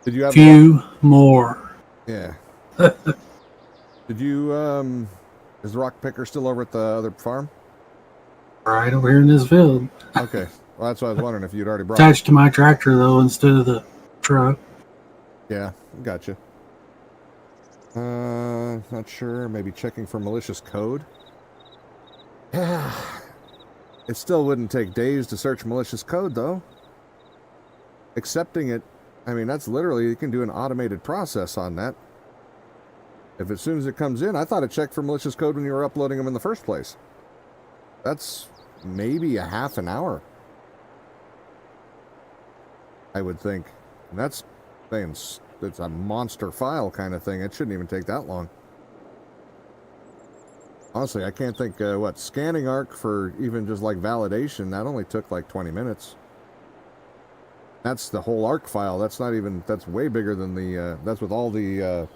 Did you have few more? Yeah. Did you, is the rock picker still over at the other farm? Right over here in this field. Okay. Well, that's what I was wondering if you'd already brought attached to my tractor, though, instead of the truck. Yeah, gotcha. Not sure. Maybe checking for malicious code. Yeah. It still wouldn't take days to search malicious code, though. Accepting it, I mean, that's literally, you can do an automated process on that. If as soon as it comes in, I thought it checked for malicious code when you were uploading them in the first place. That's maybe a half an hour, I would think. And that's saying it's a monster file kind of thing. It shouldn't even take that long. Honestly, I can't think, what, scanning ARC for even just like validation, that only took like 20 minutes. That's the whole ARC file. That's not even, that's way bigger than the, that's with all the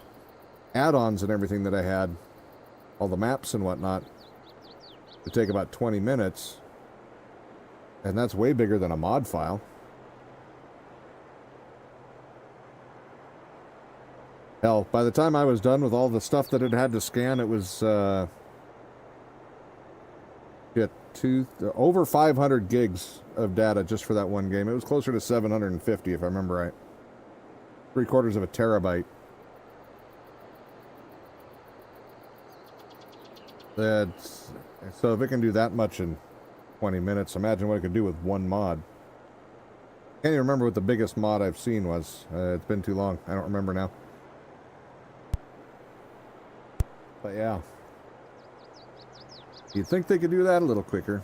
add-ons and everything that I had. All the maps and whatnot. It would take about 20 minutes. And that's way bigger than a mod file. Hell, by the time I was done with all the stuff that it had to scan, it was, over 500 gigs of data just for that one game. It was closer to 750 if I remember right. 3/4 of a terabyte. So if it can do that much in 20 minutes, imagine what it could do with one mod. Can't even remember what the biggest mod I've seen was. It's been too long. I don't remember now. But yeah. You'd think they could do that a little quicker.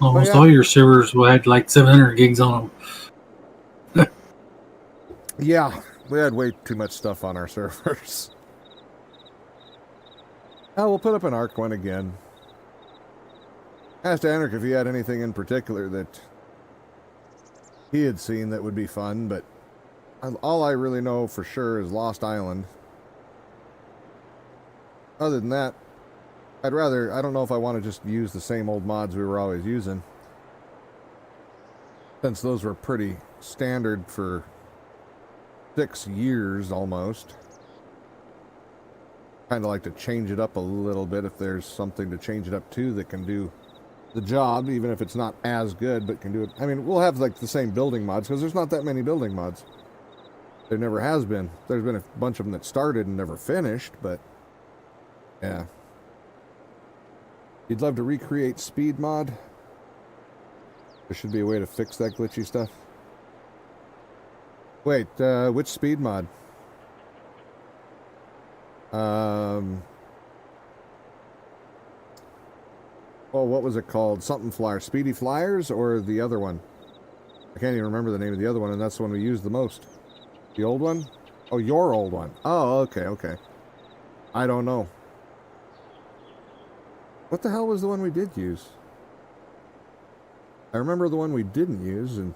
Almost all your servers had like 700 gigs on them. Yeah, we had way too much stuff on our servers. Oh, we'll put up an ARC one again. Asked Anarch if he had anything in particular that he had seen that would be fun, but all I really know for sure is Lost Island. Other than that, I don't know if I want to just use the same old mods we were always using. Since those were pretty standard for 6 years almost. Kind of like to change it up a little bit if there's something to change it up to that can do the job, even if it's not as good, but can do it. I mean, we'll have like the same building mods because there's not that many building mods. There never has been. There's been a bunch of them that started and never finished, but yeah. You'd love to recreate speed mod? There should be a way to fix that glitchy stuff. Wait, which speed mod? Oh, what was it called? Something Flyer. Speedy Flyers or the other one? I can't even remember the name of the other one, and that's the one we used the most. The old one? Oh, your old one. Oh, okay. I don't know. What the hell was the one we did use? I remember the one we didn't use, and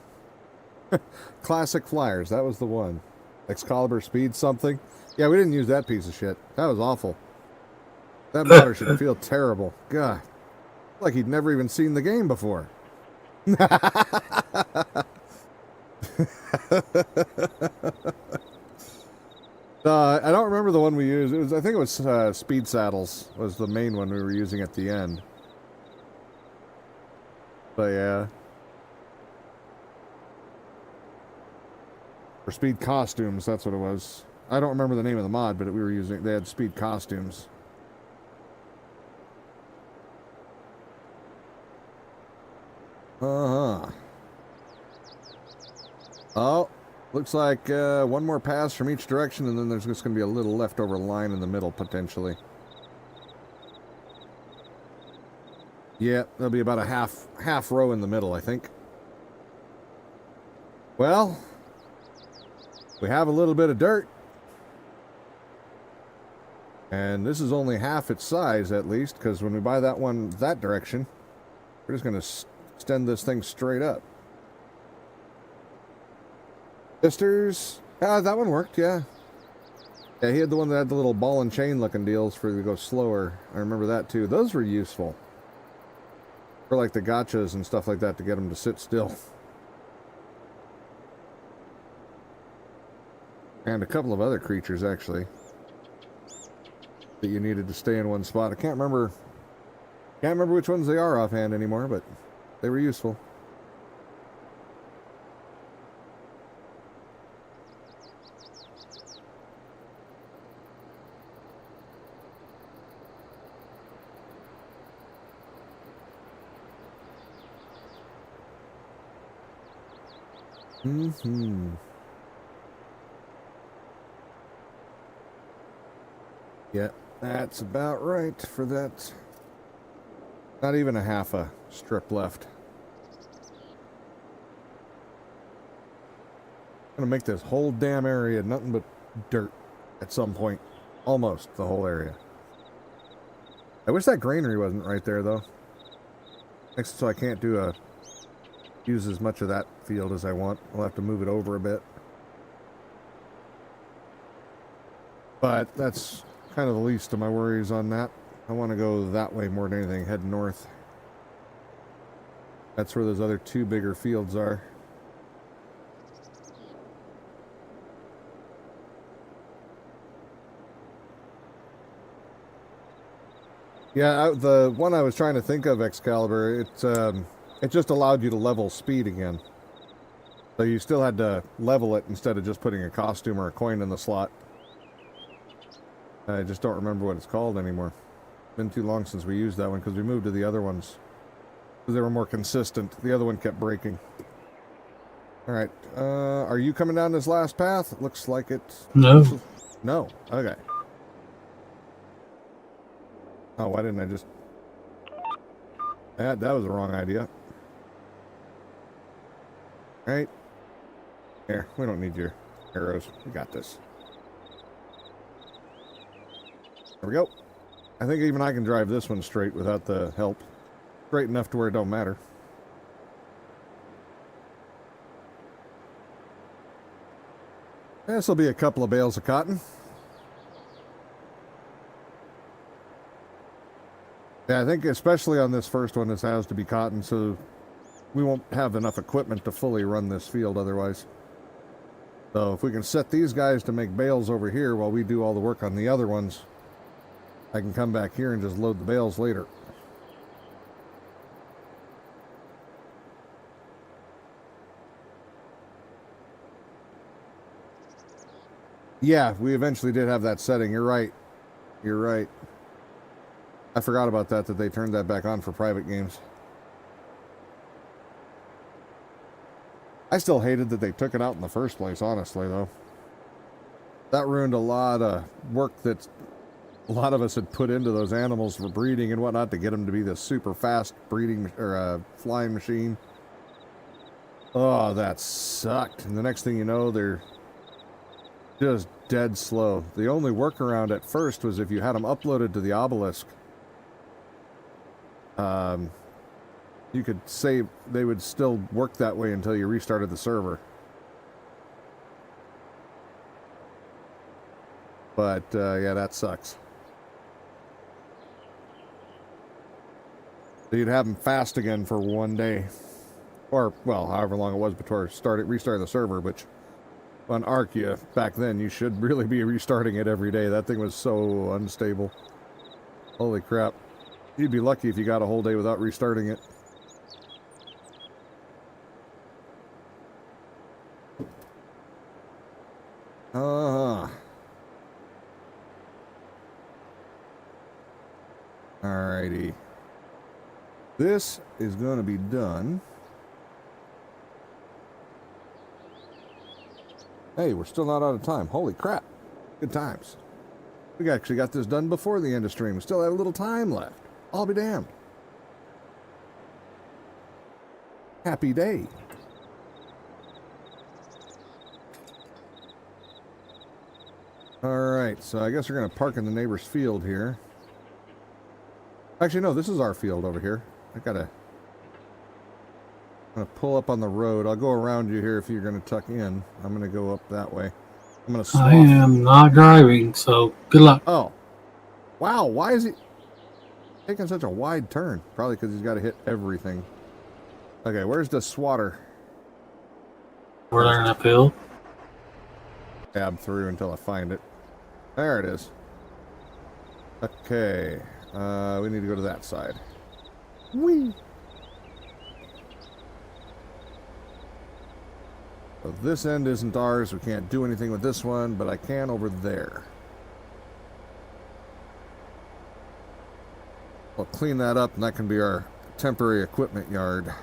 Classic Flyers, that was the one. Excalibur Speed something. Yeah, we didn't use that piece of shit. That was awful. That modder should feel terrible. God. Like he'd never even seen the game before. I don't remember the one we used. I think it was Speed Saddles was the main one we were using at the end. But yeah. Or Speed Costumes, that's what it was. I don't remember the name of the mod, but we were using, they had Speed Costumes. Uh-huh. Oh, Looks like one more pass from each direction, and then there's just going to be a little leftover line in the middle, potentially. Yeah, there'll be about a half row in the middle, I think. Well, we have a little bit of dirt. And this is only half its size, at least, because when we buy that one that direction, we're just going to extend this thing straight up. Sisters, that one worked, yeah. Yeah, he had the one that had the little ball and chain looking deals for you to go slower. I remember that too. Those were useful. For like the gotchas and stuff like that to get them to sit still. And a couple of other creatures, actually. That you needed to stay in one spot. I can't remember which ones they are offhand anymore, but they were useful. Yeah, that's about right for that. Not even a half a strip left. I'm gonna make this whole damn area nothing but dirt at some point. Almost the whole area. I wish that granary wasn't right there though. Next, so I can't use as much of that field as I want. I'll have to move it over a bit. But that's kind of the least of my worries on that. I want to go that way more than anything, head north. That's where those other two bigger fields are. Yeah, the one I was trying to think of, Excalibur, it just allowed you to level speed again. So you still had to level it instead of just putting a costume or a coin in the slot. I just don't remember what it's called anymore. Been too long since we used that one because we moved to the other ones. Because they were more consistent. The other one kept breaking. Alright, are you coming down this last path? It looks like it. No. No, okay. Oh, why didn't I just... That was the wrong idea. Right. Here, we don't need your arrows. We got this. There we go. I think even I can drive this one straight without the help. Straight enough to where it don't matter. This will be a couple of bales of cotton. Yeah, I think especially on this first one, this has to be cotton, so we won't have enough equipment to fully run this field otherwise. So if we can set these guys to make bales over here while we do all the work on the other ones, I can come back here and just load the bales later. Yeah, we eventually did have that setting. You're right. You're right. I forgot about that they turned that back on for private games. I still hated that they took it out in the first place, honestly, though. That ruined a lot of work that a lot of us had put into those animals for breeding and whatnot to get them to be this super fast breeding or flying machine. Oh, that sucked. And the next thing you know, they're just dead slow. The only workaround at first was if you had them uploaded to the obelisk. You could say they would still work that way until you restarted the server. But, yeah, that sucks. So you'd have them fast again for one day. Or, well, however long it was before restarted the server, which on Arcia, back then, you should really be restarting it every day. That thing was so unstable. Holy crap. You'd be lucky if you got a whole day without restarting it. Alrighty. This is going to be done. Hey, we're still not out of time. Holy crap. Good times. We actually got this done before the end of stream. We still have a little time left. I'll be damned. Happy day. Alright, so I guess we're going to park in the neighbor's field here. Actually, no, this is our field over here. I'm going to pull up on the road. I'll go around you here if you're going to tuck in. I'm going to go up that way. I'm going to swap. I am not driving, so good luck. Oh. Wow, why is he taking such a wide turn? Probably because he's got to hit everything. Okay, where's the swatter? We're there in that field. Tab through until I find it. There it is. Okay. We need to go to that side. Whee! So this end isn't ours. We can't do anything with this one, but I can over there. We'll clean that up, and that can be our temporary equipment yard.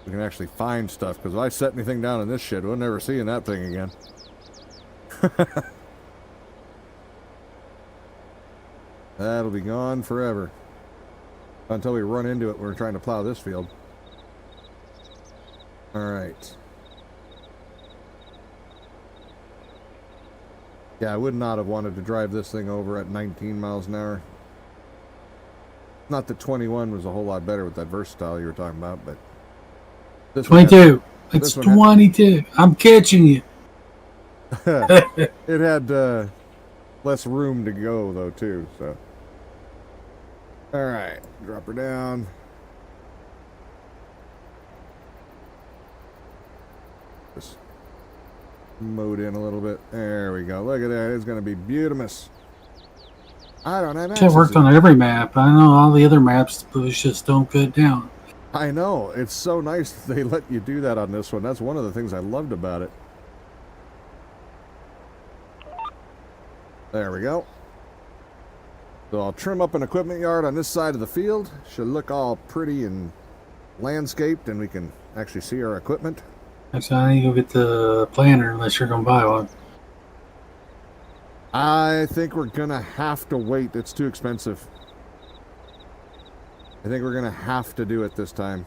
We can actually find stuff, because if I set anything down in this shit, we'll never see that thing again. That'll be gone forever. Until we run into it when we're trying to plow this field. Alright. Yeah, I would not have wanted to drive this thing over at 19 miles an hour. Not that 21 was a whole lot better with that versatile you were talking about, but... This 22. It's 22. I'm catching you. It had less room to go, though, too, so... Alright, drop her down. Just mode in a little bit. There we go. Look at that. It's going to be beautimous. I don't have access. It worked on every map. I know all the other maps, the bush just don't cut down. I know. It's so nice that they let you do that on this one. That's one of the things I loved about it. There we go. So I'll trim up an equipment yard on this side of the field. Should look all pretty and landscaped, and we can actually see our equipment. Actually, I need to go get the planter unless you're going to buy one. I think we're going to have to wait. It's too expensive. I think we're going to have to do it this time.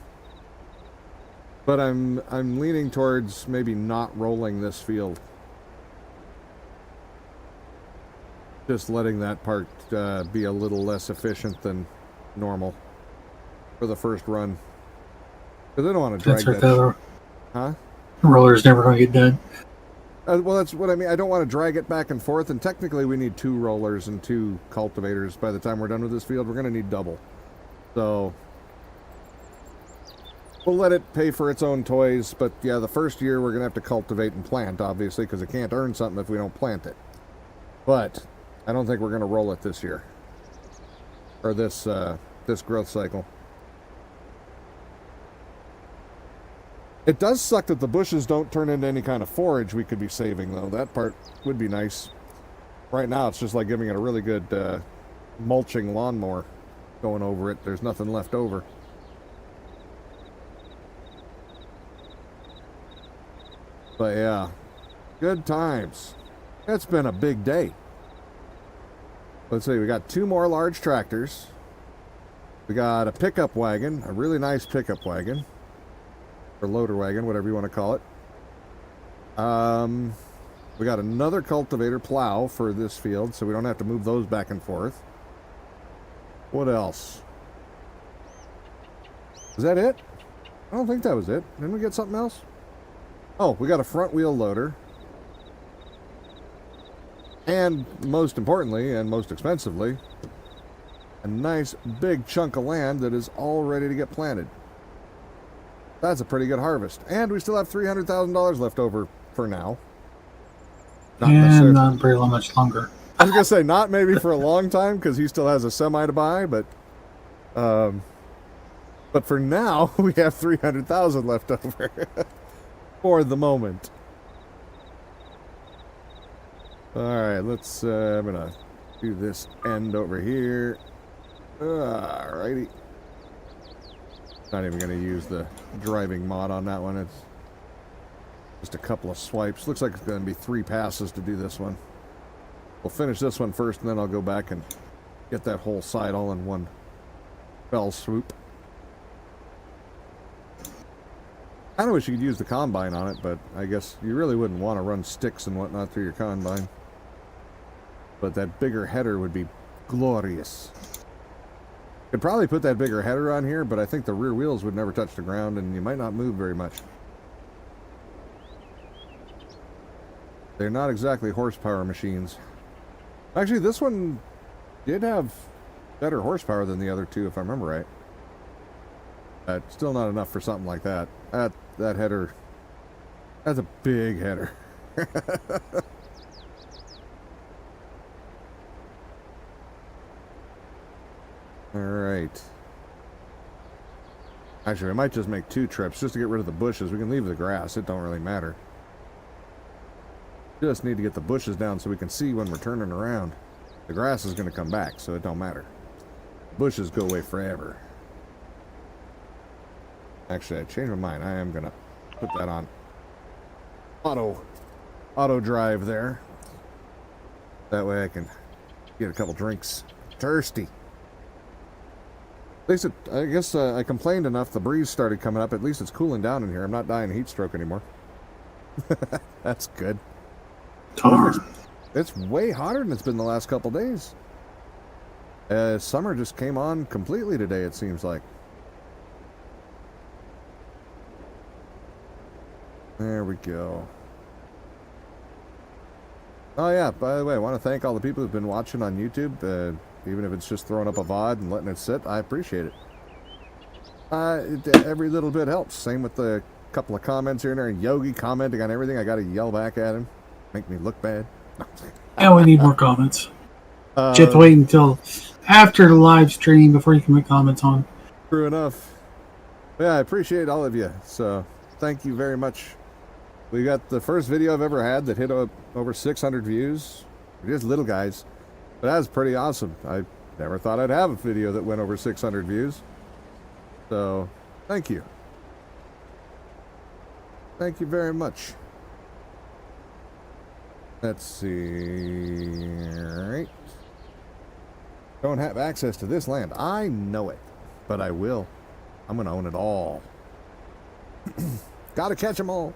But I'm leaning towards maybe not rolling this field. Just letting that part be a little less efficient than normal for the first run. Because I don't want to drag that. Huh? The roller's never going to get done. Well, that's what I mean. I don't want to drag it back and forth. And technically, we need 2 rollers and 2 cultivators. By the time we're done with this field, we're going to need double. So we'll let it pay for its own toys. But yeah, the first year we're going to have to cultivate and plant, obviously, because it can't earn something if we don't plant it. But I don't think we're going to roll it this year. Or this growth cycle. It does suck that the bushes don't turn into any kind of forage we could be saving, though. That part would be nice. Right now, it's just like giving it a really good mulching lawnmower going over it. There's nothing left over. But yeah, good times. It's been a big day. Let's see, we got 2 more large tractors. We got a pickup wagon, a really nice pickup wagon. Or loader wagon, whatever you want to call it. We got another cultivator plow for this field, so we don't have to move those back and forth. What else? Is that it? I don't think that was it. Didn't we get something else? Oh, we got a front wheel loader. And most importantly, and most expensively, a nice big chunk of land that is all ready to get planted. That's a pretty good harvest. And we still have $300,000 left over for now. And not very much longer. I was going to say, not maybe for a long time, because he still has a semi to buy, but for now, we have $300,000 left over for the moment. All right, let's, I'm going to do this end over here. All righty. Not even going to use the driving mod on that one. It's Just a couple of swipes. Looks like it's going to be 3 passes to do this one. We'll finish this one first, and then I'll go back and get that whole side all in one fell swoop. I kind of wish you could use the combine on it, but I guess you really wouldn't want to run sticks and whatnot through your combine. But that bigger header would be glorious. Could probably put that bigger header on here, but I think the rear wheels would never touch the ground, and you might not move very much. They're not exactly horsepower machines. Actually, this one did have better horsepower than the other two, if I remember right. But still not enough for something like that. That header, that's a big header. Alright. Actually, I might just make 2 trips just to get rid of the bushes. We can leave the grass. It don't really matter. Just need to get the bushes down so we can see when we're turning around. The grass is going to come back, so it don't matter. Bushes go away forever. Actually, I changed my mind. I am going to put that on auto drive there. That way I can get a couple drinks. Thirsty. At least I guess I complained enough. The breeze started coming up. At least it's cooling down in here. I'm not dying of heat stroke anymore. That's good. It's way hotter than it's been the last couple days. Summer just came on completely today, it seems like. There we go. Oh yeah, by the way, I want to thank all the people who've been watching on YouTube. Even if it's just throwing up a VOD and letting it sit, I appreciate it. Every little bit helps. Same with the couple of comments here and there. Yogi commenting on everything. I got to yell back at him. Make me look bad. And we need more comments. You have to wait until after the live stream before you can make comments on. True enough. Yeah, I appreciate all of you. So thank you very much. We got the first video I've ever had that hit over 600 views. We're just little guys. But that was pretty awesome. I never thought I'd have a video that went over 600 views. So, thank you. Thank you very much. Let's see. Alright. Don't have access to this land. I know it. But I will. I'm going to own it all. Gotta catch them all.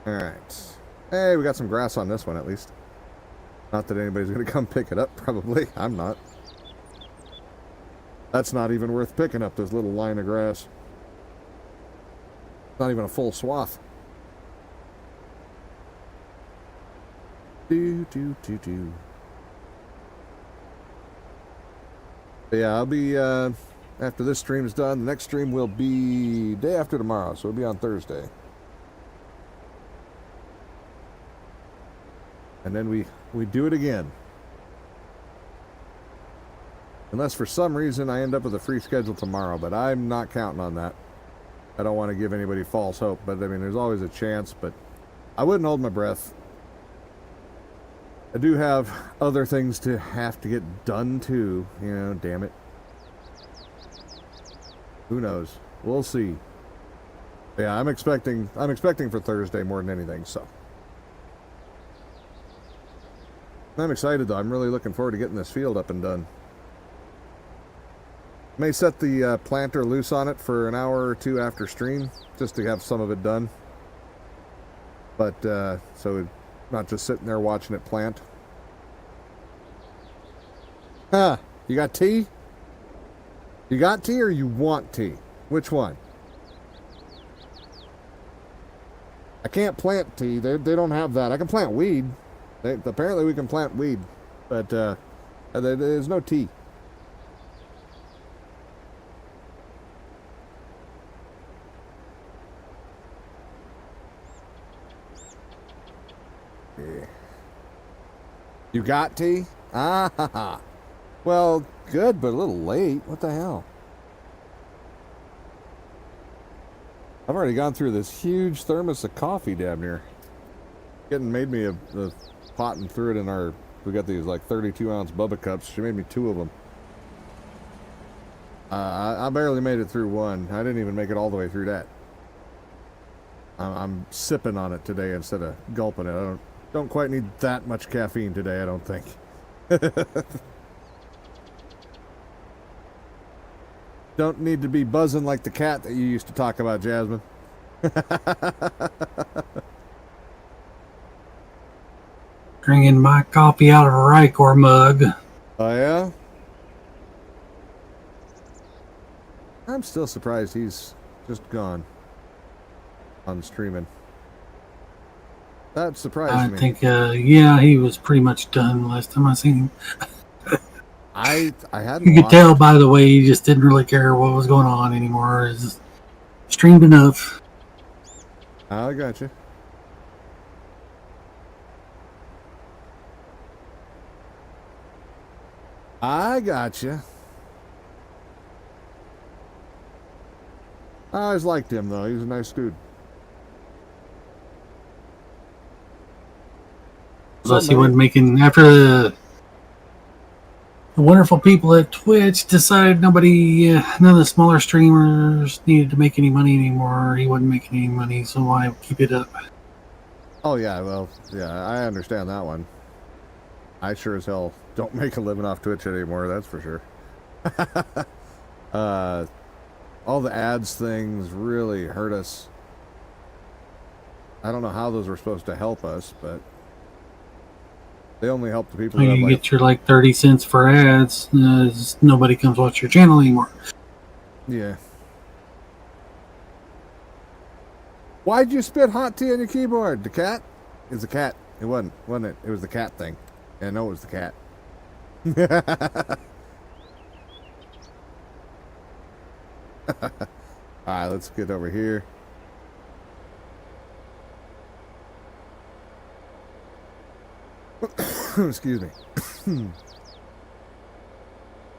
Alright. Hey, we got some grass on this one at least. Not that anybody's going to come pick it up, probably. I'm not. That's not even worth picking up, this little line of grass. Not even a full swath. Do. But yeah, I'll be, after this stream is done, the next stream will be day after tomorrow, so it'll be on Thursday. And then we do it again. Unless for some reason I end up with a free schedule tomorrow, but I'm not counting on that. I don't want to give anybody false hope, but I mean, there's always a chance, but I wouldn't hold my breath. I do have other things to have to get done too, you know, damn it. Who knows? We'll see. Yeah, I'm expecting for Thursday more than anything, so. I'm excited though. I'm really looking forward to getting this field up and done. May set the planter loose on it for an hour or two after stream, just to have some of it done. But, so it's not just sitting there watching it plant. Huh, you got tea? You got tea or you want tea? Which one? I can't plant tea. They don't have that. I can plant weed. Apparently we can plant weed, but there's no tea. Yeah. You got tea? Ah, ha, ha. Well, good, but a little late. What the hell? I've already gone through this huge thermos of coffee damn near. Getting made me a pot and threw it in our, we got these like 32-ounce Bubba cups. She made me 2 of them. I barely made it through one. I didn't even make it all the way through that. I'm sipping on it today instead of gulping it. I don't quite need that much caffeine today, I don't think. Don't need to be buzzing like the cat that you used to talk about, Jasmine. Drinking my coffee out of a Rycor mug. Oh, yeah? I'm still surprised he's just gone on streaming. That surprised me. I think, yeah, he was pretty much done last time I seen him. I hadn't. You could tell by the way he just didn't really care what was going on anymore. It's streamed enough. I got you. I got you. I always liked him though. He was a nice dude. Plus, he wasn't making after the wonderful people at Twitch decided none of the smaller streamers needed to make any money anymore. He wasn't making any money, so why keep it up? Oh yeah, well, yeah, I understand that one. I sure as hell don't make a living off Twitch anymore, that's for sure. All the ads things really hurt us. I don't know how those were supposed to help us, but they only help the people. You get your like 30 cents for ads. Nobody comes watch your channel anymore. Yeah. Why'd you spit hot tea on your keyboard? The cat? It's a cat. It wasn't it? It was the cat thing. Yeah, I know it was the cat. Alright, let's get over here. Excuse me.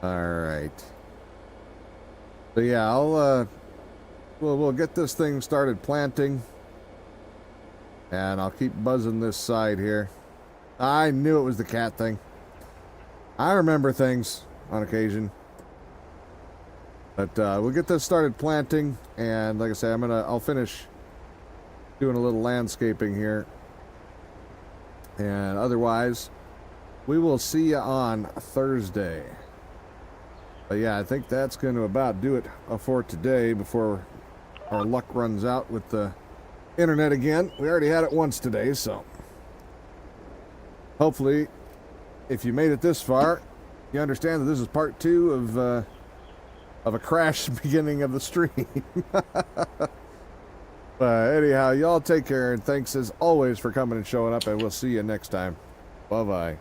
Alright. So yeah, we'll get this thing started planting. And I'll keep buzzing this side here. I knew it was the cat thing. I remember things on occasion. But we'll get this started planting, and like I say, I'll finish doing a little landscaping here. And otherwise, we will see you on Thursday. But yeah, I think that's going to about do it for today before our luck runs out with the internet again. We already had it once today, so hopefully, if you made it this far, you understand that this is part 2 of a crash beginning of the stream. But anyhow, y'all take care, and thanks as always for coming and showing up, and we'll see you next time. Bye-bye.